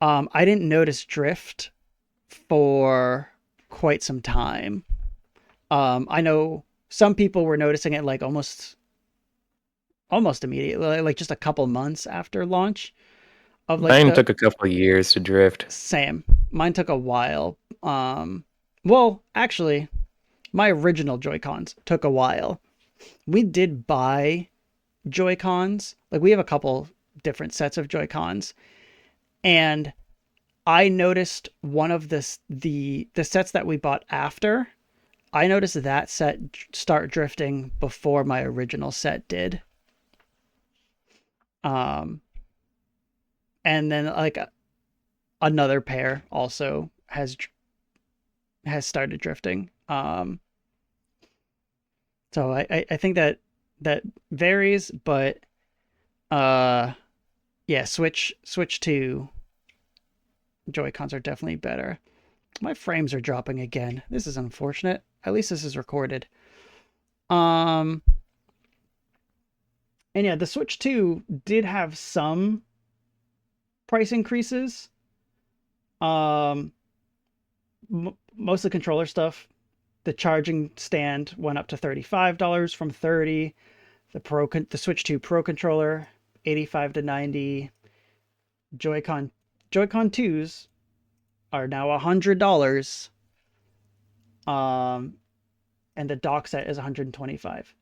I didn't notice drift for quite some time. I know some people were noticing it like almost immediately, like just a couple months after launch of like Mine the took a couple of years to drift. same. Mine took a while. Well, actually, my original Joy Cons took a while. We did buy Joy Cons. Like we have a couple different sets of Joy Cons, and I noticed one of the sets that we bought after. I noticed that set start drifting before my original set did. Um, and then like another pair also has started drifting. So I think that that varies, but uh, yeah, Switch to Joy Cons are definitely better. My frames are dropping again. This is unfortunate. At least this is recorded. Um, and yeah, the Switch 2 did have some price increases. Um, most of the controller stuff. The charging stand went up to $35 from 30. The Switch 2 Pro controller 85 to 90. Joy-Con Joy-Con 2s are now $100. Um, and the dock set is 125.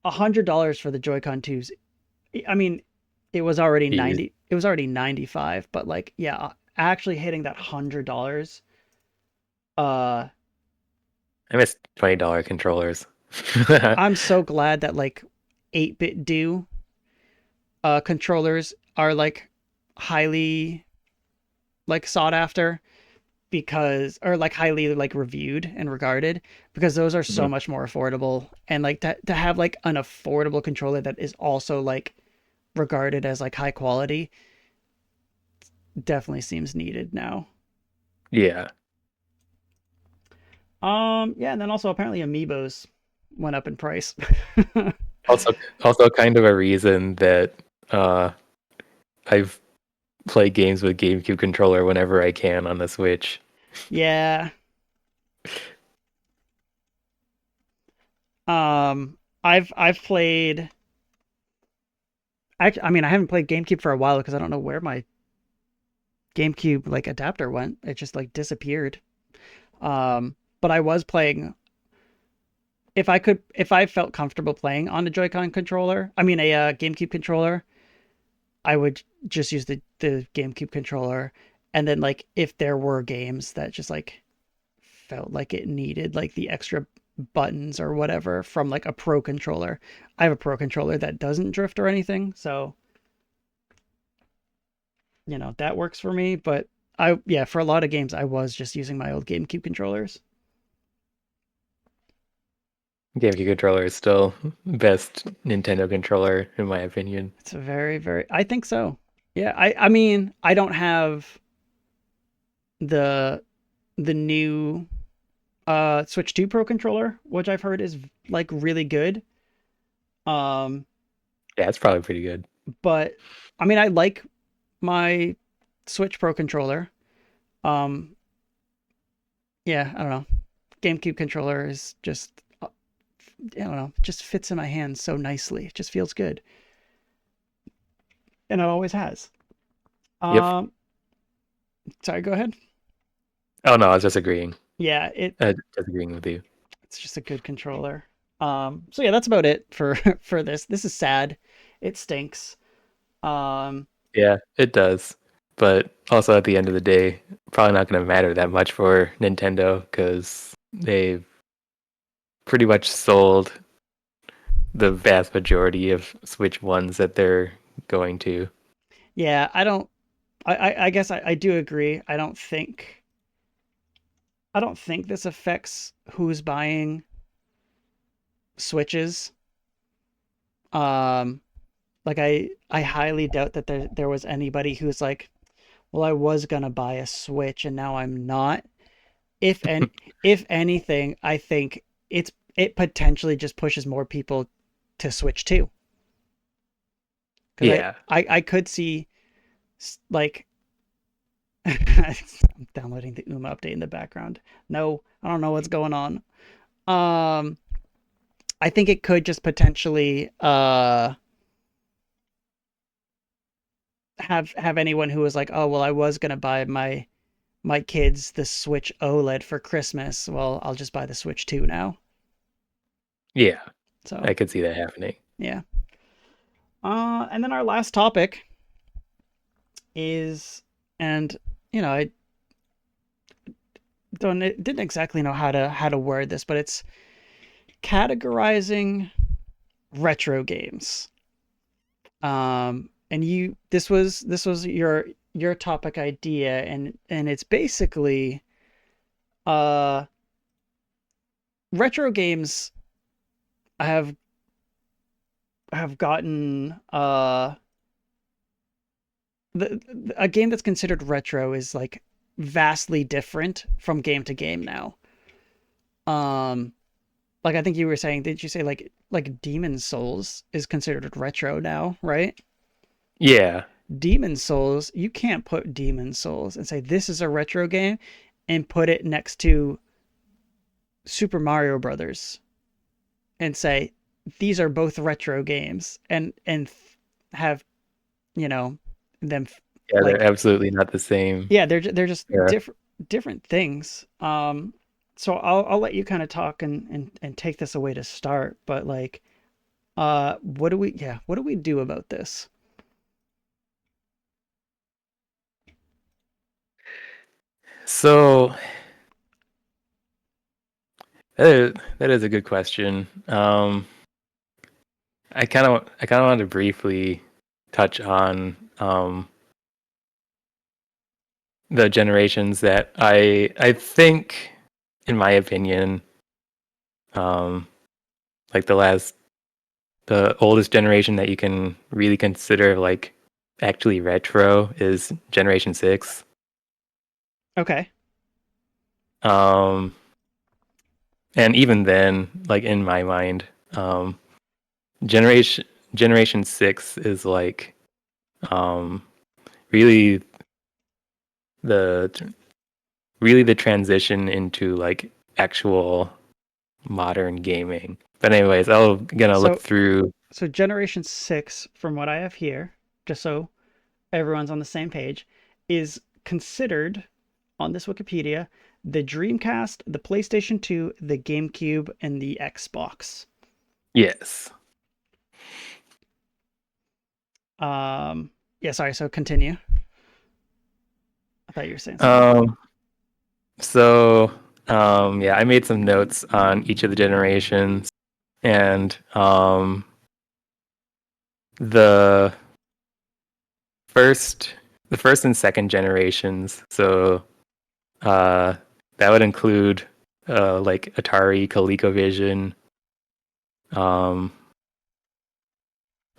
$100 for the Joy-Con 2s. I mean, it was already Jeez. 90. It was already 95, but like, yeah, actually hitting that $100. Uh, I miss $20 controllers. I'm so glad that like 8-bit do controllers are like highly like sought after because or like highly like reviewed and regarded because those are so Mhm. much more affordable and like to have like an affordable controller that is also like regarded as like high quality definitely seems needed now. Yeah. Yeah, and then also apparently amiibos went up in price. Also kind of a reason that uh I've played games with GameCube controller whenever I can on the Switch. Yeah. I've played I mean I haven't played GameCube for a while because I don't know where my GameCube like adapter went. It just like disappeared. But I was playing if I felt comfortable playing on a Joy-Con controller, I mean a GameCube controller, I would just use the GameCube controller. And then like if there were games that just like felt like it needed like the extra buttons or whatever from like a pro controller. I have a pro controller that doesn't drift or anything, so that works for me. But I yeah, for a lot of games I was just using my old GameCube controllers. GameCube controller is still best Nintendo controller in my opinion. It's a very I think so. Yeah, I mean I don't have the the new Switch 2 Pro controller, which I've heard is like really good. Um, Yeah, it's probably pretty good. but I mean I like my Switch Pro controller. Um, yeah, I don't know. GameCube controller is just I don't know, just fits in my hands so nicely. It just feels good, and it always has. Yep. Um, sorry, go ahead. Oh no, I was just agreeing. Yeah, Just agreeing with you. it's just a good controller. So yeah, that's about it for for this. This is sad. It stinks. Um, Yeah, it does. But also at the end of the day, probably not going to matter that much for Nintendo because they've pretty much sold the vast majority of Switch ones that they're going to. yeah, I don't. I guess I do agree. I don't think this affects who's buying Switches. Um, like I highly doubt that there was anybody who's like, well, I was gonna buy a Switch and now I'm not. If and if anything, I think it potentially just pushes more people to Switch too. Because Yeah. I could see like I'm downloading the UMA update in the background. No, I don't know what's going on. Um, I think it could just potentially have anyone who was like, oh well, I was gonna buy my kids the Switch OLED for Christmas. Well, I'll just buy the Switch 2 now. Yeah. So I could see that happening. yeah. And then our last topic is, and I didn't exactly know how to word this, but it's categorizing retro games. And this was your topic idea, and it's basically uh retro games have have gotten a game that's considered retro is like vastly different from game to game now. Um, like I think you were saying, did you say like Demon Souls is considered retro now, right? Yeah. Demon Souls, you can't put Demon Souls and say this is a retro game and put it next to Super Mario Brothers and say these are both retro games and have, you know, them Yeah, they're like absolutely not the same. yeah, they're just Yeah. different things. So I'll let you kind of talk and take this away to start, but like what do we do about this? So that is a good question. I kind of want to briefly touch on the generations that I think, in my opinion, um, like the oldest generation that you can really consider like actually retro is Generation 6. Okay. Um, and even then, like in my mind, um, Generation Generation 6 is like um, really the really the transition into like actual modern gaming. But anyways, I'm gonna look So through. so Generation 6 from what I have here, just so everyone's on the same page, is considered on this Wikipedia the Dreamcast, the PlayStation 2, the GameCube, and the Xbox. Yes. Yeah, sorry, so continue. I thought you were saying something. Um, so yeah, I made some notes on each of the generations, and the first the first and second generations. So uh, that would include like Atari, ColecoVision, um,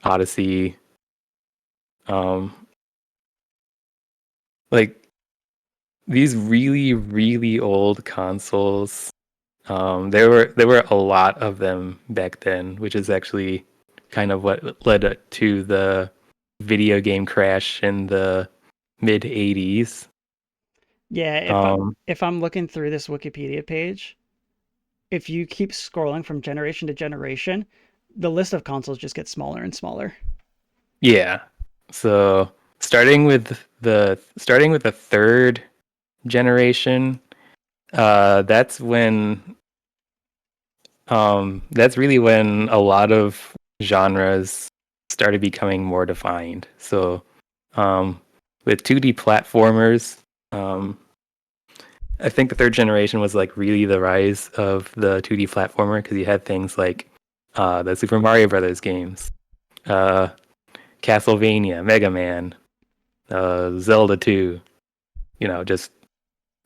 Odyssey, um, like these really really old consoles. There were a lot of them back then, which is actually kind of what led to the video game crash in the mid '80s. Yeah, Um, if I'm looking through this Wikipedia page, if you keep scrolling from generation to generation, the list of consoles just gets smaller and smaller. yeah. So starting with the third generation, that's when that's really when a lot of genres started becoming more defined. So um, with 2D platformers, um, I think the third generation was like really the rise of the 2D platformer because you had things like the Super Mario Brothers games, uh, Castlevania, Mega Man, Zelda 2. Just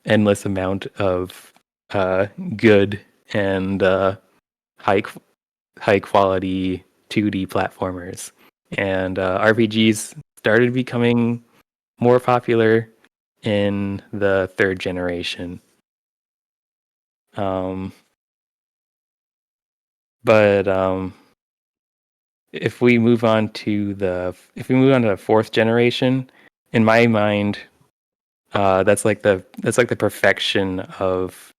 endless amount of uh, good and high high quality 2D platformers, and RPGs started becoming more popular in the third generation. Um, But if we move on to the fourth generation, in my mind, that's like the perfection of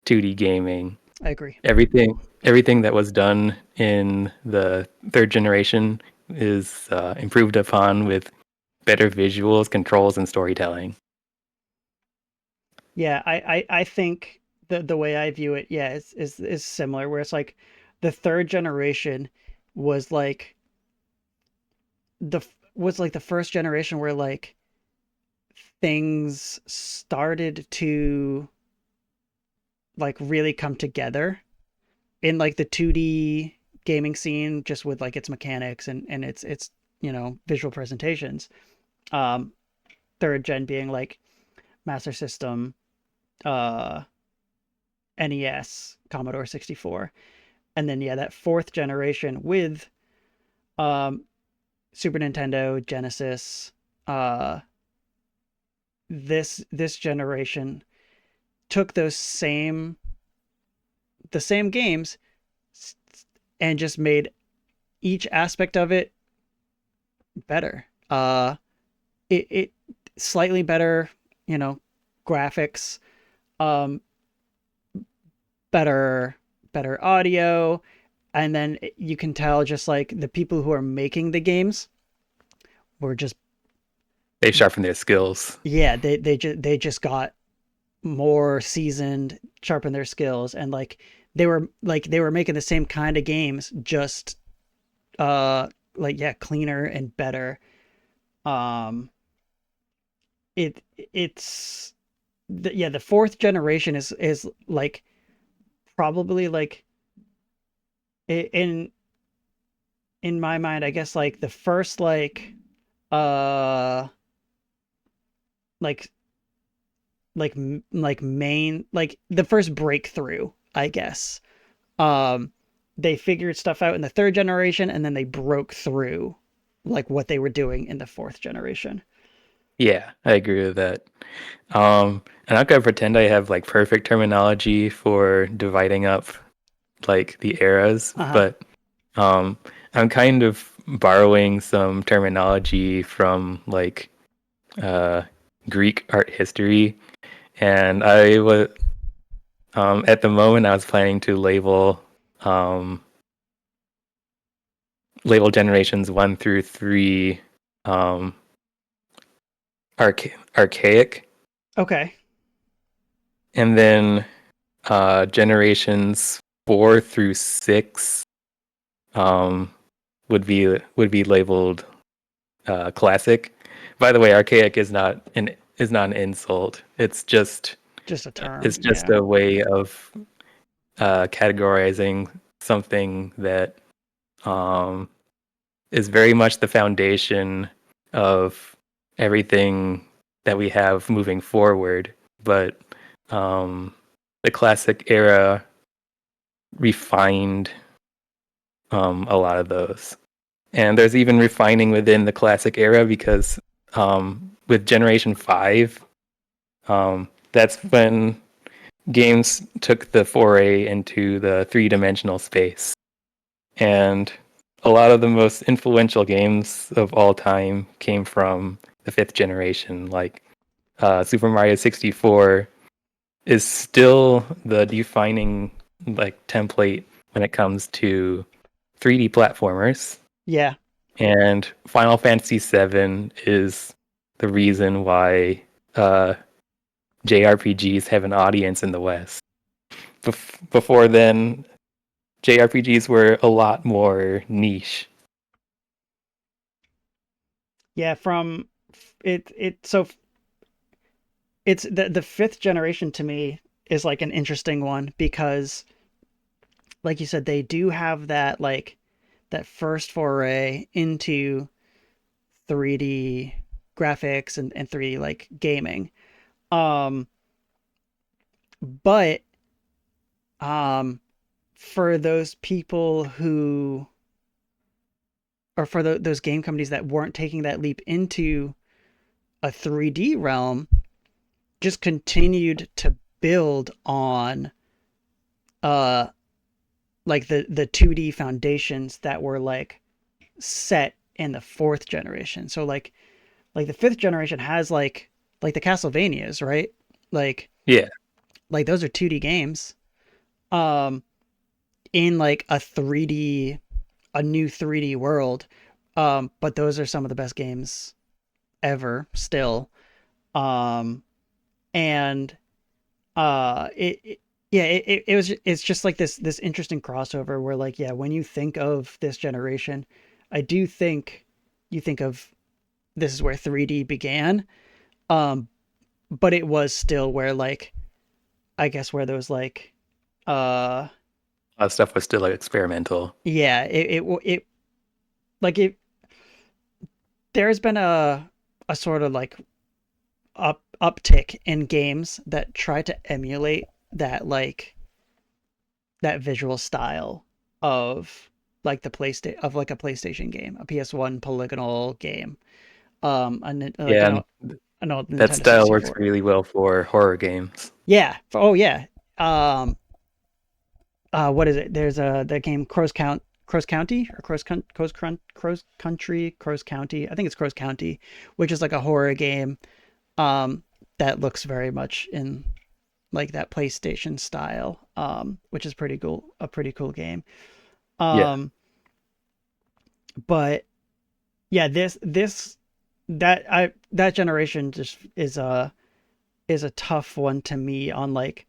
2D gaming. I agree. Everything that was done in the third generation is improved upon with better visuals, controls, and storytelling. Yeah, I think the way I view it, yeah, is similar. Where it's like the third generation was like the was like the first generation where like things started to like really come together in like the 2D gaming scene, just with like its mechanics and its visual presentations. Um, Third gen being like Master System, uh, NES, Commodore 64, and then yeah, that fourth generation with um, Super Nintendo, Genesis. Uh, this generation took the same games and just made each aspect of it better. It slightly better, you know, graphics, um, better audio, and then you can tell just like the people who are making the games were just They sharpened their skills. yeah they just got more seasoned, sharpened their skills, and they were making the same kind of games, just uh like yeah, cleaner and better. Um, it's yeah, the fourth generation is like probably like in my mind, I guess like the first uh like like main like the first breakthrough, I guess. Um, they figured stuff out in the third generation, and then they broke through like what they were doing in the fourth generation. Yeah, I agree with that. I'm not gonna pretend I have like perfect terminology for dividing up like the eras, Uh huh. but um, I'm kind of borrowing some terminology from like uh, Greek art history, and I was at the moment I was planning to um, label generations 1 through 3 um, archaic, Okay. and then generations 4 through 6 um, would be labeled classic. By the way, archaic is not an insult. Just a term. It's just Yeah. a way of categorizing something that um, is very much the foundation of everything that we have moving forward. But um, the classic era refined a lot of those. And there's even refining within the classic era because with Generation 5, that's when games took the foray into the three-dimensional space. And a lot of the most influential games of all time came from the fifth generation. Like Super Mario 64 is still the defining like template when it comes to 3D platformers. Yeah. And Final Fantasy VII is the reason why uh, JRPGs have an audience in the West. Before then, JRPGs were a lot more niche. Yeah. From it so it's the fifth generation to me is like an interesting one because like you said, they do have that like that first foray into 3D graphics and 3D like gaming. Um, but um, for those people who, or for those game companies that weren't taking that leap into a 3D realm, just continued to build on uh like the 2D foundations that were like set in the fourth generation. So like the fifth generation has like the Castlevanias, right? Like Yeah. like those are 2D games. Um in like a new 3D world. But those are some of the best games ever still. Um and yeah, it's just like this interesting crossover where like yeah, when you think of this generation, I do think you think of this is where 3D began. Um but it was still where like I guess where those like uh A lot of stuff was still like experimental. yeah, it like it there's been a sort of like uptick in games that try to emulate that like that visual style of like the PlayStation of like a PlayStation game, a PS1 polygonal game, like Yeah, and an old that Nintendo style works 64. really well for horror games. Yeah. Oh yeah. Um. What is it? There's the game Crows County or Crows Country Crows County. I think it's Crows County, which is like a horror game. Um. That looks very much in like that PlayStation style. Which is pretty cool. A pretty cool game. Yeah. Um. But yeah, this that I that generation just is a tough one to me on like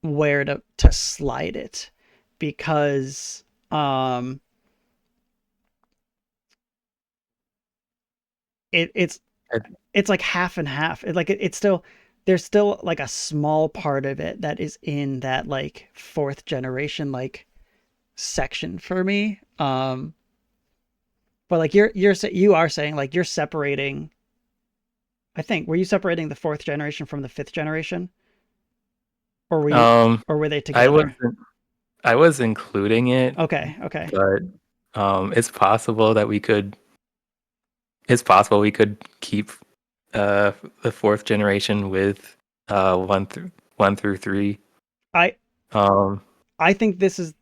where to slide it because it's I- it's like half and half. It's still there's still like a small part of it that is in that like fourth generation like section for me. But like you are saying like you're separating. I think were you separating the fourth generation from the fifth generation, or were you Um, or were they I together? wasn't. I was including it, Okay, okay. but it's possible that we could. It's possible we could keep uh the fourth generation with one through three. I Um, I think this is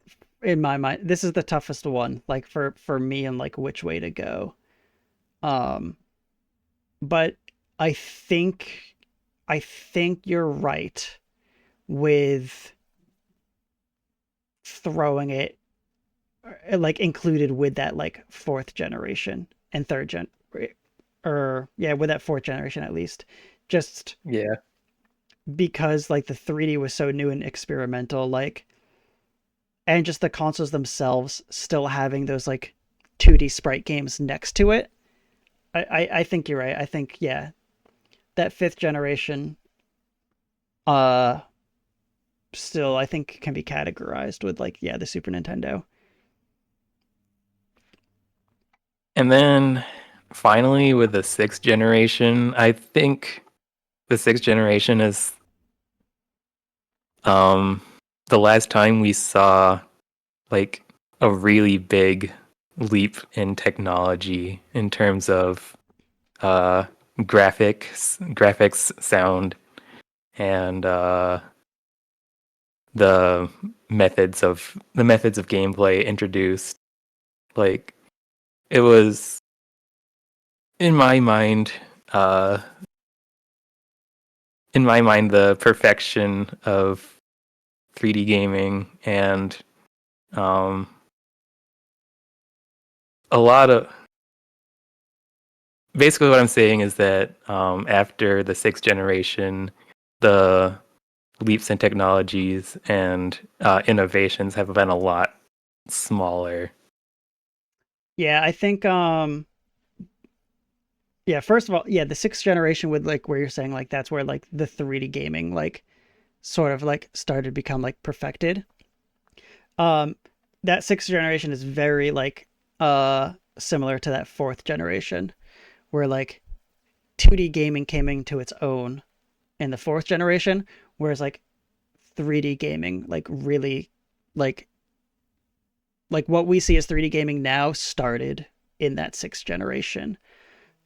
in my mind this is the toughest one like for me and like which way to go. Um but I think I think you're right with throwing it like included with that like fourth generation and third gen or yeah, with that fourth generation at least. Just yeah, because like the 3D was so new and experimental like and just the consoles themselves still having those like 2D sprite games next to it. I think you're right. I think yeah, that fifth generation uh still I think can be categorized with like yeah, the Super Nintendo. and then finally with the sixth generation, I think the sixth generation is um the last time we saw like a really big leap in technology in terms of uh graphics, sound, and the methods of gameplay introduced. Like it was in my mind, uh, the perfection of 3D gaming, and um, a lot of basically what I'm saying is that after the sixth generation, the leaps in technologies and innovations have been a lot smaller. Yeah, I think yeah, first of all, yeah, the sixth generation with like where you're saying like that's where like the 3D gaming like sort of like started to become like perfected. Um that sixth generation is very like similar to that fourth generation where like 2D gaming came into its own in the fourth generation, whereas like 3D gaming, like really, like like what we see as 3D gaming now started in that sixth generation.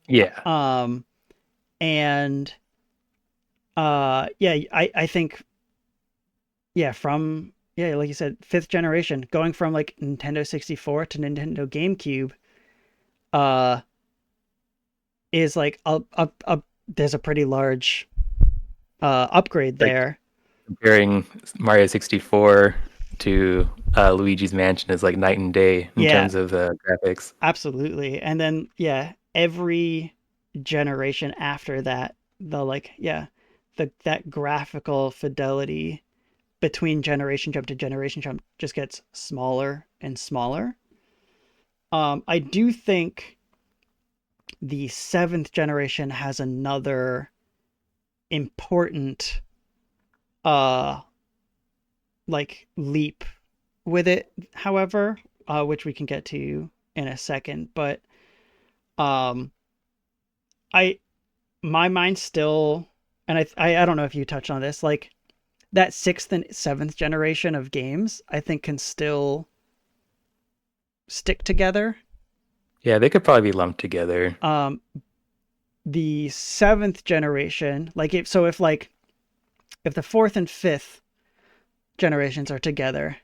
Yeah. Um, and yeah, I think yeah yeah, like you said, fifth generation, going from like Nintendo 64 to Nintendo GameCube, uh, is like a there's a pretty large upgrade Like there. comparing Mario 64 to Luigi's Mansion is like night and day in Yeah, terms of graphics. absolutely. And then yeah, every generation after that, the like yeah, the that graphical fidelity between generation jump to generation jump just gets smaller and smaller. I do think the seventh generation has another important uh like leap with it, however, which we can get to in a second. But um, I my mind still, and I don't know if you touched on this, like that sixth and seventh generation of games, I think can still stick together. Yeah, they could probably be lumped together. Um, the seventh generation, like if the fourth and fifth generations are together,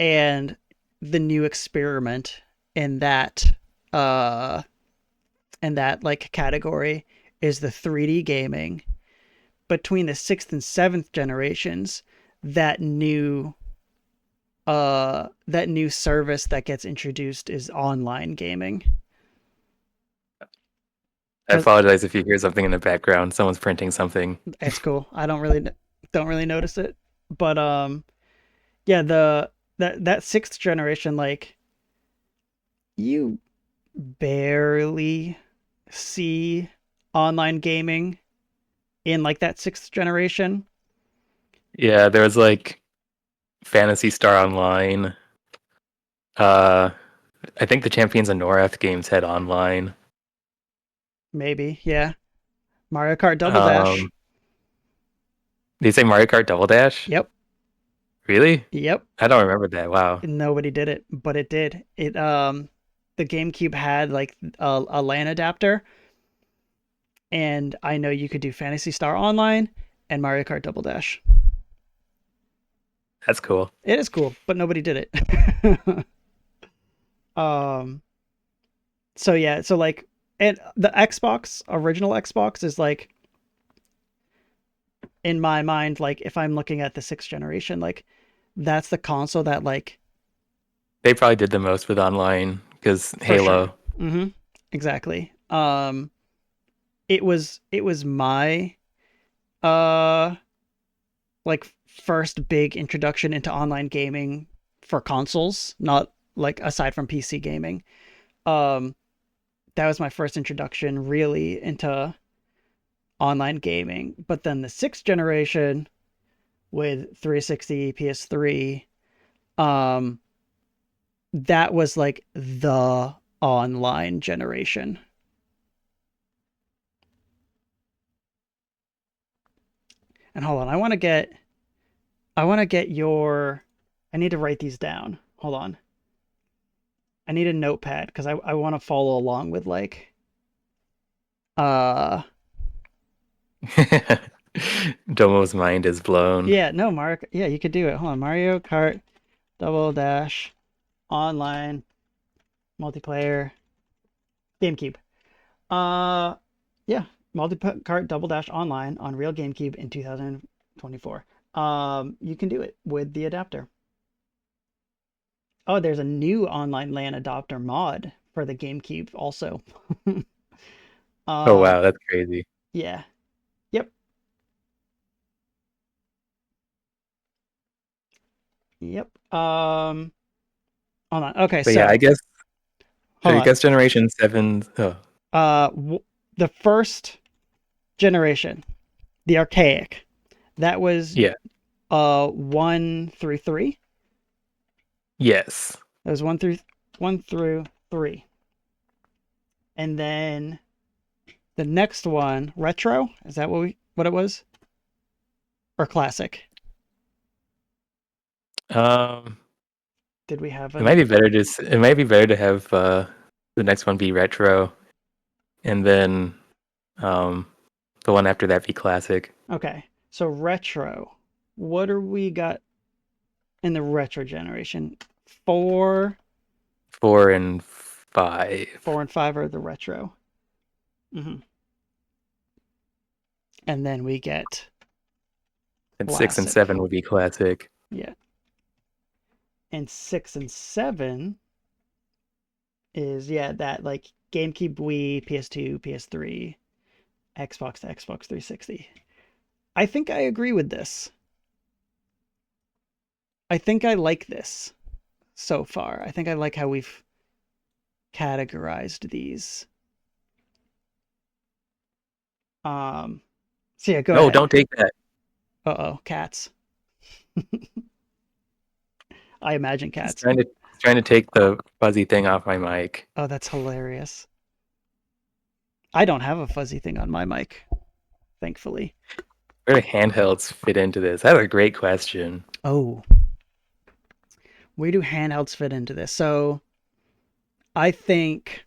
and the new experiment in that uh like category is the 3D gaming. Between the sixth and seventh generations, that new that new service that gets introduced is online gaming. I Does apologize if you hear something in the background. Someone's printing something. It's cool. I don't really notice it. But yeah, the that sixth generation, like you barely see online gaming in like that sixth generation. Yeah, there was like Fantasy Star Online. Uh, I think the Champions of Norath games had online. Maybe, yeah. Mario Kart Double Dash. Um, did you say Mario Kart Double Dash? Yep. Really? Yep. I don't remember that. Wow. Nobody did it, but it did. It the GameCube had like a LAN adapter, and I know you could do Fantasy Star Online and Mario Kart Double Dash. That's cool. It is cool, but nobody did it. um so yeah, so like and the Xbox, original Xbox is like in my mind, like if I'm looking at the sixth generation, like that's the console that like They probably did the most with online because for sure. Halo. Mm-hmm. Exactly. It was my uh like first big introduction into online gaming for consoles, not like aside from PC gaming. Um that was my first introduction really into online gaming. But then the sixth generation with 360 PS3, um that was like the online generation. And hold on, I want to get your I need to write these down. Hold on. I need a notepad because I want to follow along with like uh Domo's mind is blown. yeah, no, Mark. Yeah, you could do it. Hold on. Mario Kart Double Dash online multiplayer GameCube. Uh yeah, Multi Kart Double Dash online on real GameCube in 2024. You can do it with the adapter. Oh, there's a new online LAN adapter mod for the GameCube also. Oh um wow, that's crazy. yeah. Yep. Yep. Hold on. Okay, But yeah, I so guess hold I on. guess Generation 7. Oh, The first generation, the archaic, that was yeah. 1 through 3. Yes. That was 1 through 3, and then the next one, retro. Is that what it was, or classic? Um, Did we have it might an? be better it might be better to have the next one be retro and then um the one after that be classic. Okay, so retro. What are we got? in the retro generation. Four, 4 and 5. 4 and 5 are the retro. And then we get And 6 and 7 classic. would be classic. Yeah. And 6 and 7 is, yeah, that like GameCube, Wii, PS2, PS3, Xbox to Xbox 360. I think I agree with this. I think I like this so far. I think I like how we've categorized these. Um, so yeah, go No, ahead. don't take that. Uh-oh, cats. I imagine He's cats. trying to take the fuzzy thing off my mic. Oh, that's hilarious. I don't have a fuzzy thing on my mic, thankfully. Where do handhelds fit into this? That's a great question. Oh, where do handhelds fit into this? So I think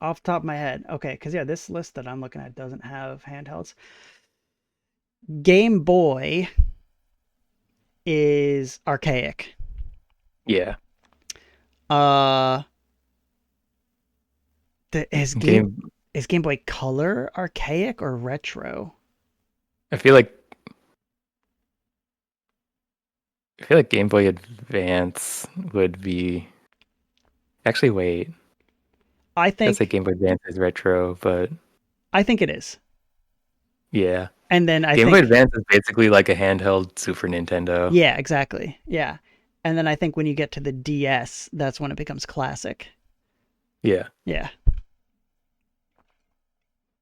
off the top of my head, okay, because yeah, this list that I'm looking at doesn't have handhelds. Game Boy is archaic. Yeah. Uh, the, is game Game is Game Boy Color archaic or retro? I feel like I feel like Game Boy Advance would be actually wait. I I'd say think Game Boy Advance is retro, but I think it is. yeah. And then I Game Boy think Advance is basically like a handheld Super Nintendo. yeah, exactly. Yeah. And then I think when you get to the DS, that's when it becomes classic. Yeah. Yeah.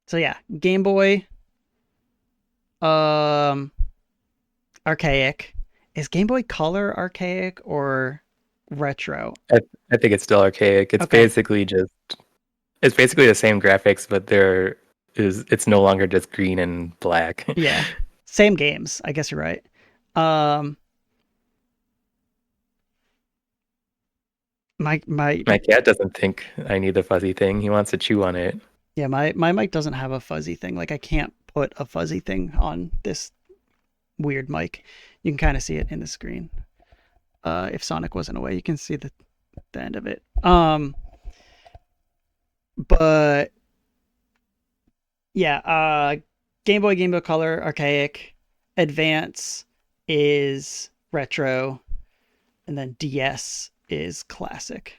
So yeah, Game Boy um archaic. Is Game Boy Color archaic or retro? I, I think it's still archaic. Okay. It's basically the same graphics, but it's no longer just green and black. Yeah. Same games. I guess you're right. Um my My cat doesn't think I need the fuzzy thing. He wants to chew on it. yeah, my mic doesn't have a fuzzy thing. Like I can't put a fuzzy thing on this weird mic. You can kind of see it in the screen. If Sonic wasn't away, you can see the end of it. But yeah, Game Boy Color, archaic. Advance is retro, and then DS is classic.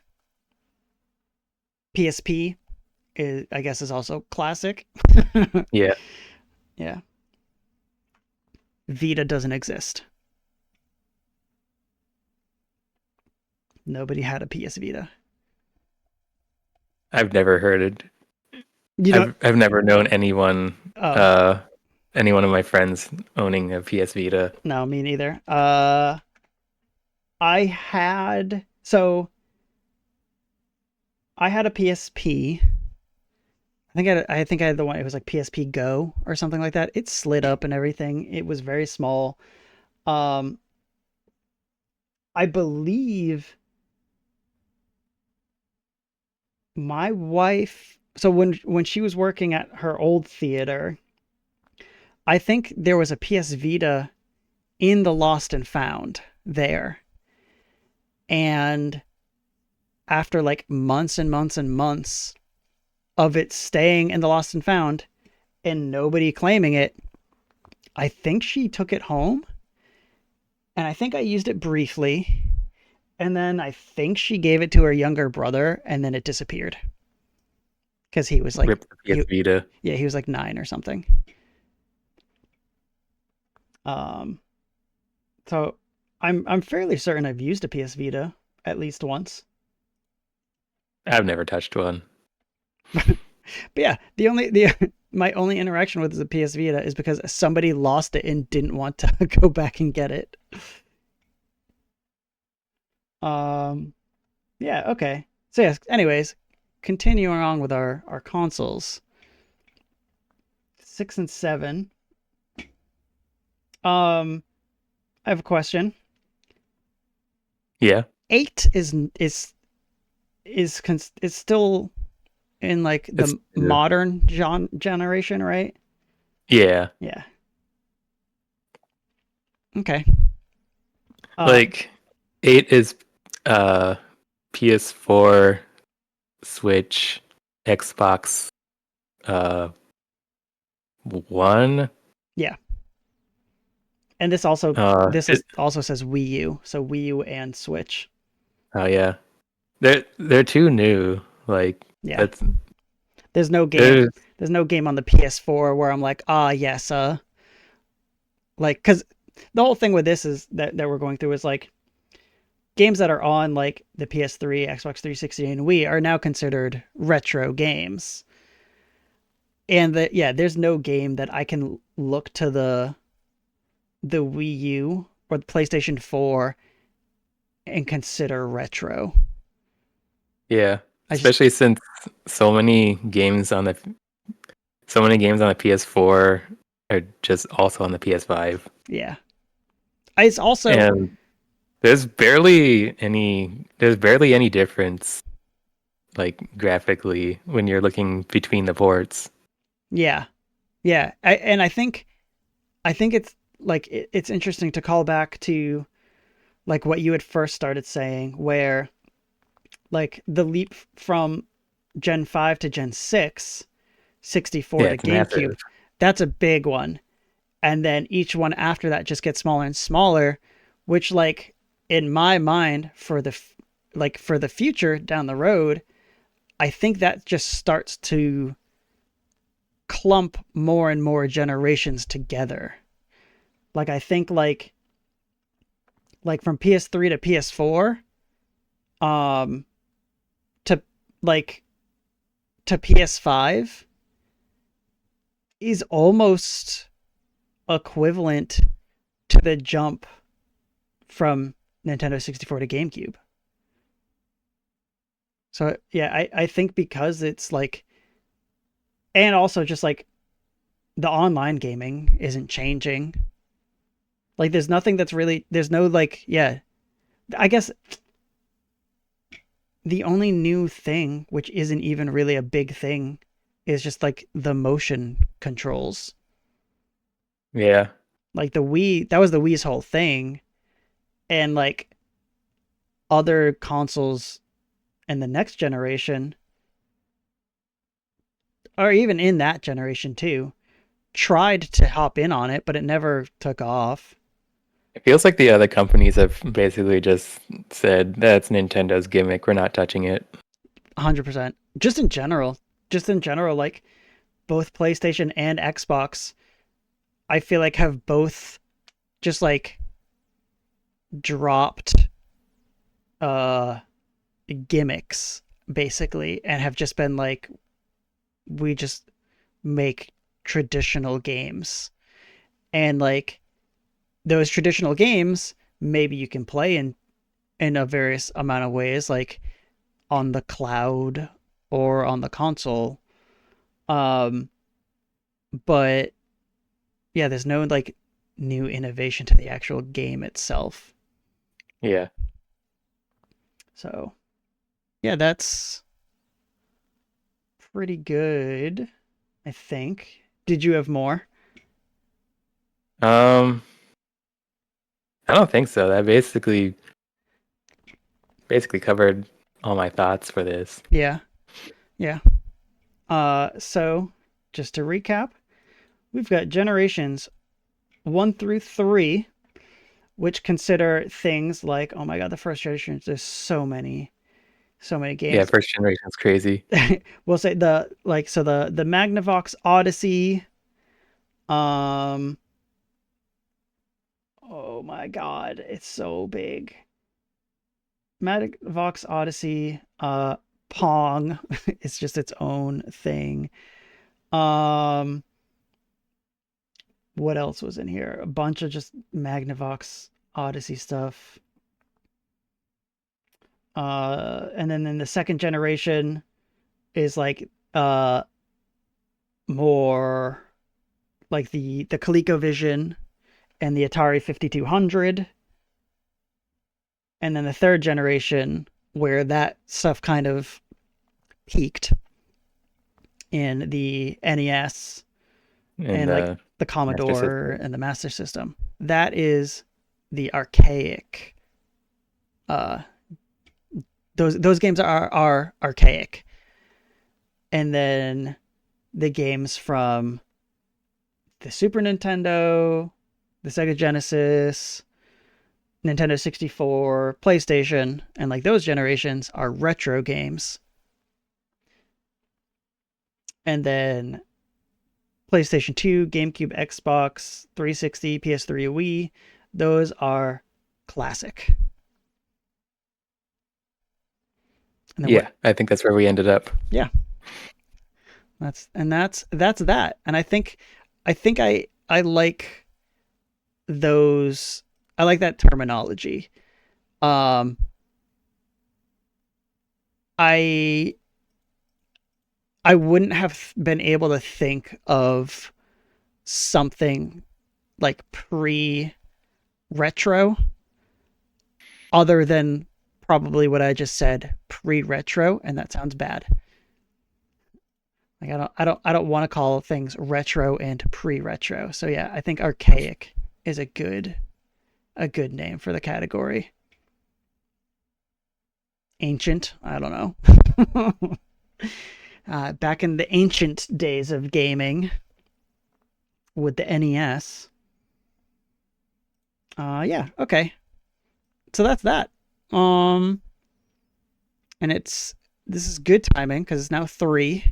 PSP is, I guess, is also classic. Yeah. Yeah, Vita doesn't exist. Nobody had a PS Vita. I've never heard it. You know, I've never known oh any one of my friends owning a PS Vita. no, me neither. I had I had a PSP. I think I had the one. It was like PSP Go or something like that. It slid up and everything. It was very small. Um, I believe my wife. So when she was working at her old theater, I think there was a PS Vita in the Lost and Found there, and after like months and months and months of it staying in the Lost and Found and nobody claiming it, I think she took it home and I think I used it briefly. And then I think she gave it to her younger brother and then it disappeared because he was like, Rip the PS Vita. yeah, he was like 9 or something. Um, so I'm fairly certain I've used a PS Vita at least once. I've never touched one. But yeah, the my only interaction with the PS Vita is because somebody lost it and didn't want to go back and get it. Um, yeah, okay. So yes, anyways, continuing on with our consoles. 6 and 7. I have a question. Yeah. 8 is still in like It's the modern generation, right? yeah. Yeah. Okay. Um, Like 8 is uh PS4, Switch, Xbox uh One. Yeah. And this also this It, is also says Wii U, so Wii U and Switch. oh yeah, they're too new. Like Yeah. that's There's no game there's there's no game on the PS4 where I'm like, "Ah, yes, like cuz the whole thing with this is that we're going through is like games that are on like the PS3, Xbox 360 and Wii are now considered retro games. And there's no game that I can look to the Wii U or the PlayStation 4 and consider retro. yeah. I just Especially since so many games on the so many games on the PS4 are just also on the PS5, yeah. It's also and there's barely any difference like graphically when you're looking between the ports. yeah. Yeah. I think it's like it's interesting to call back to like what you had first started saying where like the leap from Gen 5 to Gen 6, 64 Yeah, to it's massive. GameCube, that's a big one. And then each one after that just gets smaller and smaller, which like in my mind for the future down the road, I think that just starts to clump more and more generations together. Like I think like from PS3 to PS4, um to like to PS5 is almost equivalent to the jump from Nintendo 64 to GameCube. So yeah, I think because it's like and also just like the online gaming isn't changing. Like there's nothing that's really there's no like yeah, I guess the only new thing which isn't even really a big thing is just like the motion controls. Yeah. Like the Wii, that was the Wii's whole thing and like other consoles in the next generation or even in that generation too tried to hop in on it, but it never took off. It feels like the other companies have basically just said that's Nintendo's gimmick. We're not touching it. 100%. Just in general, like both PlayStation and Xbox, I feel like have both just like dropped uh gimmicks basically and have just been like we just make traditional games. And like those traditional games maybe you can play in a various amount of ways like on the cloud or on the console. Um, but yeah, there's no like new innovation to the actual game itself. Yeah. So yeah, that's pretty good, I think. Did you have more? Um, I don't think so. That basically covered all my thoughts for this. Yeah, yeah. So just to recap, we've got generations 1 through 3, which consider things like, oh my god, the first generation. There's so many Yeah, games. first generation's crazy. We'll say the like so the Magnavox Odyssey. Um, oh my god, it's so big. Magnavox Odyssey. Pong. It's just its own thing. Um, what else was in here? A bunch of just Magnavox Odyssey stuff. And then in the second generation is like more like the ColecoVision and the Atari 5200, and then the third generation where that stuff kind of peaked in the NES And and like the the Master Commodore System. and the Master System. That is the archaic. Uh, those games are archaic, and then the games from the Super Nintendo, the Sega Genesis, Nintendo 64, PlayStation, and like those generations are retro games. And then PlayStation 2, GameCube, Xbox 360, PS3, Wii, those are classic. And then we're Yeah, I think that's where we ended up. yeah, that's that. And I think I like those I like that terminology. Um I I wouldn't have been able to think of something like pre retro other than probably what I just said, pre retro, and that sounds bad. Like I don't want to call things retro and pre retro. So yeah, I think archaic is a good name for the category. Ancient, I don't know. Back in the ancient days of gaming with the NES. Yeah, okay. So that's that. Um, and this is good timing because it's now 3,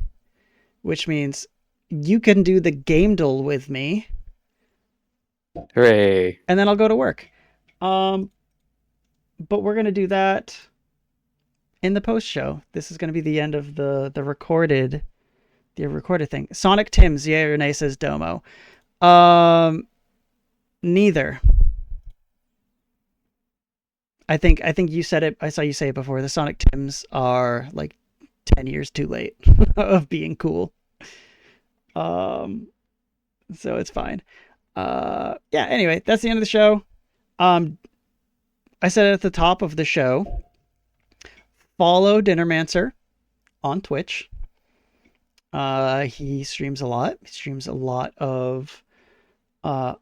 which means you can do the game duel with me, Hooray. and then I'll go to work. Um, but we're gonna do that in the post show. This is gonna be the end of the recorded thing. Sonic Tim's yeah or nay says Domo. Um, neither. I think you said it. I saw you say it before. The Sonic Tims are like 10 years too late of being cool. Um, so it's fine. Yeah. Anyway, that's the end of the show. Um, I said it at the top of the show. Follow Dinnermancer on Twitch. He streams a lot. He streams uh, a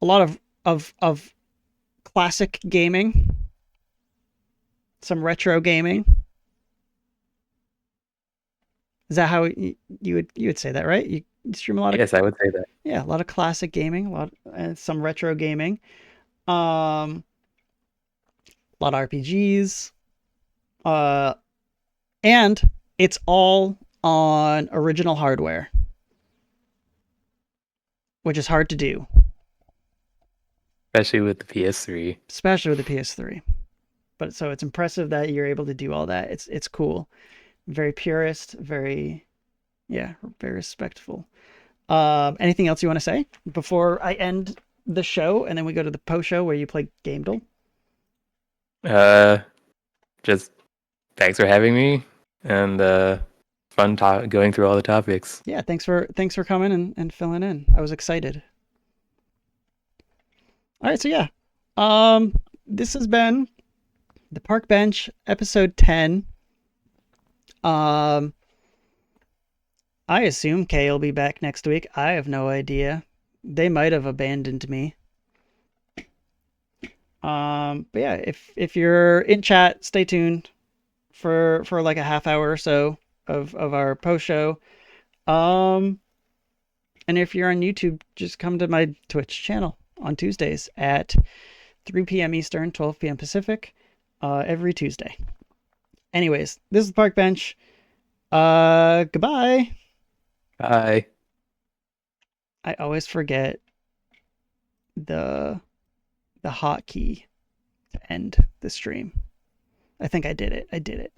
lot of classic gaming, some retro gaming. Is that how you would say that, right? You stream a lot of Yes, I would say that. yeah, a lot of classic gaming, a lot and some retro gaming. A lot of RPGs. Uh, and it's all on original hardware, which is hard to do, Especially with the PS3. especially with the PS3. But so it's impressive that you're able to do all that. It's cool. Very purist, very yeah, very respectful. Anything else you want to say before I end the show and then we go to the post show where you play Game Duel? Uh, just thanks for having me, and fun going through all the topics. Yeah, thanks for coming and filling in. I was excited. All right, so yeah. Um this has been the Park Bench episode 10. Um I assume Kay will be back next week. I have no idea. They might have abandoned me. But yeah, if you're in chat, stay tuned for like a half hour or so of our post show. Um and if you're on YouTube, just come to my Twitch channel on Tuesdays at 3 p.m. Eastern, 12 p.m. Pacific, every Tuesday. Anyways, this is Park Bench. Goodbye. Bye. I always forget the the hotkey to end the stream. I think I did it. I did it.